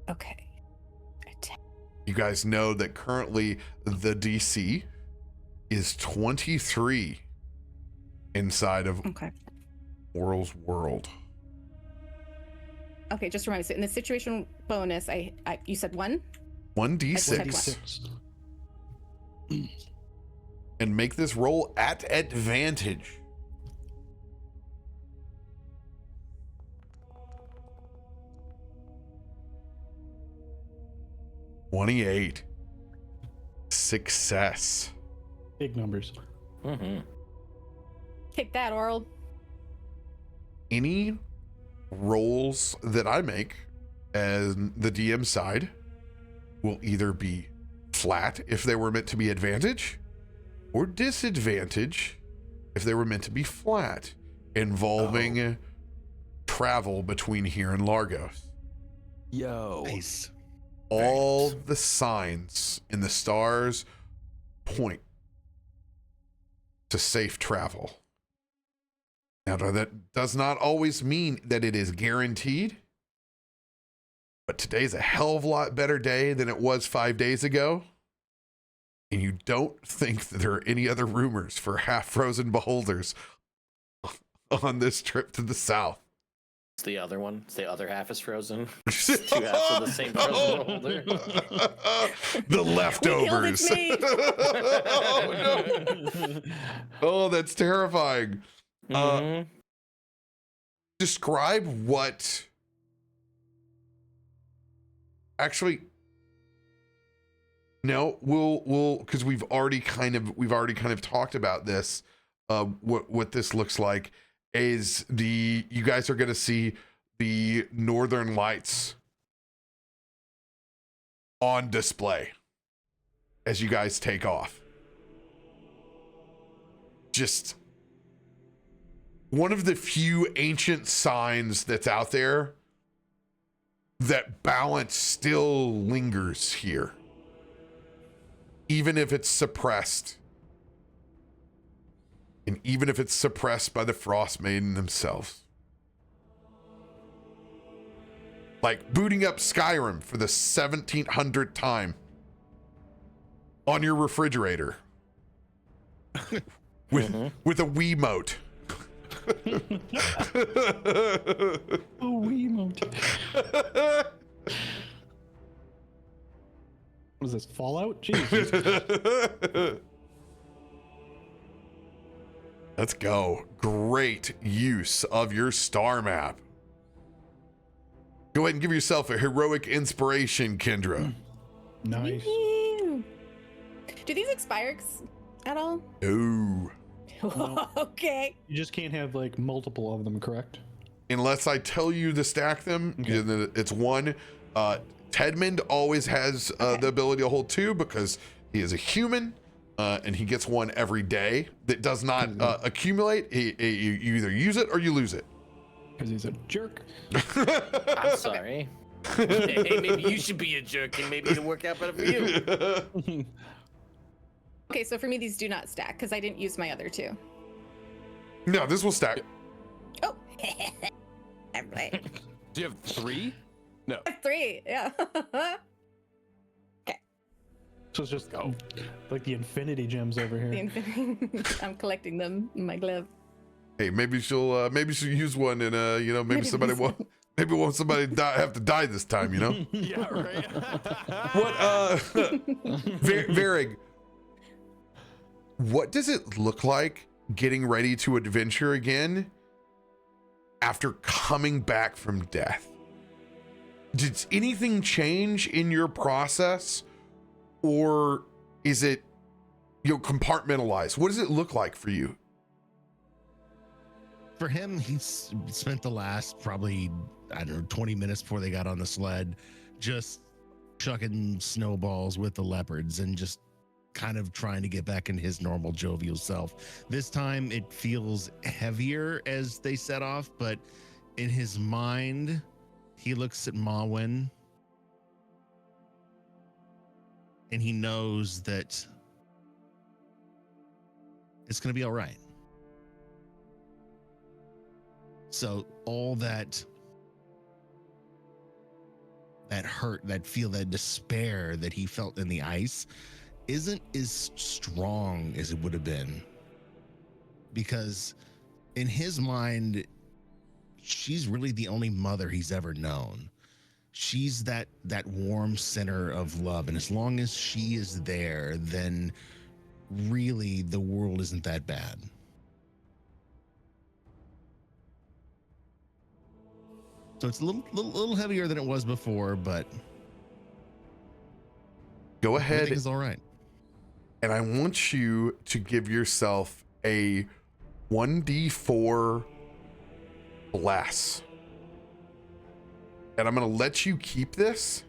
Okay. Attack. You guys know that currently the DC is 23 inside of Okay. Oral's world. Okay, just remind me. So in the situation bonus, I you said 1? 1d6 and make this roll at advantage. $28. Success. Big numbers. Mm-hmm. Take that, Oral. Any rolls that I make as the DM side will either be flat if they were meant to be advantage, or disadvantage if they were meant to be flat. involving travel between here and Largos. Yo. Nice. All the signs in the stars point to safe travel. Now, that does not always mean that it is guaranteed, but today's a hell of a lot better day than it was 5 days ago. And you don't think that there are any other rumors for half-frozen beholders on this trip to the south. It's the other one. It's the other half is frozen. Two halves of the same frozen beholder. The leftovers. Oh, no. Oh, that's terrifying. Describe what actually no, we'll because we've already kind of talked about this. What this looks like is you guys are going to see the Northern Lights on display as you guys take off. Just one of the few ancient signs that's out there that balance still lingers here, even if it's suppressed. And even if it's suppressed by the Frostmaiden themselves. Like booting up Skyrim for the 1700th time on your refrigerator with a Wiimote. Oh, Wiimote. What is this, Fallout? Jeez. Let's go. Great use of your star map. Go ahead and give yourself a heroic inspiration, Kendra. Nice. Do these expire at all? No. Okay. You just can't have like multiple of them, correct? Unless I tell you to stack them, it's one. Tedmond always has the ability to hold two because he is a human. And he gets one every day that does not accumulate. You either use it or you lose it. Because he's a jerk. I'm sorry. Hey, maybe you should be a jerk and maybe it'll work out better for you. Okay, so for me, these do not stack because I didn't use my other two. No, this will stack. Oh. I'm right. Do you have 3? No. 3, yeah. So it's just like the infinity gems over here. I'm collecting them in my glove. Hey, maybe she'll use one and maybe somebody won't somebody have to die this time, you know? Yeah, right. What Varig, what does it look like getting ready to adventure again after coming back from death? Did anything change in your process? Or is it, compartmentalized? What does it look like for you? For him, he's spent the last probably, 20 minutes before they got on the sled, just chucking snowballs with the leopards and just kind of trying to get back in his normal jovial self. This time it feels heavier as they set off, but in his mind, he looks at Mawin and he knows that it's going to be all right. So all that hurt, that despair that he felt in the ice isn't as strong as it would have been. Because in his mind, she's really the only mother he's ever known. She's that warm center of love. And as long as she is there, then really the world isn't that bad. So it's a little heavier than it was before, but go ahead. Everything's all right. And I want you to give yourself a 1d4 bless. And I'm going to let you keep this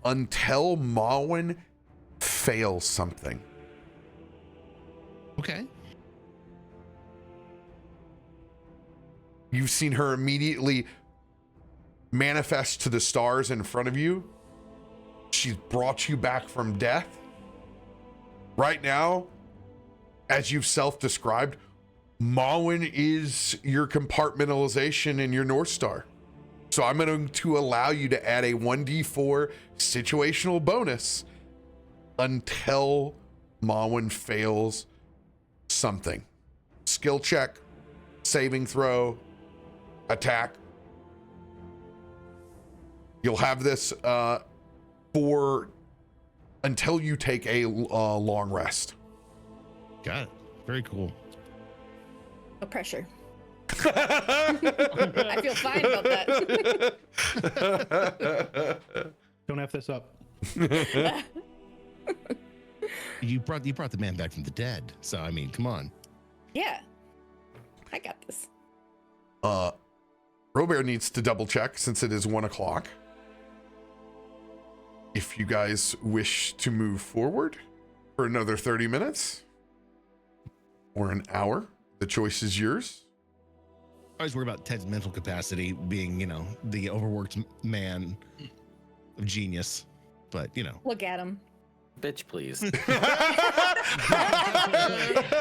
until Mawin fails something. Okay. You've seen her immediately manifest to the stars in front of you. She's brought you back from death. Right now, as you've self-described, Mawin is your compartmentalization in your North Star. So I'm going to allow you to add a 1d4 situational bonus until Mawin fails something. Skill check, saving throw, attack. You'll have this for until you take a long rest. Got it. Very cool. No pressure. I feel fine about that. Don't F this up. You brought the man back from the dead. So I mean, come on. Yeah. I got this. RoBear needs to double check since it is 1 o'clock. If you guys wish to move forward for another 30 minutes or an hour, the choice is yours. I always worry about Ted's mental capacity being, the overworked man of genius. But, Look at him. Bitch, please.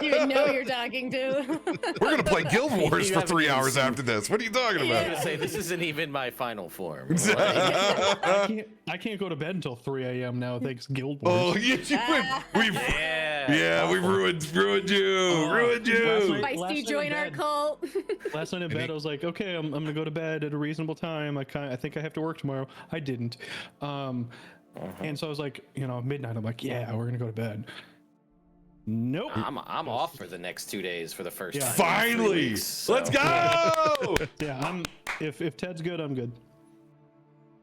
You know you're talking to. We're gonna play Guild Wars for 3 hours after this. What are you talking I was about? gonna say this isn't even my final form. I can't go to bed until 3 a.m. now. Thanks, Guild Wars. Oh, we've ruined you. Ruined you. Feisty, join our cult. Last night in bed, I was like, okay, I'm gonna go to bed at a reasonable time. I think I have to work tomorrow. I didn't. And so I was like, midnight. I'm like, yeah, we're gonna go to bed. Nope. I'm off for the next 2 days for the first time. Finally, weeks, so. let's go. Yeah, if Ted's good, I'm good.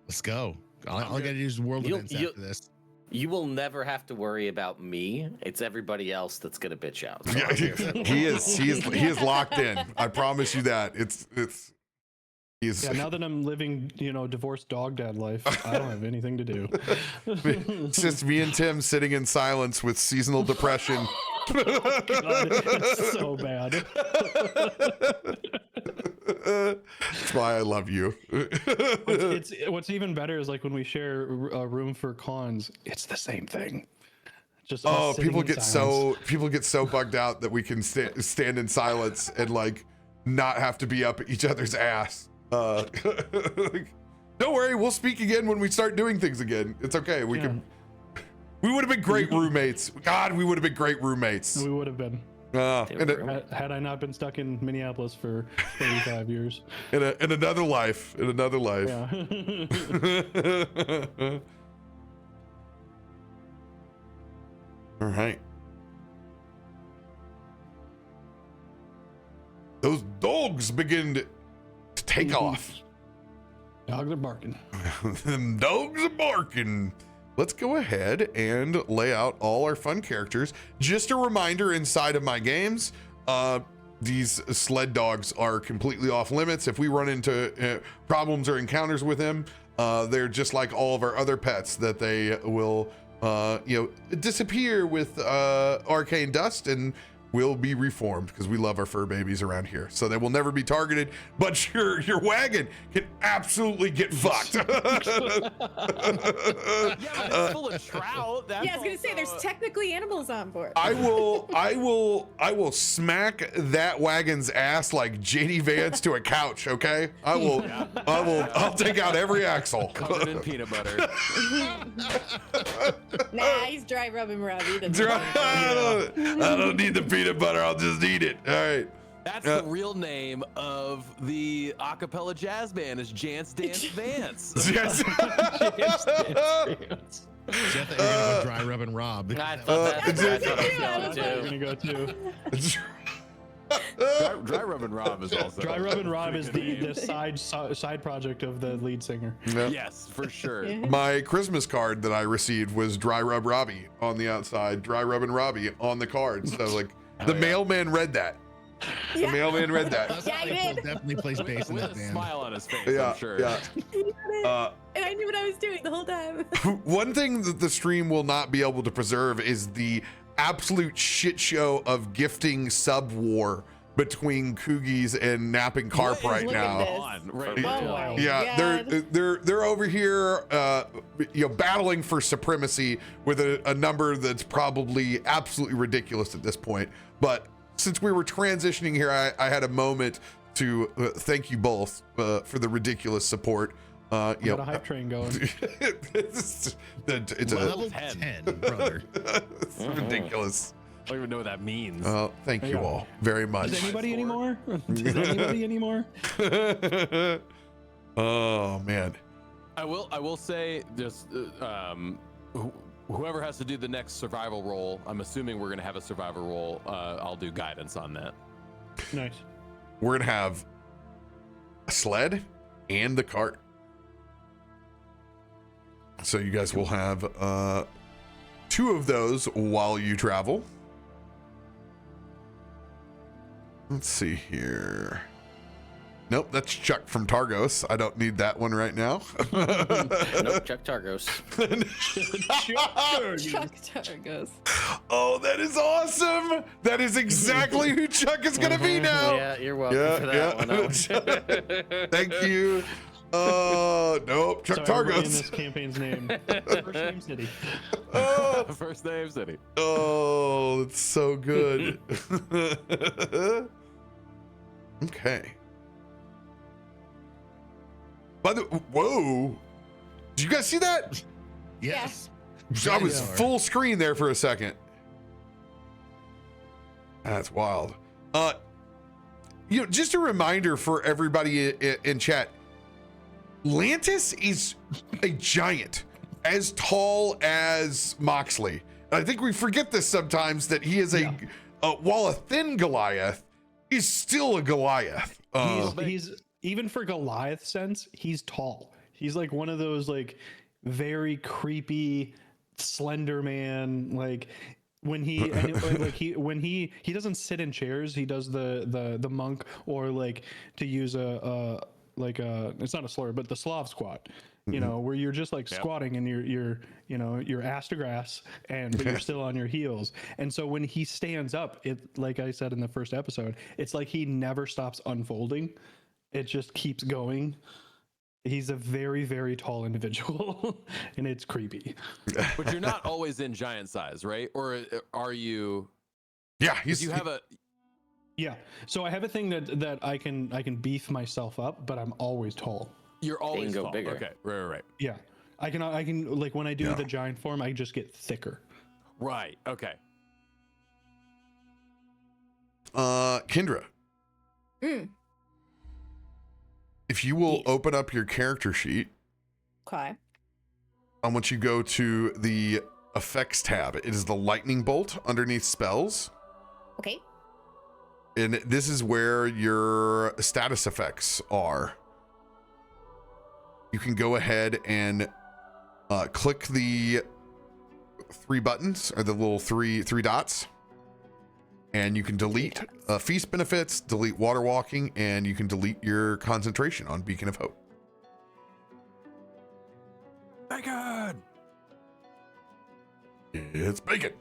Let's go. All I gotta do is world events after this. You will never have to worry about me. It's everybody else that's gonna bitch out. So Yeah, he is locked in. I promise you that. Yeah, now that I'm living, divorced dog dad life, I don't have anything to do. It's just me and Tim sitting in silence with seasonal depression. Oh, God, it's so bad. That's why I love you. What's even better is like when we share a room for cons, it's the same thing. Just people get so bugged out that we can stand in silence and like not have to be up each other's ass. Don't worry, we'll speak again when we start doing things again. It's okay. We would have been great roommates. God, we would have been great roommates. We would have been. Had I not been stuck in Minneapolis for 35 years. In another life. Yeah. All right. Those dogs begin to take off. Dogs are barking. Them dogs are barking. Let's go ahead and lay out all our fun characters. Just a reminder, inside of my games, these sled dogs are completely off limits. If we run into problems or encounters with them, they're just like all of our other pets, that they will disappear with arcane dust and will be reformed, because we love our fur babies around here. So they will never be targeted, but your wagon can absolutely get fucked. Yeah, it's full of trout. Yeah, I was gonna say there's technically animals on board. I will smack that wagon's ass like JD Vance to a couch, okay? I'll take out every axle. Covered in peanut butter. Nah, he's dry rubbing Robbie. I don't need the peanut butter, I'll just eat it. All right. That's the real name of the a cappella jazz band, is Jance Dance Vance. Yes. See, I thought you were gonna go dry rubbing Rob. I thought that's where I thought I was We're going gonna to. go too. Dry Rubbin' Rob is also. Dry Rubbin' Rob is the side project of the lead singer. Yeah. Yes, for sure. My Christmas card that I received was Dry Rub Robbie on the outside, Dry Rubbin' Robbie on the card. So like the mailman read that. The mailman read that. Yeah, I did. Definitely plays bass in With that a band. smile on his face, Yeah, I'm sure. yeah. And I knew what I was doing the whole time. One thing that the stream will not be able to preserve is the absolute shit show of gifting sub war between Coogies and napping carp What is right Look now. at this. Right Oh now? my Yeah, God. they're over here, battling for supremacy with a number that's probably absolutely ridiculous at this point. But since we were transitioning here, I had a moment to thank you both for the ridiculous support. Got a hype train going. it's Level 10. 10, brother. it's ridiculous. I don't even know what that means. Thank you all very much. Does anybody anymore? Does anybody anymore? Oh man. I will say just whoever has to do the next survival roll, I'm assuming we're gonna have a survival roll. I'll do guidance on that. Nice. We're gonna have a sled and the cart. So you guys will have 2 of those while you travel. Let's see here. Nope, that's Chuck from Targos. I don't need that one right now. Nope, Chuck Targos. Chuck Targos. Oh, that is awesome. That is exactly who Chuck is going to be now. Yeah, you're welcome for that one. Thank you. Nope, Chuck So everybody in Targos. this campaign's name. First name city. First name city. Oh, it's so good. Okay. By the whoa, did you guys see that? Yes. I was Yeah. full screen there for a second. That's wild. Just a reminder for everybody in chat. Lantis is a giant, as tall as Moxley. And I think we forget this sometimes that he is while a thin Goliath, is still a Goliath. He's even for Goliath sense, he's tall. He's like one of those like very creepy slender man. Like when he when he doesn't sit in chairs, he does the monk, or like to use it's not a slur, but the Slav squat. You know, where you're just like squatting and you're ass to grass but you're still on your heels. And so when he stands up, it, like I said in the first episode, it's like he never stops unfolding. It just keeps going. He's a very, very tall individual and it's creepy. But you're not always in giant size, right? Or are you? Yeah, You have a. Yeah. So I have a thing that I can beef myself up, but I'm always tall. You're always go tall. bigger. Okay, right. Yeah. I can like when I do the giant form, I just get thicker. Right. Okay. Kendra. If you will open up your character sheet, Okay. I want you to go to the effects tab. It is the lightning bolt underneath spells. Okay. And this is where your status effects are. You can go ahead and click the 3 buttons, or the little three dots, and you can delete feast benefits, delete water walking, and you can delete your concentration on Beacon of Hope. Bacon. It's bacon.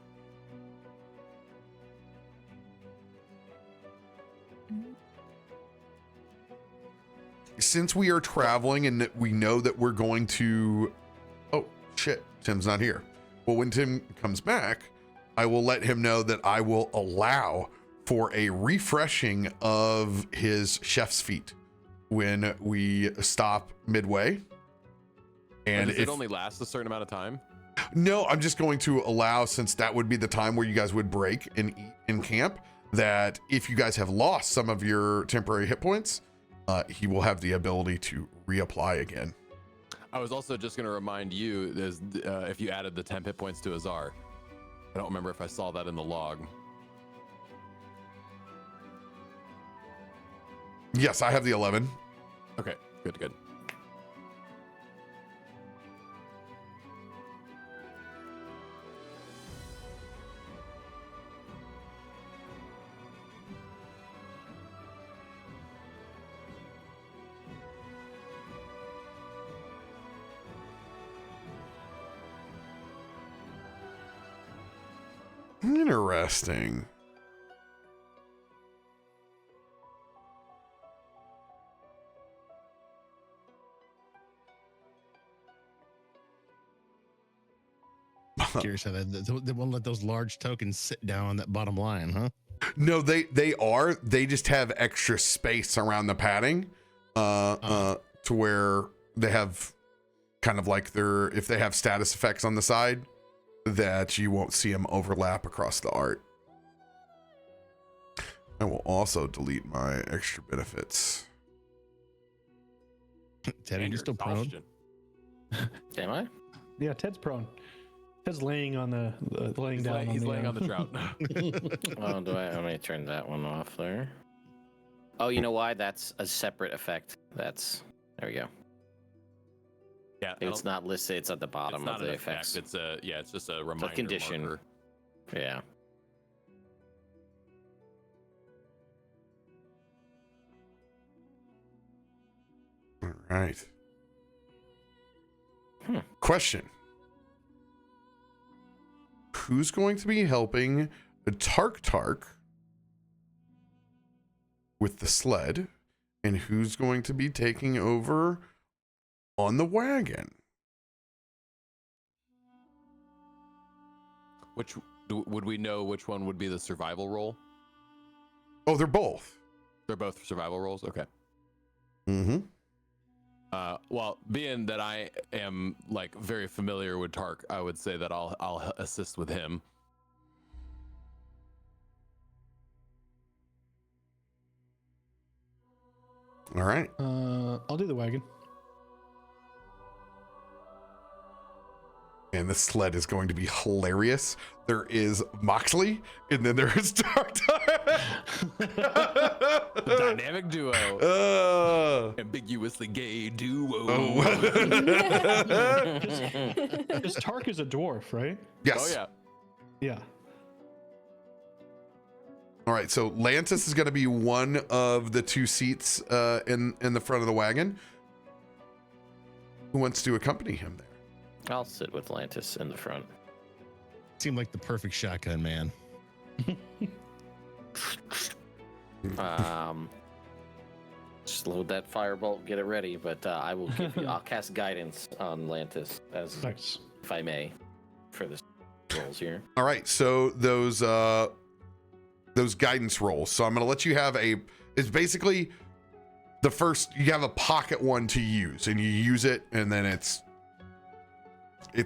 Since we are traveling and we know that we're going to... Oh, shit. Tim's not here. Well, when Tim comes back, I will let him know that I will allow for a refreshing of his chef's feat when we stop midway. And does it only last a certain amount of time? No, I'm just going to allow, since that would be the time where you guys would break and eat in camp, that if you guys have lost some of your temporary hit points, he will have the ability to reapply again. I was also just going to remind you, if you added the 10 hit points to Azar. I don't remember if I saw that in the log. Yes, I have the 11. Okay, good. Interesting. Curious how they won't let those large tokens sit down on that bottom line, huh? No, they just have extra space around the padding, to where they have kind of like if they have status effects on the side, that you won't see them overlap across the art. I will also delete my extra benefits. Ted, are you still prone? Am I? Yeah, Ted's prone. Ted's laying on the laying He's down. he's laying on the trout. Oh, let me turn that one off there. Oh, you know why? That's a separate effect. There we go. Yeah, It's not listed. It's at the bottom it's not of the an effects. effect. It's just a reminder. condition. Marker. Yeah. All right. Hmm. Question. Who's going to be helping Tark with the sled, and who's going to be taking over on the wagon? Would we know which one would be the survival role? Oh, they're both. They're both survival roles. Okay. Mm-hmm. Well, being that I am like very familiar with Tark, I would say that I'll assist with him. All right. I'll do the wagon. And the sled is going to be hilarious. There is Moxley, and then there is Tark. Dynamic duo. Ambiguously gay duo. Because Tark is a dwarf, right? Yes. Oh yeah. Yeah. All right, so Lantis is going to be one of the two seats in the front of the wagon. Who wants to accompany him there? I'll sit with Lantis in the front. Seemed like the perfect shotgun man. Just load that firebolt, get it ready. But I will give you. I'll cast guidance on Lantis as Nice. if I may, for the rolls here. All right, so those guidance rolls. So I'm going to let you have it's basically the first, you have a pocket one to use, and you use it, and then it's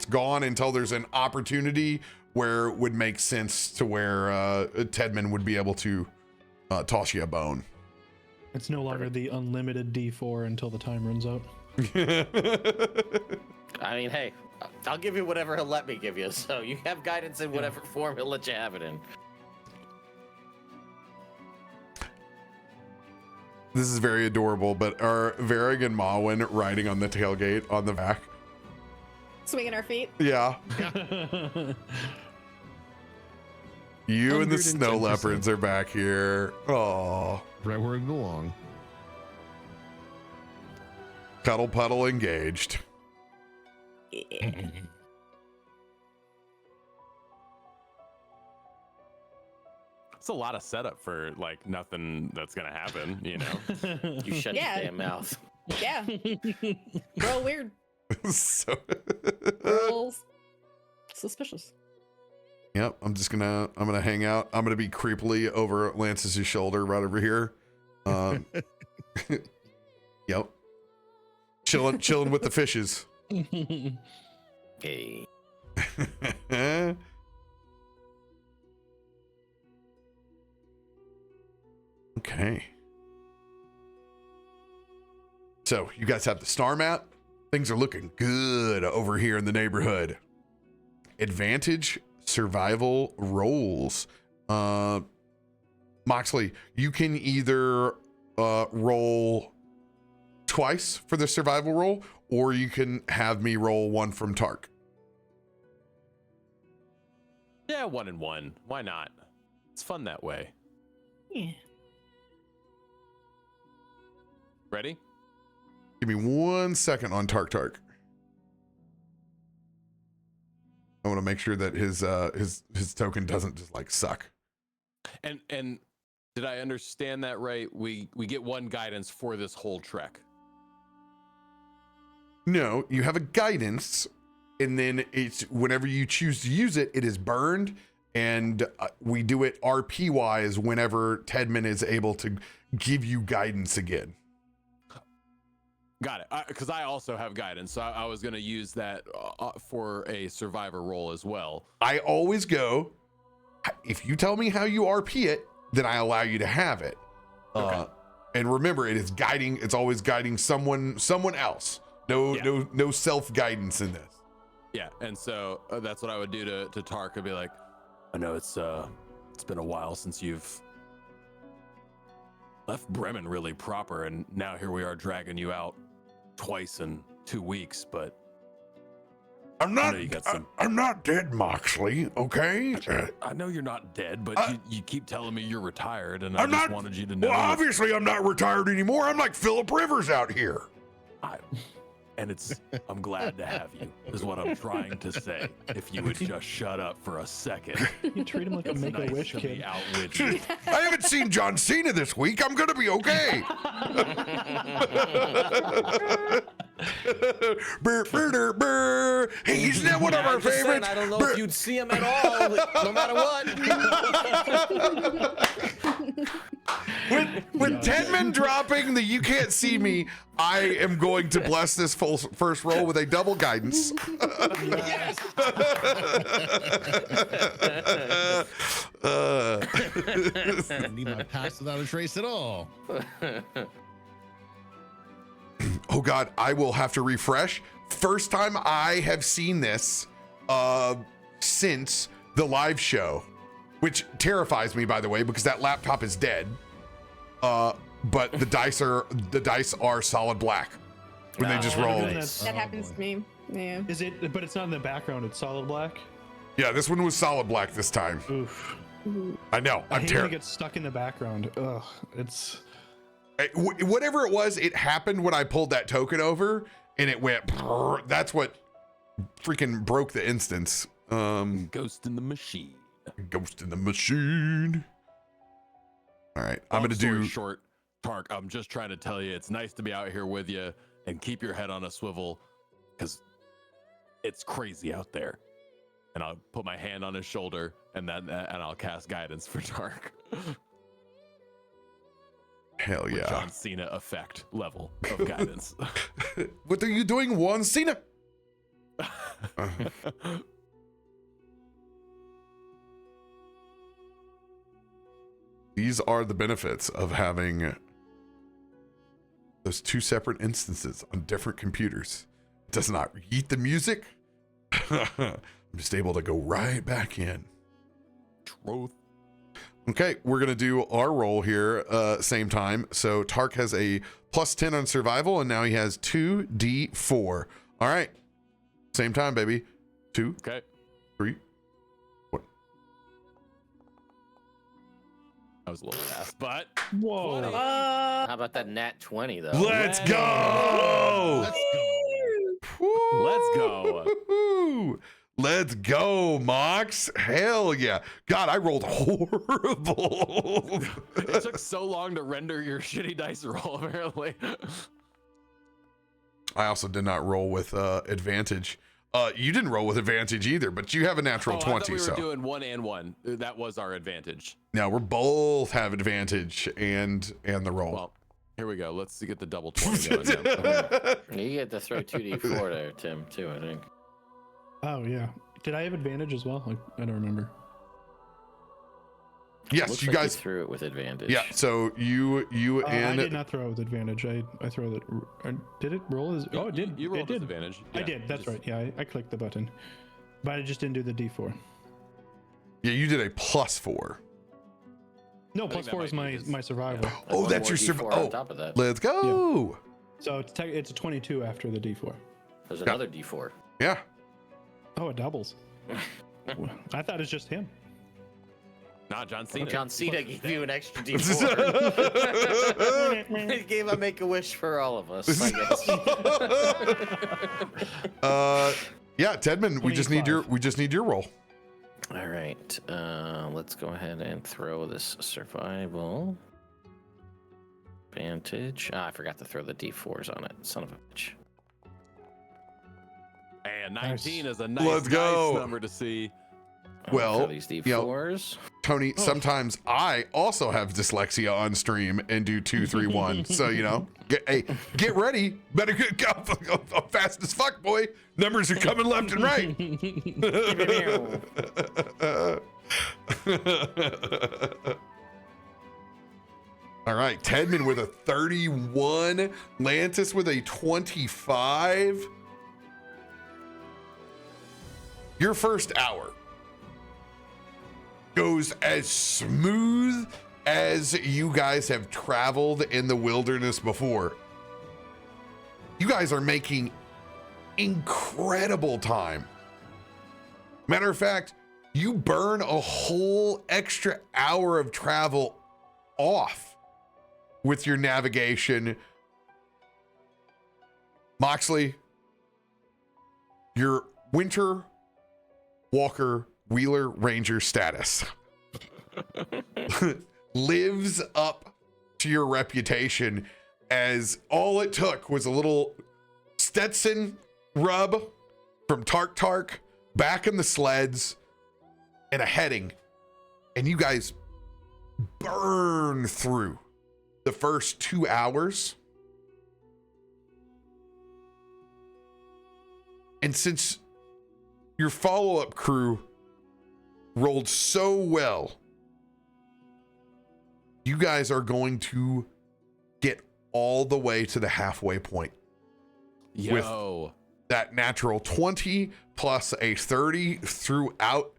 gone until there's an opportunity where it would make sense to where Tedman would be able to toss you a bone. It's no longer the unlimited D4 until the time runs out. I mean, hey, I'll give you whatever he'll let me give you. So you have guidance in whatever form he'll let you have it in. This is very adorable, but are Varrig and Mawin riding on the tailgate on the back? Swinging our feet. Yeah. You and the 110%. snow leopards are back here. Oh, Right where we belong. cuddle puddle engaged. Yeah. It's a lot of setup for like nothing that's gonna happen, you know. You shut Yeah. your damn mouth. Yeah. Real weird. So, Real suspicious. yep. I'm gonna hang out. I'm gonna be creepily over Lance's shoulder, right over here. Yep. Chilling with the fishes. Hey. Okay. So you guys have the star map. Things are looking good over here in the neighborhood. Advantage survival rolls. Moxley, you can either roll twice for the survival roll, or you can have me roll one from Tark. Yeah, 1 and 1. Why not? It's fun that way. Yeah. Ready? Give me 1 second on Tark. I want to make sure that his token doesn't just like suck. And did I understand that right? We get one guidance for this whole trek. No, you have a guidance and then it's whenever you choose to use it, it is burned, and we do it RP wise whenever Tedman is able to give you guidance again. Got it. Because I also have guidance, so I was going to use that for a survivor role as well. I always go, if you tell me how you RP it, then I allow you to have it. Okay. And remember, it is guiding. It's always guiding someone else. No self guidance in this. Yeah, and so that's what I would do to Tark. I'd be like, I know it's been a while since you've left Bremen really proper, and now here we are dragging you out twice in 2 weeks, but I'm not. you got some- I'm not dead, Moxley. Okay. I know you're not dead, but you keep telling me you're retired, and I I'm just not. wanted you to know. Well, that obviously, I'm not retired anymore. I'm like Philip Rivers out here. I'm glad to have you, is what I'm trying to say. If you would just shut up for a second. You treat him like a It's nice Make-A-Wish to kid. be out with you. I haven't seen John Cena this week. I'm gonna be okay. Brr, brr, brr, brr. Hey, he's not one of our favorites. I don't know Brr. if you'd see him at all, no matter what. With Tedman dropping the "you can't see me," I am going to bless this first roll with a double guidance. Yes. I need my pass without a trace at all. Oh God, I will have to refresh. First time I have seen this since the live show, which terrifies me, by the way, because that laptop is dead. But the dice are solid black when they just roll. goodness. That happens to me. Yeah. Is it? But it's not in the background. It's solid black. Yeah, this one was solid black this time. Oof. I know. I I'm hate when it terrified. gets stuck in the background. Ugh. It's. Whatever it was, it happened when I pulled that token over, and it went. Brrr. That's what freaking broke the instance. Ghost in the machine. Ghost in the machine. All right, I'm gonna do. Short, Tark. I'm just trying to tell you, it's nice to be out here with you, and keep your head on a swivel, because it's crazy out there. And I'll put my hand on his shoulder, and I'll cast guidance for Tark. Hell With yeah! John Cena effect level of guidance. What are you doing, Juan Cena? These are the benefits of having those two separate instances on different computers. It does not reheat the music. I'm just able to go right back in. Truth. Okay, we're going to do our roll here, same time. So Tark has a +10 on survival, and now he has 2d4. All right, same time, baby. 2, Okay. 3, 4. That was a little fast, but Whoa. How about that nat 20 though? Let's go! Let's go. Let's go. Woo! Let's go, Mox. Hell yeah. God, I rolled horrible. It took so long to render your shitty dice roll, apparently. I also did not roll with advantage. You didn't roll with advantage either, but you have a natural 20. I thought we were so doing 1 and 1. That was our advantage. now we're both have advantage and the roll. Well, here we go. Let's get the double 20 going now. You get to throw 2d4 there, Tim, too, I think. Oh yeah. Did I have advantage as well? I don't remember. Yes, Looks you like guys. threw it with advantage. Yeah, so you I and did not throw it with advantage. I throw that. Did it roll as? Oh, it did. You rolled it with did. advantage. I Yeah, did. That's just- right. Yeah, I clicked the button, but I just didn't do the D4. yeah, you did a +4. No, think plus that 4 is might be my his- survival. And Oh, one that's more your D4 oh, on top of that. Let's go. So it's a 22 after the D4. There's another D4. Yeah. Oh, it doubles. I thought it's just him. Nah, John Cena. John Cena gave you an extra D4. He gave a Make-A-Wish for all of us, I guess. Yeah, Tedman, we just need your 25. roll. All right, let's go ahead and throw this survival. Advantage. I forgot to throw the D4s on it. Son of a bitch. man, 19 is a Let's go. nice number to see. Well, these you know, D4s. Tony, sometimes I also have dyslexia on stream and do 2, 3, 1. So, you know, get ready. Better go fast as fuck, boy. Numbers are coming left and right. All right, Tedman with a 31, Lantis with a 25. Your first hour goes as smooth as you guys have traveled in the wilderness before. You guys are making incredible time. Matter of fact, you burn a whole extra hour of travel off with your navigation. Moxley, your Winter Walker Wheeler Ranger status lives up to your reputation, as all it took was a little Stetson rub from Tark back in the sleds and a heading, and you guys burn through the first 2 hours. And since your follow-up crew rolled so well, you guys are going to get all the way to the halfway point. Yo. That natural 20 plus a 30 throughout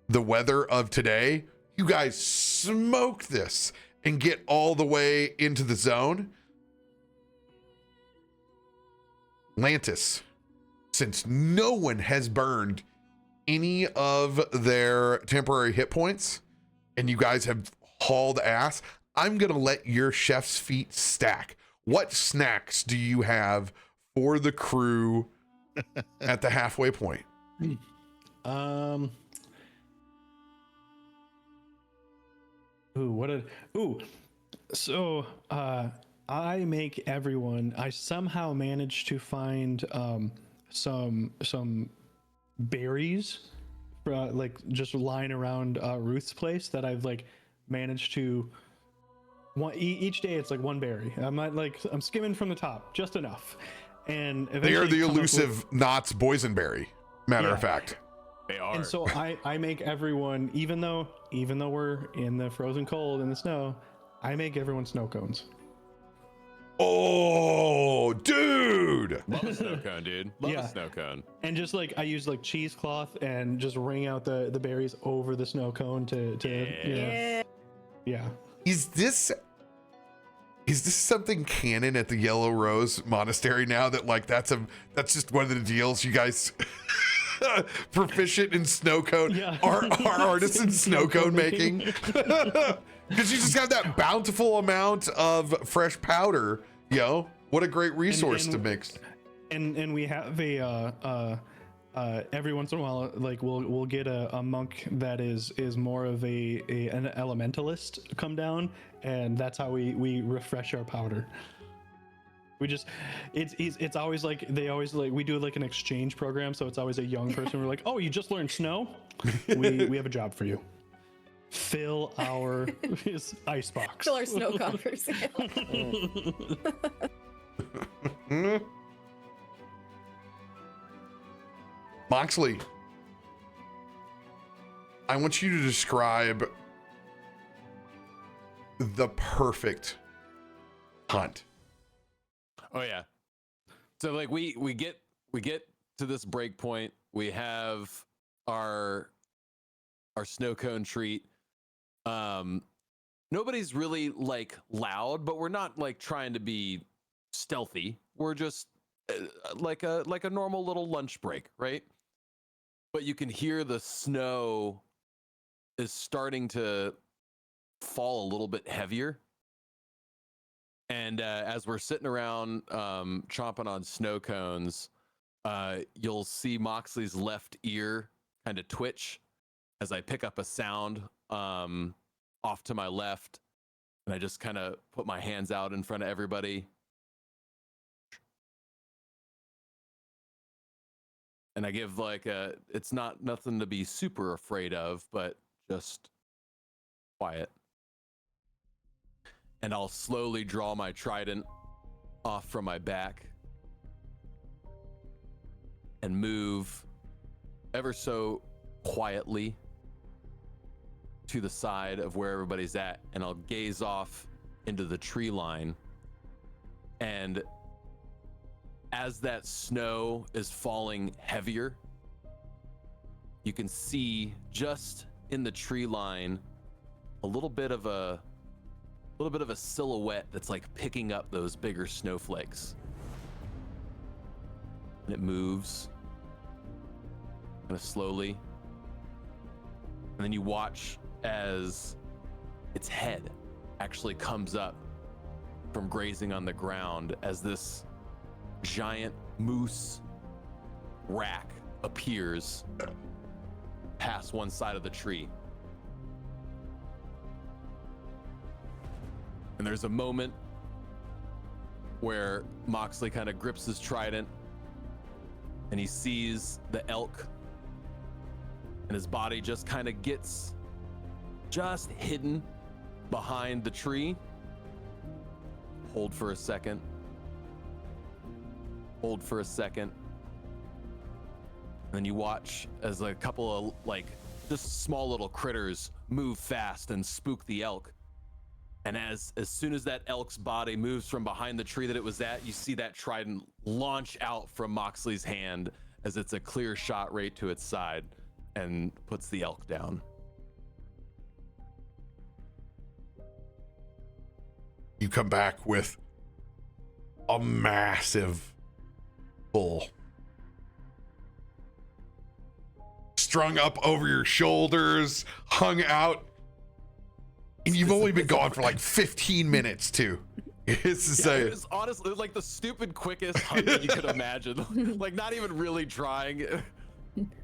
the weather of today. You guys smoke this and get all the way into the zone. Lantis, since no one has burned any of their temporary hit points and you guys have hauled ass, I'm going to let your chef's feet stack. What snacks do you have for the crew at the halfway point? So I make everyone. I somehow managed to find some berries, like just lying around Ruth's place that I've like managed to. Each day it's like one berry. I'm skimming from the top just enough, and They are the eventually come up elusive Knott's boysenberry. Matter of fact. They are. And so I make everyone, even though we're in the frozen cold in the snow, I make everyone snow cones. Oh, dude. Love a snow cone, dude. Love Yeah. a snow cone. And just like I use like cheesecloth and just wring out the berries over the snow cone to yeah. Is this something canon at the Yellow Rose Monastery now, that like that's just one of the deals you guys proficient in snow cone, Yeah. are artists in snow cone making? Because you just have that bountiful amount of fresh powder, yo. What a great resource to mix. And we have a every once in a while, like we'll get a monk that is more of an elementalist come down, and that's how we refresh our powder. We just it's always like we do like an exchange program, so it's always a young person. We're like, oh, you just learned snow? We have a job for you. Fill our ice box. Fill our snow coffers. Moxley, I want you to describe the perfect hunt. Oh yeah. So like we get to this break point. We have our snow cone treat. Nobody's really like loud, but we're not like trying to be stealthy. We're just like a normal little lunch break, right? But you can hear the snow is starting to fall a little bit heavier. And as we're sitting around chomping on snow cones, you'll see Moxley's left ear kind of twitch as I pick up a sound off to my left, and I just kind of put my hands out in front of everybody. And I give like it's not nothing to be super afraid of, but just quiet. And I'll slowly draw my trident off from my back and move ever so quietly to the side of where everybody's at, and I'll gaze off into the tree line. And as that snow is falling heavier, you can see just in the tree line a little bit of a silhouette that's like picking up those bigger snowflakes. And it moves kind of slowly. And then you watch as its head actually comes up from grazing on the ground as this giant moose rack appears past one side of the tree. And there's a moment where Moxley kind of grips his trident and he sees the elk, and his body just kind of gets just hidden behind the tree. Hold for a second. Hold for a second. And then you watch as a couple of like just small little critters move fast and spook the elk. And as soon as that elk's body moves from behind the tree that it was at, you see that trident launch out from Moxley's hand as it's a clear shot right to its side and puts the elk down. You come back with a massive bull strung up over your shoulders, hung out. And you've only been gone for like 15 minutes too. It's to say, It was honestly like the stupid quickest hunt that you could imagine. Like not even really trying.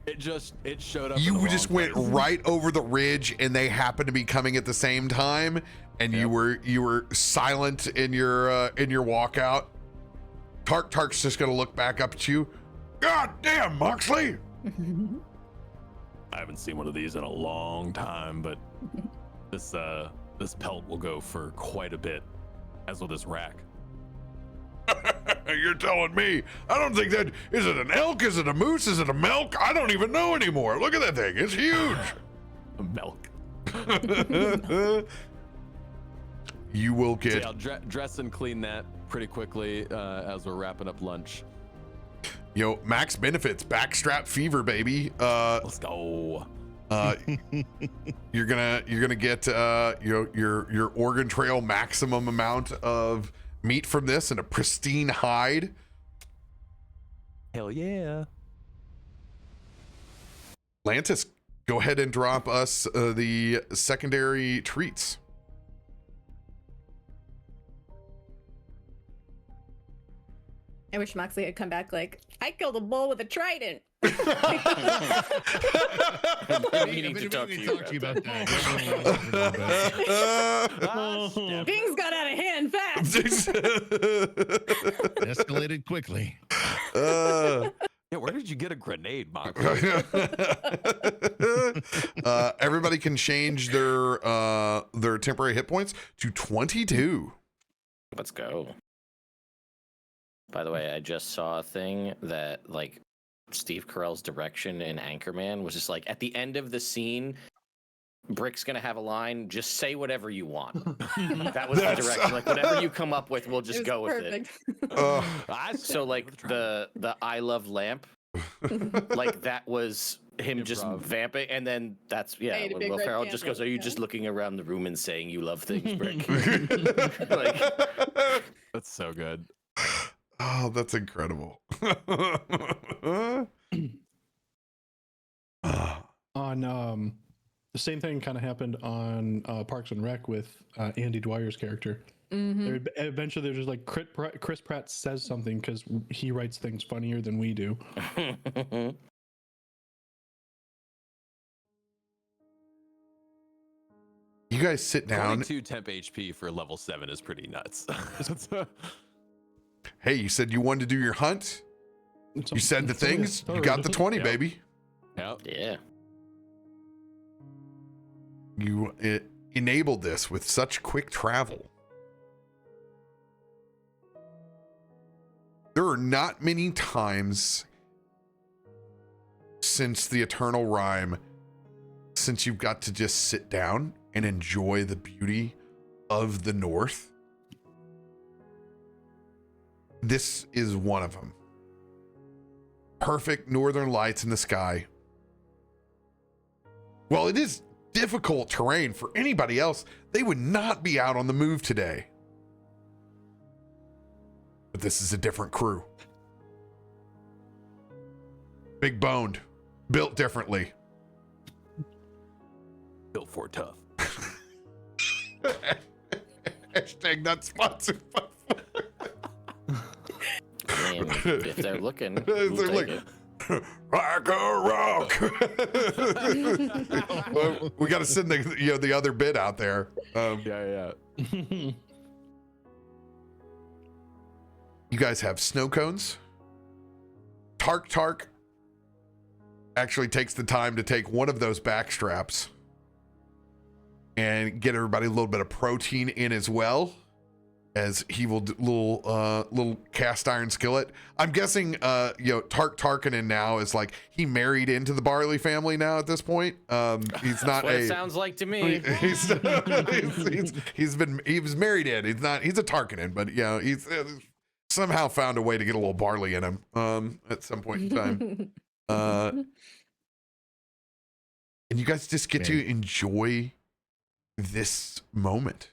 It showed up. you just went right over the ridge, and they happened to be coming at the same time, and you were silent in your walkout. Tark's just gonna look back up at you. God damn, Moxley! I haven't seen one of these in a long time, but this pelt will go for quite a bit, as will this rack. You're telling me? I don't think that is it an elk? Is it a moose? Is it a milk? I don't even know anymore. Look at that thing. It's huge. Milk. You will So get. yeah, I'll dress and clean that pretty quickly as we're wrapping up lunch. Yo, max benefits, backstrap fever, baby. Let's go. You're gonna get your organ trail maximum amount of meat from this and a pristine hide. Hell yeah. Lantis, go ahead and drop us the secondary treats. I wish Moxley had come back like, I killed a bull with a trident. Meaning to talk to you about that. Things got out of hand fast. Escalated quickly. Yeah, where did you get a grenade, Mox? Everybody can change their temporary hit points to 22. Let's go. By the way, I just saw a thing that like Steve Carell's direction in Anchorman was just like at the end of the scene, Brick's gonna have a line, just say whatever you want. That was the direction. Like whatever you come up with, we'll just go with it. So like the I love lamp, like that was him just vamping, and then that's when Will Ferrell just goes, "Are you just looking around the room and saying you love things, Brick?" Like, That's so good. Oh, that's incredible. On the same thing kind of happened on Parks and Rec with Andy Dwyer's character. Eventually, they're just like Chris Pratt says something because he writes things funnier than we do. You guys sit down. 22 temp HP for level 7 is pretty nuts. Hey, you said you wanted to do your hunt? You said the things, you got the 20, Yep. baby. Yep. Yeah. You enabled this with such quick travel. There are not many times since the Eternal Rime since you've got to just sit down and enjoy the beauty of the North. This is one of them. Perfect northern lights in the sky. Well, it is difficult terrain for anybody else. They would not be out on the move today. But this is a different crew. Big boned, built differently. Built for tough. Hashtag not sponsored. I mean, if they're looking, They're we'll take looking. it. Like a rock. Well, we got to send the other bit out there. Yeah. You guys have snow cones. Tark actually takes the time to take one of those back straps and get everybody a little bit of protein in as well, as he will do little cast iron skillet. I'm guessing Tarkinen now is like, he married into the Barley family now at this point. He's not What it sounds like to me. he was married in. He's a Tarkinen, but he's somehow found a way to get a little barley in him at some point in time. And you guys just get to enjoy this moment.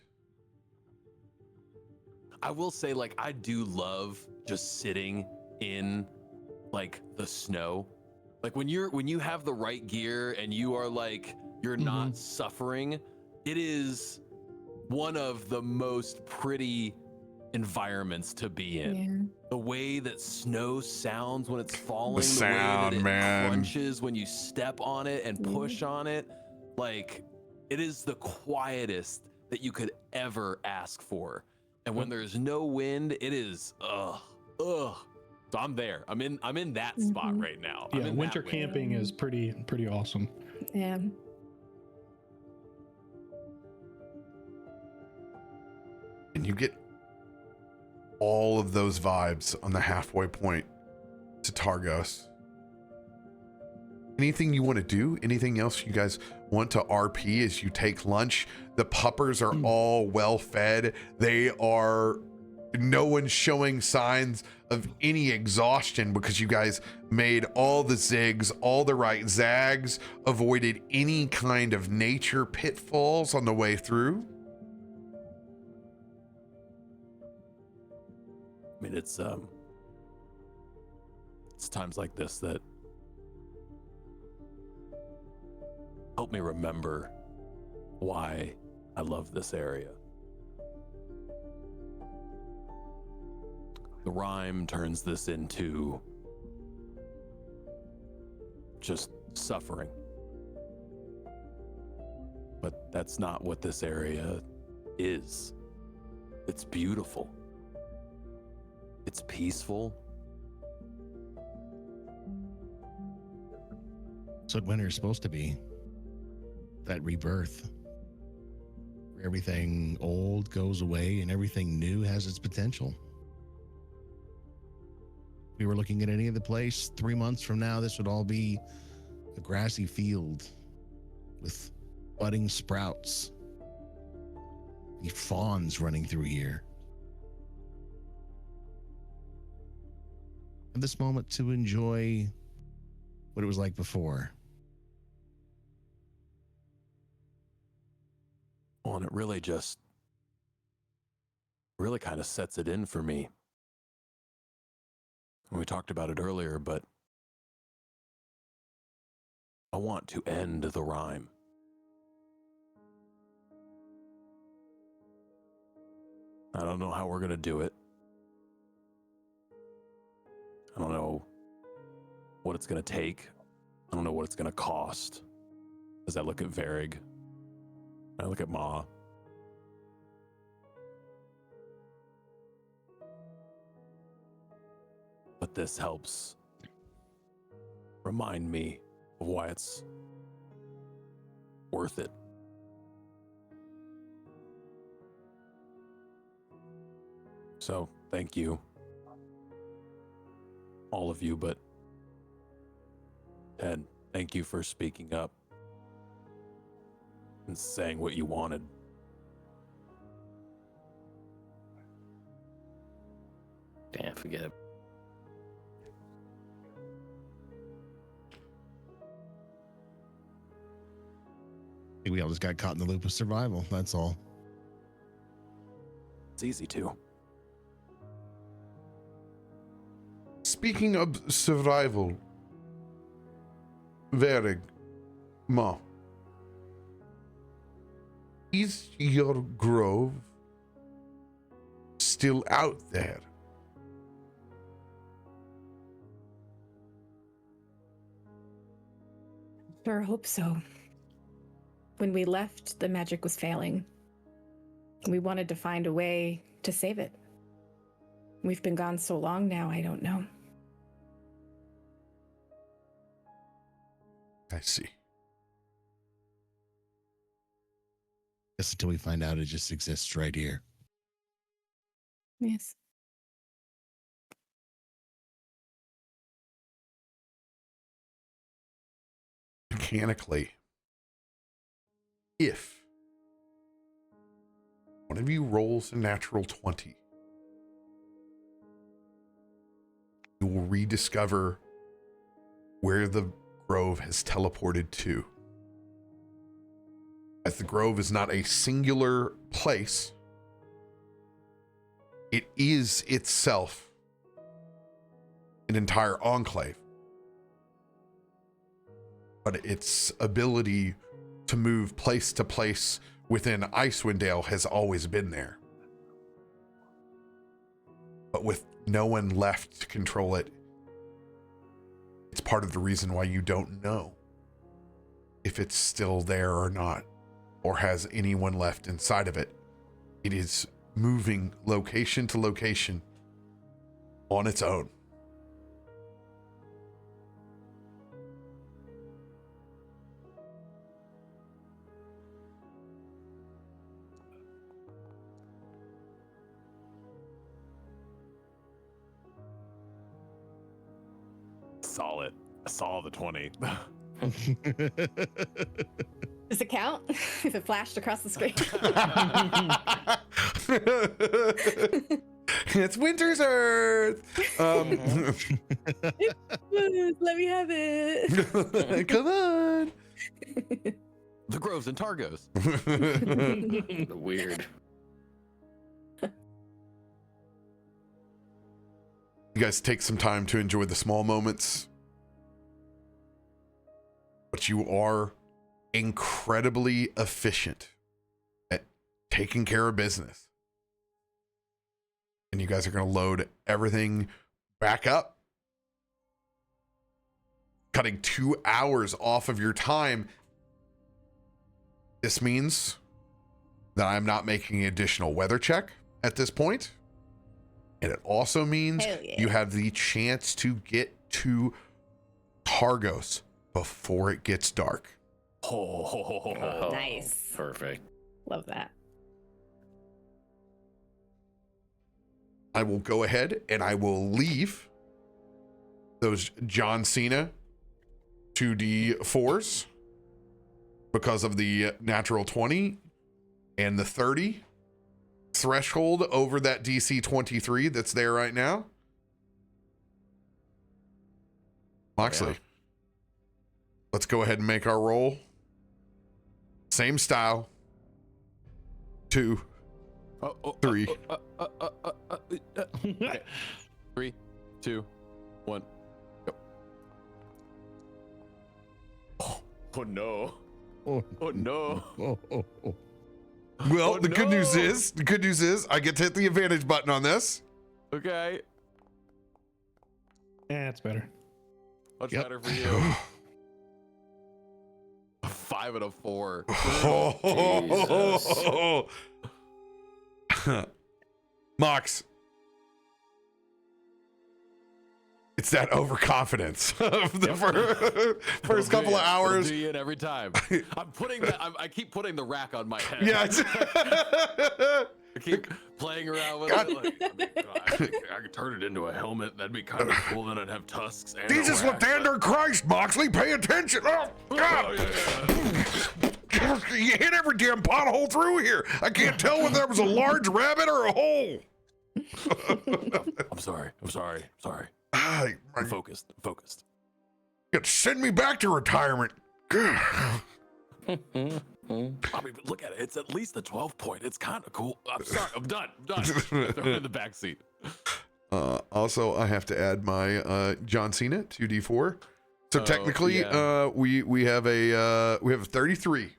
I will say, like, I do love just sitting in like the snow. Like when you have the right gear and you are like, you're not suffering, it is one of the most pretty environments to be in. Yeah. The way that snow sounds when it's falling, The sound, way that it man. crunches when you step on it and push on it, like, it is the quietest that you could ever ask for. And when there's no wind, it is ugh. So I'm there. I'm in that spot right now. I'm Yeah, in winter that wind. camping is pretty awesome. Yeah. And you get all of those vibes on the halfway point to Targos. Anything you want to do? Anything else you guys want to RP as you take lunch? The puppers are all well fed. No one's showing signs of any exhaustion because you guys made all the zigs, all the right zags, avoided any kind of nature pitfalls on the way through. I mean, it's times like this that help me remember why I love this area. The Rime turns this into just suffering. But that's not what this area is. It's beautiful. It's peaceful. That's what winter is supposed to be. That rebirth. Where everything old goes away and everything new has its potential. If we were looking at any other place 3 months from now, this would all be a grassy field with budding sprouts. The fawns running through here. And this moment to enjoy what it was like before. Well, and it really kind of sets it in for me. We talked about it earlier, but I want to end the Rime. I don't know how we're going to do it. I don't know what it's going to take. I don't know what it's going to cost. As I look at Varig, I look at Ma. But this helps remind me of why it's worth it. So, thank you. All of you, but Ted, thank you for speaking up and saying what you wanted. Damn, forget it. I think we all just got caught in the loop of survival. That's all. It's easy to. Speaking of survival, Verig, Ma, is your grove still out there? Sure hope so. When we left, the magic was failing. We wanted to find a way to save it. We've been gone so long now, I don't know. I see. Just until we find out it just exists right here. Yes. Mechanically, if one of you rolls a natural 20, you will rediscover where the grove has teleported to. As the grove is not a singular place, it is itself an entire enclave. But its ability to move place to place within Icewind Dale has always been there. But with no one left to control it, it's part of the reason why you don't know if it's still there or not, or has anyone left inside of it. It is moving location to location on its own. Solid. I saw the 20. Does it count if it flashed across the screen? It's Winter's Earth. Let me have it. Come on. The Groves and Targos. Weird. You guys take some time to enjoy the small moments, but you are incredibly efficient at taking care of business. And you guys are going to load everything back up, cutting 2 hours off of your time. This means that I'm not making an additional weather check at this point. And it also means you have the chance to get to Targos before it gets dark. Oh, Nice. Perfect. Love that. I will go ahead and I will leave those John Cena 2d4s because of the natural 20 and the 30 threshold over that DC 23 that's there right now. Moxley, let's go ahead and make our roll. Same style. 2, 3. Okay. 3, 2, 1, go. Oh no. Oh, Oh no. oh. Well, Oh, the good no. news is I get to hit the advantage button on this. Okay. Yeah, it's better. Much Yep. better for you. 5 out of 4. Mox, It's that overconfidence of the first couple of hours. It'll do you in every time. I keep putting the rack on my head. Yeah. I keep playing around with it. Like, I could turn it into a helmet. That'd be kind of cool. Then I'd have tusks. And Jesus, Lathander Christ, Moxley, pay attention. Oh, God. You hit every damn pothole through here. I can't tell whether that was a large rabbit or a hole. I'm sorry. I'm Focused. Send me back to retirement. I mean, but look at it. It's at least a 12 point. It's kind of cool. I'm sorry. I'm done. Throw it in the back seat. Also, I have to add my John Cena 2d4. So technically, we have a 33.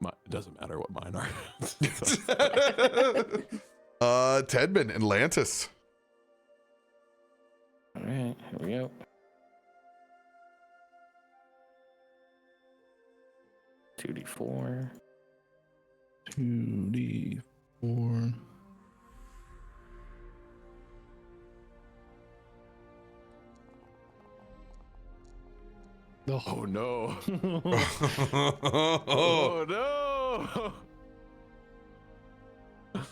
It doesn't matter what mine are. Tedman, Atlantis. All right, here we go. 2d4. 2d4. Oh no. Oh no.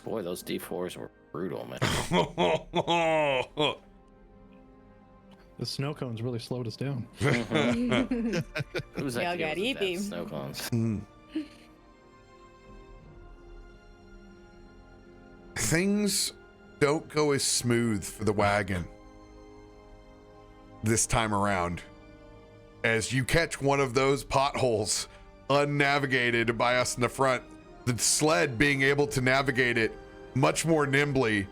Boy, those d4s were brutal, man. The snow cones really slowed us down. Who's that Y'all kid got with the eepy. snow cones? Things don't go as smooth for the wagon this time around, as you catch one of those potholes unnavigated by us in the front, the sled being able to navigate it much more nimbly.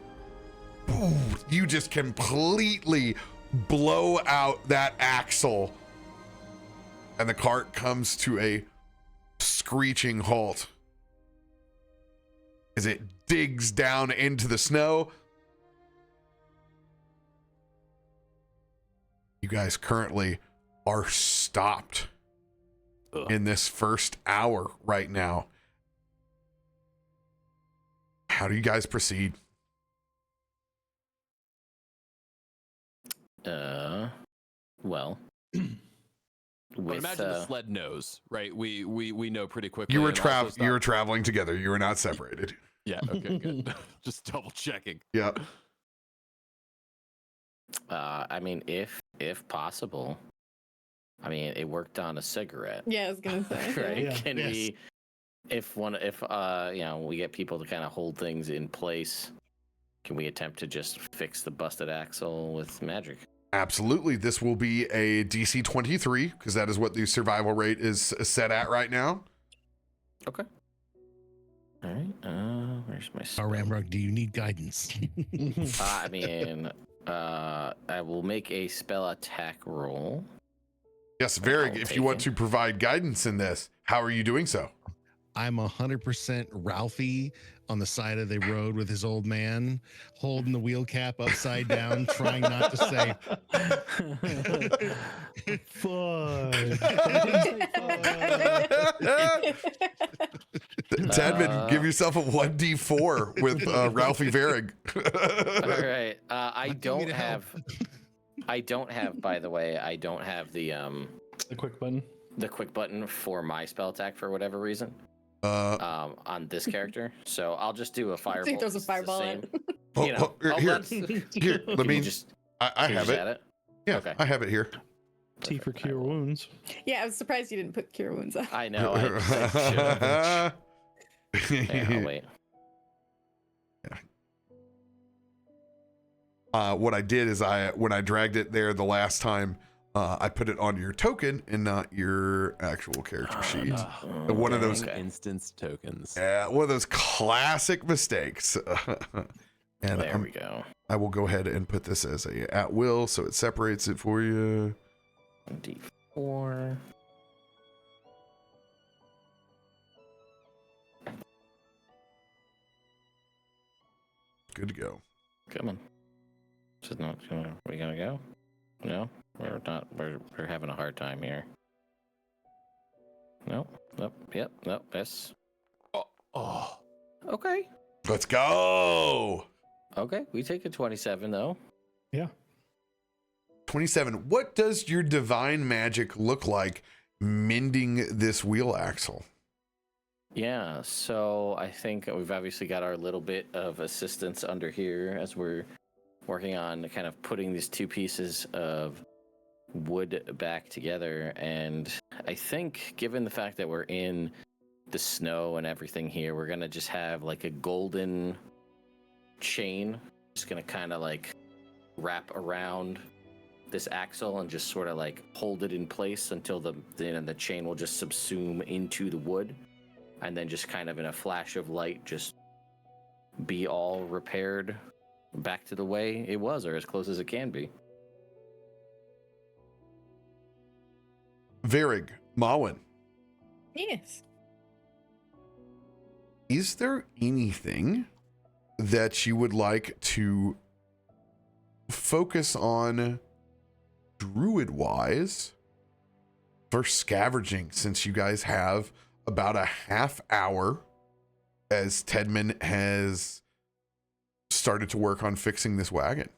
Ooh, you just completely blow out that axle, and the cart comes to a screeching halt as it digs down into the snow. You guys currently are stopped in this first hour right now. How do you guys proceed? Well, But imagine the sled knows, right? We know pretty quickly. You were and also stop- you were traveling together. You were not separated. Yeah. Okay. Good. Just double checking. Yeah. I mean, if possible, I mean, it worked on a cigarette, Yeah, I was gonna say. right? Yeah. Can Yes. we, if we get people to kind of hold things in place, can we attempt to just fix the busted axle with magic? Absolutely. This will be a DC 23 because that is what the survival rate is set at right now. Okay. All right. Where's my Oh, spell? Ramrock, do you need guidance? I mean, I will make a spell attack roll. Yes, very. I'll If take you want it. to provide guidance in this, how are you doing so? I'm 100% Ralphie on the side of the road with his old man, holding the wheel cap upside down, trying not to say, Fudge. Tadman, give yourself a 1d4 with Ralphie Varig. All right. I Lucky me don't to have. I don't have. By the way, I don't have the quick button. quick button for my spell attack for whatever reason. On this character, so I'll just do a fireball. So he throws a fireball at it. You know, Here, let's- here, let can me. you just I have add it. it. Yeah, Okay. I have it here. T for Perfect. I cure will- wounds. Yeah, I was surprised you didn't put cure wounds up. I know. I should have. I'll wait. What I did is when I dragged it there the last time, I put it on your token and not your actual character sheet. One of those, Okay. Instance tokens. one of those classic mistakes. And There we go. I will go ahead and put this as a at will, so it separates it for you. D4. Good to go. Come on. This is not gonna. Are we gonna go? No, we're not. We're having a hard time here. Nope. Nope. Yep. Nope. Yes. Oh. Okay. Let's go. Okay. We take a 27 though. Yeah. 27. What does your divine magic look like mending this wheel axle? Yeah, so I think we've obviously got our little bit of assistance under here as we're working on kind of putting these two pieces of wood back together. And I think, given the fact that we're in the snow and everything here, we're gonna just have like a golden chain, just gonna kind of like wrap around this axle and just sort of like hold it in place until the chain will just subsume into the wood, and then just kind of in a flash of light just be all repaired back to the way it was, or as close as it can be. Varig, Mawin, Yes. is there anything that you would like to focus on druid-wise for scavenging, since you guys have about a half hour as Tedman has started to work on fixing this wagon?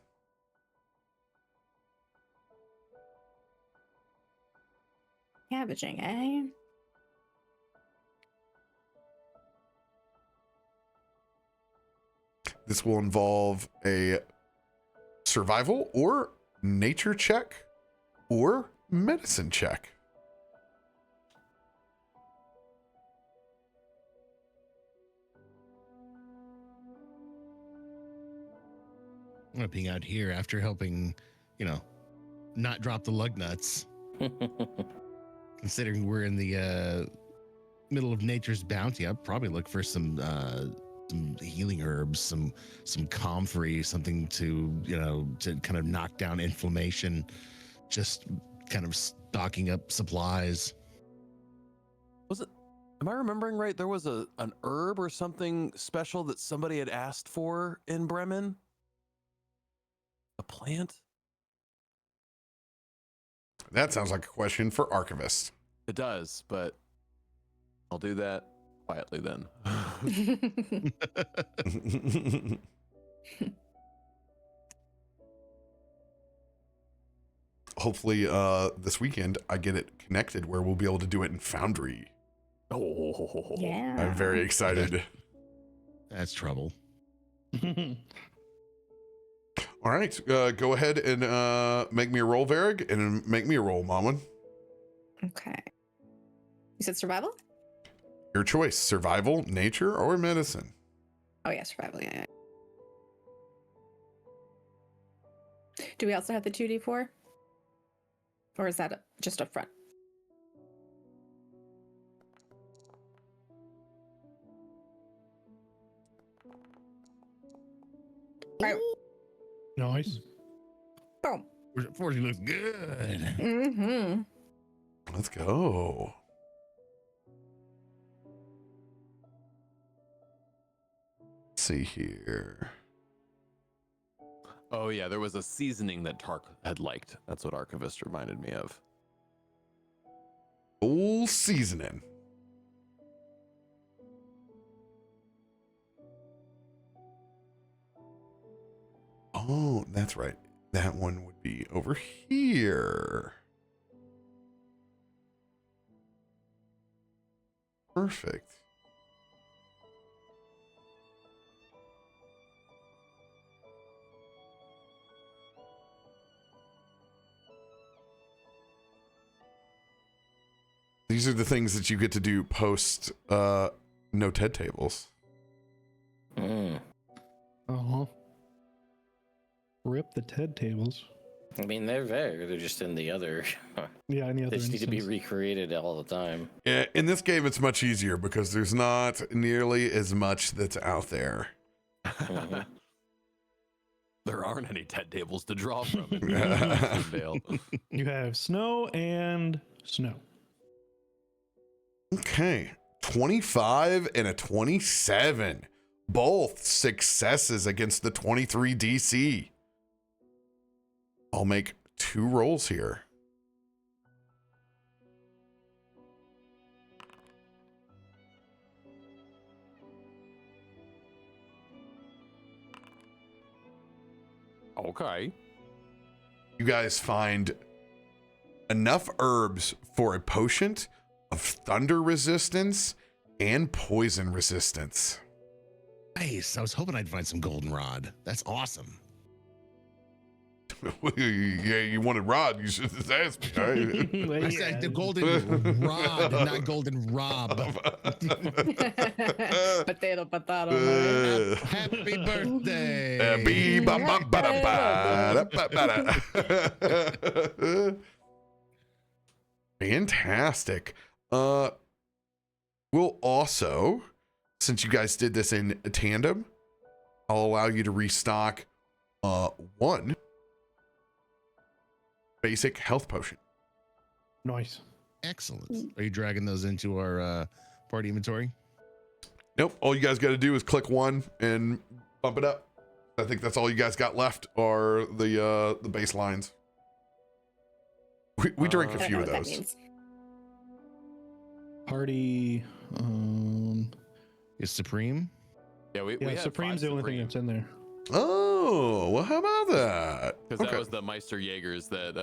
Cabbaging, eh? This will involve a survival or nature check or medicine check. I'm gonna ping out here after helping, not drop the lug nuts. Considering we're in the middle of nature's bounty, I'd probably look for some healing herbs, some comfrey, something to kind of knock down inflammation. Just kind of stocking up supplies. Am I remembering right? There was an herb or something special that somebody had asked for in Bremen? A plant? That sounds like a question for Archivist. It does, but I'll do that quietly then. Hopefully this weekend I get it connected where we'll be able to do it in Foundry. Oh, Yeah. I'm very excited. That's trouble. All right, go ahead and make me a roll, Varig, and make me a roll, Mawin. Okay. You said survival? Your choice: survival, nature, or medicine. Oh yeah, survival. Yeah. Do we also have the 2d4? Or is that just up front? All right. Nice. Boom. 40 looks good. Mm-hmm. Let's go. Let's see here. Oh yeah, there was a seasoning that Tark had liked. That's what Archivist reminded me of. Full seasoning. Oh, that's right. That one would be over here. Perfect. These are the things that you get to do post no TED tables. Uh-huh. Rip the TED tables. I mean, they're there. They're just in the other. Yeah, any other They just need to be instance. recreated all the time. Yeah, in this game, it's much easier because there's not nearly as much that's out there. Mhm. There aren't any TED tables to draw from in Dale. You have snow and snow. Okay, 25 and a 27. Both successes against the 23 DC. I'll make 2 rolls here. Okay. you guys find enough herbs for a potion of thunder resistance and poison resistance. Nice. I was hoping I'd find some goldenrod. That's awesome. Yeah, you wanted rod. You should have asked me. Right? I said the golden rod, not golden rob. Potato. Man. Happy birthday. Fantastic. We'll also, since you guys did this in tandem, I'll allow you to restock one basic health potion. Nice. Excellent. Are you dragging those into our party inventory? Nope. All you guys got to do is click one and bump it up. I think that's all you guys got left are the baselines. We drank a I don't few know of what that those. means. Party. Is Supreme? Yeah, we Yeah, had Supreme's the 5 only thing Supreme. that's in there. Oh, well, how about that? Because that was the Meister Jaegers that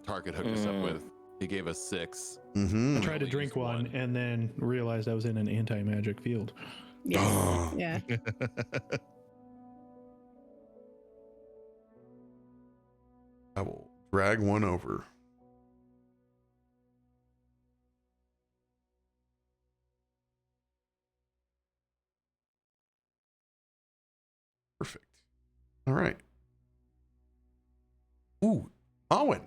Target hooked us up with. He gave us 6. Mm-hmm. I tried to only drink used one one. and then realized I was in an anti-magic field. Yes. Oh. Yeah. I will drag one over. Perfect. All right. Ooh, Owen,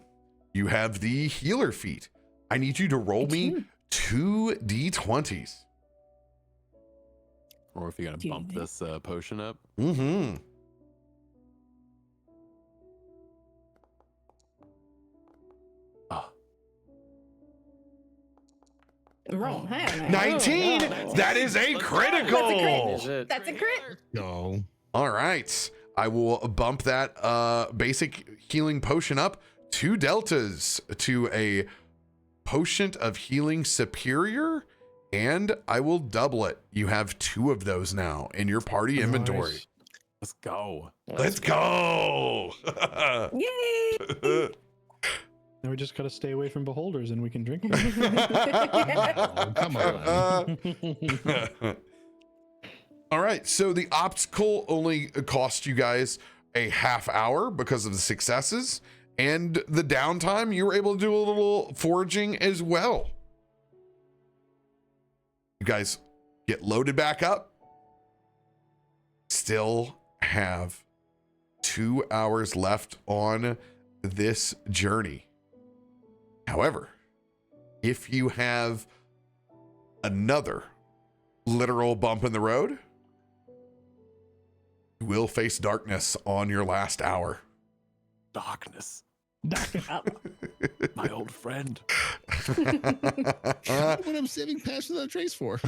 you have the healer feat. I need you to roll me 2 d20s. Or if you're going to bump this potion up. Mm-hmm. Wrong. I don't know. 19. Oh, That is a Let's go. critical. Is it? That's a crit. No. All right. I will bump that basic healing potion up 2 deltas to a potion of healing superior, and I will double it. You have 2 of those now in your party inventory. Nice. Let's go. Let's go. Yay! Now we just gotta stay away from beholders and we can drink them. Oh, come on. All right. So the obstacle only cost you guys a half hour because of the successes, and the downtime you were able to do a little foraging as well. You guys get loaded back up. Still have 2 hours left on this journey. However, if you have another literal bump in the road, you will face darkness on your last hour. Darkness. My old friend. What I'm saving Pass Without Trace for.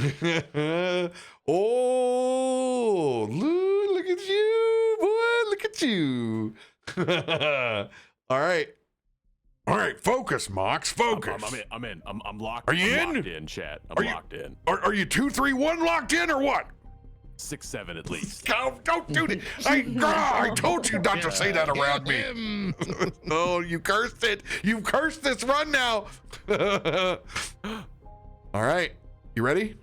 Oh, look at you, boy. Look at you. All right, focus, Mox. Focus. I'm in. I'm locked. Are you I'm in? Locked in, chat. Are I'm you- locked in. Are you 2, 3, 1 locked in or what? 6, 7 at least. Don't do that. I told you not to say that around me. Oh, you cursed it. You cursed this run now. All right. You ready?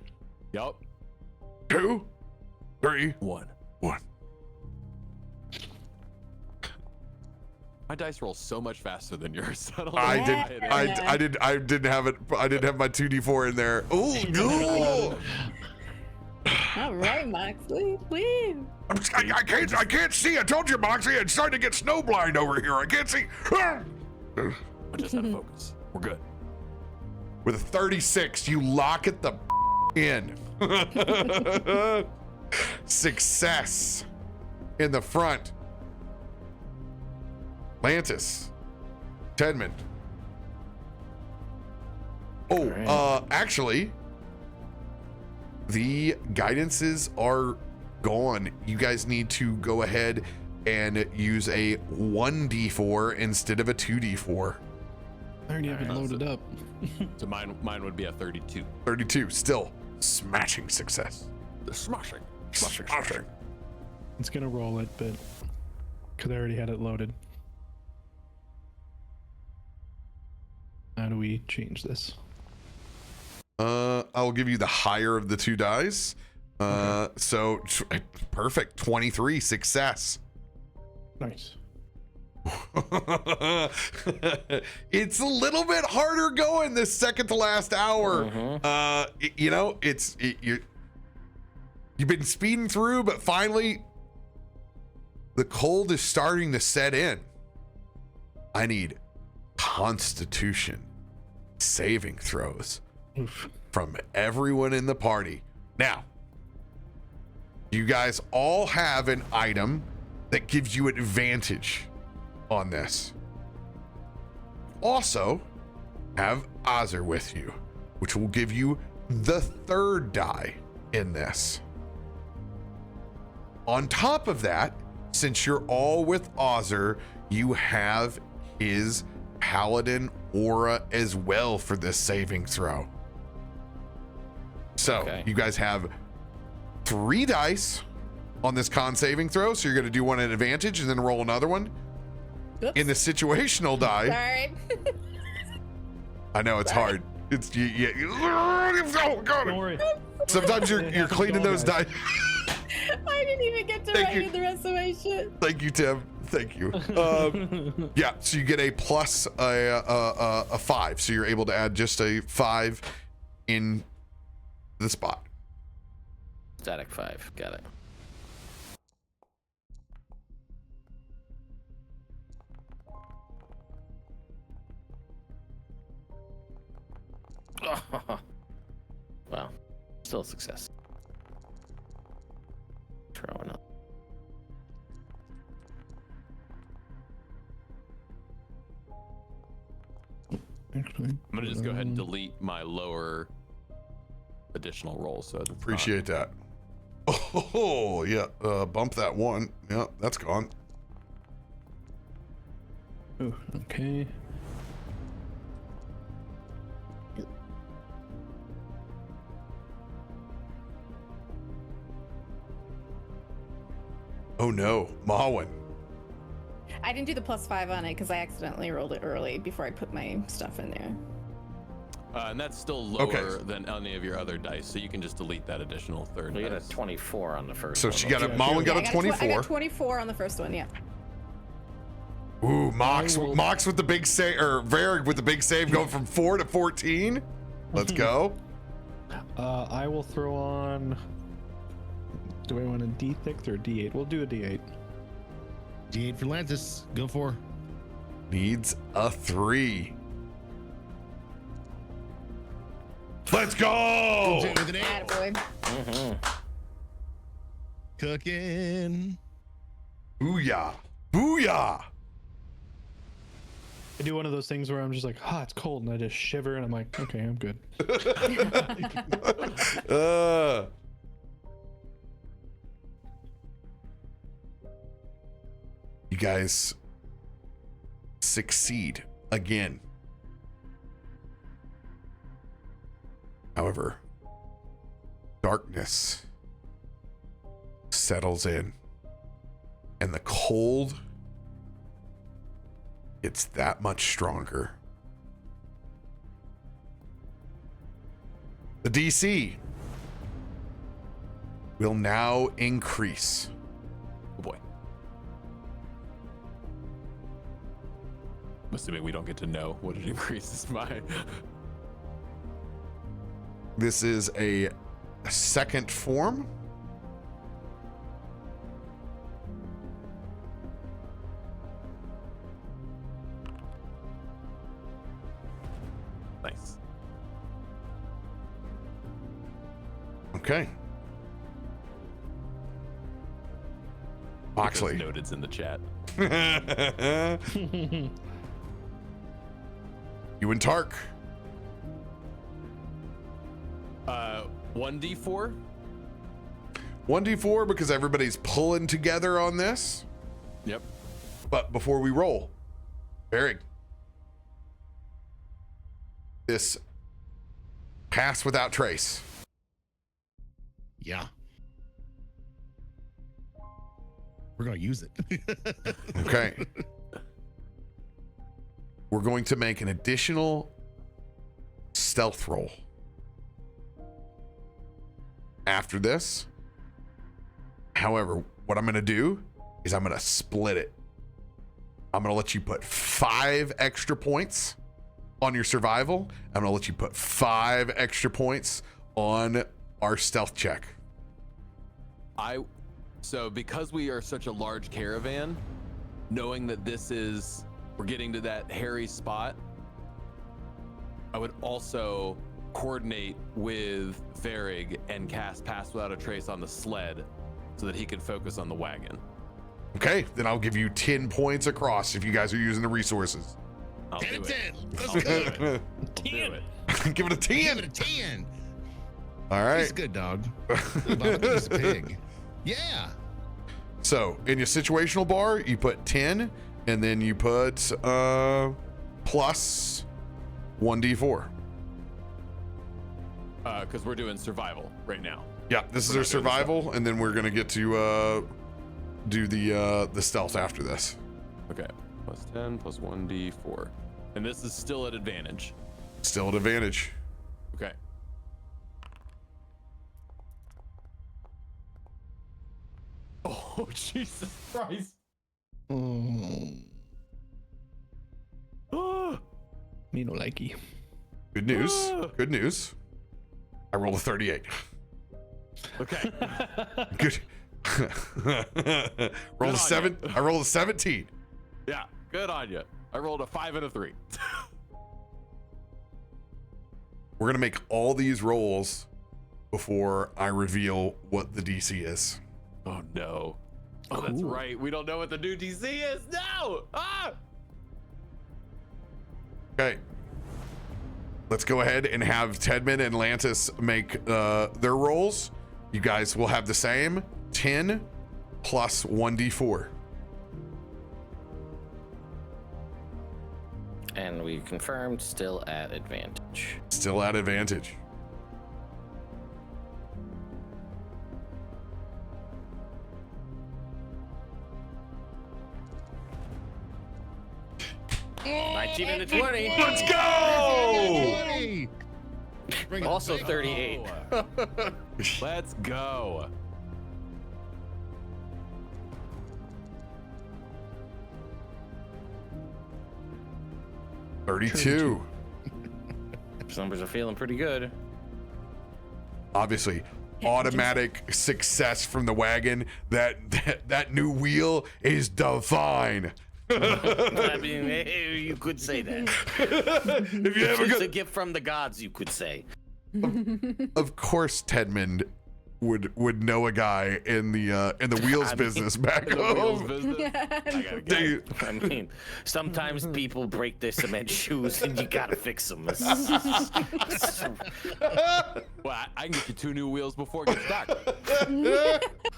Yup. 2, 3, 1. 1. My dice roll so much faster than yours. I don't know I why did. it is. I didn't have it. I didn't have my 2d4 in there. Oh no! All right, Moxley. Woo. I can't see. I told you, Moxie. It's starting to get snowblind over here. I can't see. I just had to focus. We're good. With a 36, you lock it the in. Success in the front. Lantis, Tedman. Oh, actually, the guidances are gone. You guys need to go ahead and use a 1d4 instead of a 2d4. I already have it loaded up. So mine would be a 32. 32, still smashing success. Smashing. Smashing. It's gonna roll it, but because I already had it loaded. How do we change this? I will give you the higher of the two dice. So perfect. 23 success. Nice. It's a little bit harder going this second to last hour. You've been speeding through, but finally the cold is starting to set in. I need Constitution saving throws from everyone in the party. Now, you guys all have an item that gives you advantage on this. Also, have Azar with you, which will give you the third die in this. On top of that, since you're all with Azar, you have his Paladin aura as well for this saving throw. So you guys have 3 dice on this con saving throw. So you're going to do one at advantage and then roll another one. Oops. In the situational die. Sorry. I know it's hard. It's Don't worry. sometimes you're cleaning those die. I didn't even get to write in the rest of my shit. Thank you, Tim. Thank you. Yeah, so you get a plus a 5, so you're able to add just a 5 in the spot. Static 5. Got it. Wow. Still a success. Throwing up. Actually, I'm gonna just go ahead and delete my lower additional roll. So it's Appreciate that. Oh, yeah. Bump that 1. Yeah, that's gone. Oh, okay. Oh no, Mawin. I didn't do the +5 on it because I accidentally rolled it early before I put my stuff in there. and that's still lower than any of your other dice, so you can just delete that additional third We got a dice. 24 on the first So one. she got a Yeah, Mawin got I a 24. I got 24 on the first one, yeah. Ooh, Mox with the big save, or Varrig with the big save, going from 4 to 14. Let's go. I will throw on. Do I want a D6 or a D8? We'll do a D8. D8 for Lantis. Go for. Needs a 3. Let's go. With an 8. Attaboy. Cooking. Booyah. Booyah. I do one of those things where I'm just like, it's cold, and I just shiver, and I'm like, okay, I'm good. You guys succeed again. However, darkness settles in, and the cold gets that much stronger. The DC will now increase. Oh boy. I'm assuming we don't get to know what it increases by. This is a second form. Nice. Okay. Moxley. Noted's in the chat. You and Tark. 1d4. 1d4 because everybody's pulling together on this. Yep. But before we roll, Varrig, this pass without trace. Yeah. We're going to use it. Okay. We're going to make an additional stealth roll. After this, however, what I'm going to do is I'm going to split it. I'm going to let you put 5 extra points on your survival. I'm going to let you put 5 extra points on our stealth check. So because we are such a large caravan, knowing that we're getting to that hairy spot, I would also coordinate with Varig and cast Pass Without a Trace on the sled so that he can focus on the wagon. Okay, then I'll give you 10 points across if you guys are using the resources. I'll do it. 10. Let's I'll go. do it. I'll do it. Give it a 10. Give it a 10. All right. He's good, dog. He's a pig. Yeah. So in your situational bar, you put 10, and then you put plus 1d4. Because we're doing survival right now. Yeah, this is our survival, and then we're gonna get to do the stealth after this. Okay, plus 10 plus 1d4. And this is still at advantage. Still at advantage. Okay. Oh, Jesus Christ. Ah, Me no likey. Good news. Good news. I rolled a 38. okay. Good. Rolled a 7. I rolled a 17. Yeah, good on you. I rolled a 5 and a 3. We're gonna make all these rolls before I reveal what the DC is. Oh no. Oh, that's right. We don't know what the new DC is. No! Ah! Okay. Let's go ahead and have Tedman and Lantis make their rolls. You guys will have the same 10 plus 1d4. And we confirmed still at advantage. Still at advantage. Oh, 19 and a 20. Let's go! Bring it Also back. 38. Let's go. $32. Those numbers are feeling pretty good. Obviously, automatic success from the wagon. That new wheel is divine. I mean, you could say that. If you ever It's go, a gift from the gods, you could say. of course, Tedmond would know a guy in the wheels business back home. Dude, I mean, sometimes people break their cement shoes and you gotta fix them. Well, I can get you 2 new wheels before it gets dark.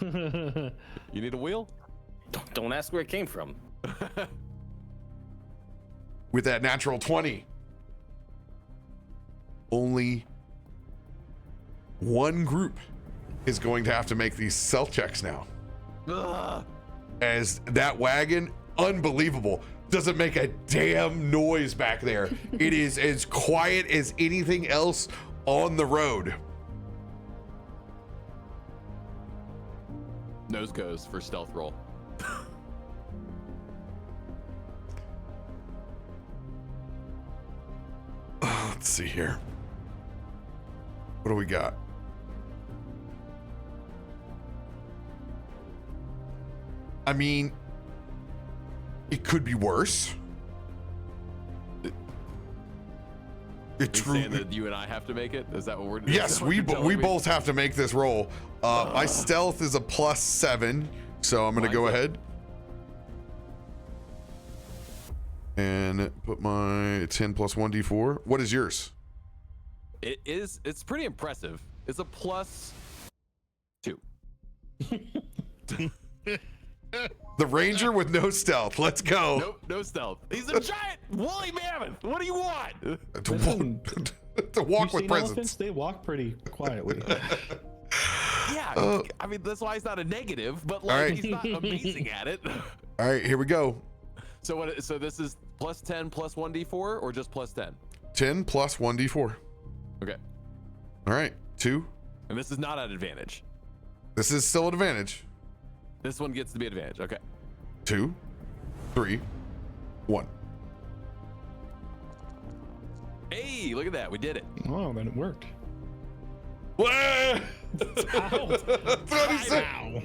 You need a wheel? Don't ask where it came from. with that natural 20, only one group is going to have to make these stealth checks now. Ugh. As that wagon, unbelievable, doesn't make a damn noise back there. It is as quiet as anything else on the road. Nose goes for stealth roll. Let's see here. What do we got? I mean, it could be worse. It Are you truly. saying that you and I have to make it? Is that what we're doing? Yes, we both have to make this roll. My stealth is a +7, so I'm gonna go Mine's a- ahead and put my 10 plus 1d4. What is yours? It's pretty impressive. It's a +2. The ranger with no stealth. Let's go. Nope, no stealth. He's a giant woolly mammoth. What do you want? To walk You've with seen presence. elephants? They walk pretty quietly. Yeah, I mean that's why he's not a negative, but like right. he's not amazing at it. All right, here we go. So what? So this is +10 plus 1d4 or just +10? 10 plus 1d4. Okay. All right, 2. And this is not an advantage. This is still an advantage. This one gets to be advantage. Okay. 2, 3, 1. Hey, look at that. We did it. Oh, then it worked. What? 26. Wow.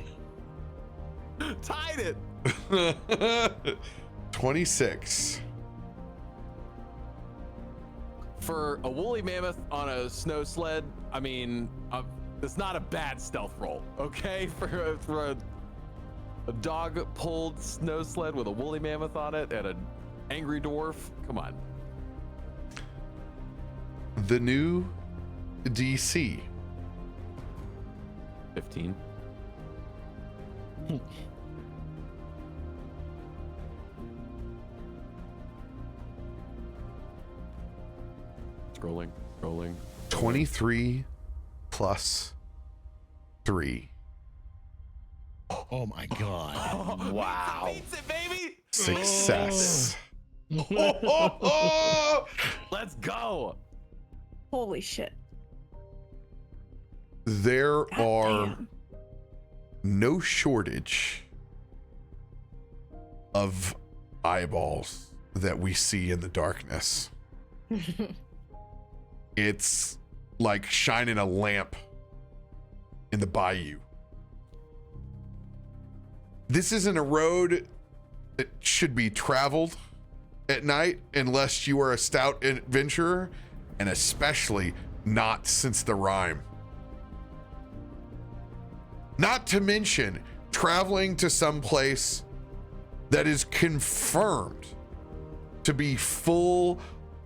Tied it. 26. For a woolly mammoth on a snow sled, I mean, it's not a bad stealth roll, okay? For a dog-pulled snow sled with a woolly mammoth on it and an angry dwarf, come on. The new DC. 15. Scrolling. 23 plus 3. Oh my god. Wow. Beats it, baby. Success. Let's go. Holy shit. There God are damn. no shortage of eyeballs that we see in the darkness. It's like shining a lamp in the bayou. This isn't a road that should be traveled at night unless you are a stout adventurer, and especially not since the Rime. Not to mention traveling to some place that is confirmed to be full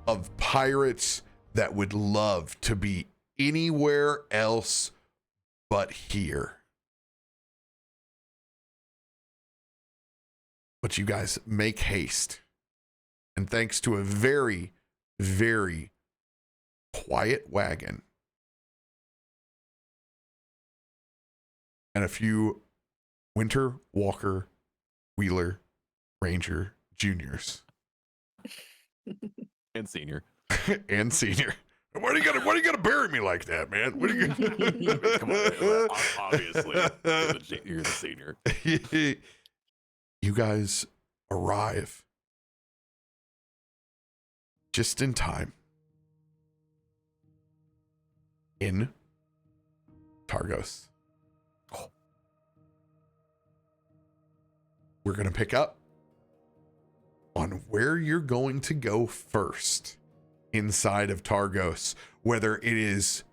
of pirates that would love to be anywhere else but here. But you guys make haste. And thanks to a very, very quiet wagon and a few Winter Walker Wheeler Ranger Juniors And senior. and senior. Why are you gonna bury me like that, man? What are you gonna... Come on. Obviously, you're the senior. You guys arrive just in time in Targos. We're going to pick up on where you're going to go first inside of Targos, whether it is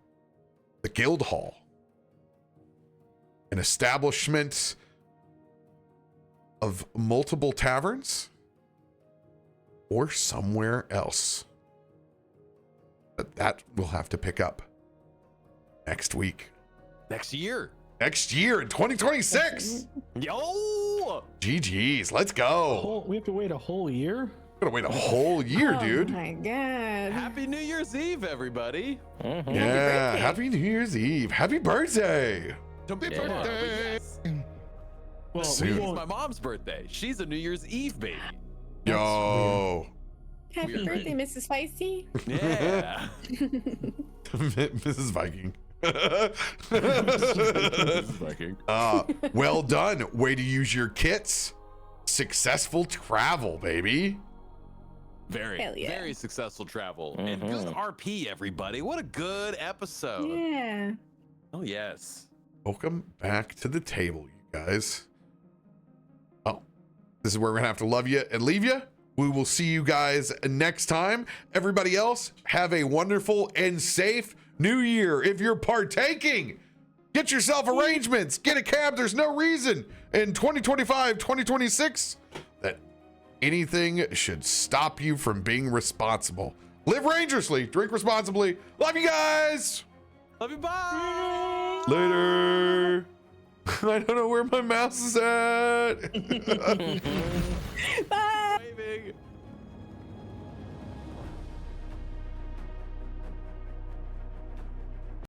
the guild hall, an establishment of multiple taverns, or somewhere else. But that we'll have to pick up next week. Next year. Next year in 2026. Yo! GG's, let's go. We have to wait a whole year? We're gonna wait a whole year, dude. Oh my god. Happy New Year's Eve, everybody. Mhm. Yeah, birthday. happy New Year's Eve. Happy birthday. Don't be Yeah. yes. Well, Soon. we It's won't. my mom's birthday. She's a New Year's Eve baby. Yo. Happy Weird. birthday, Mrs. Feisty. Yeah. Mrs. Viking. Viking. Well done. Way to use your kits. Successful travel, baby. Very, Hell yeah. very successful travel. And good Mhm. RP, everybody. What a good episode. Yeah. Oh, yes. Welcome back to the table, you guys. Oh, this is where we're gonna have to love you and leave you. We will see you guys next time. Everybody else, have a wonderful and safe new year. If you're partaking, get yourself arrangements, get a cab. There's no reason in 2025, 2026 that anything should stop you from being responsible. Live dangerously, drink responsibly. Love you guys. Love you. Bye. Later. I don't know where my mouse is at. Bye. Waving.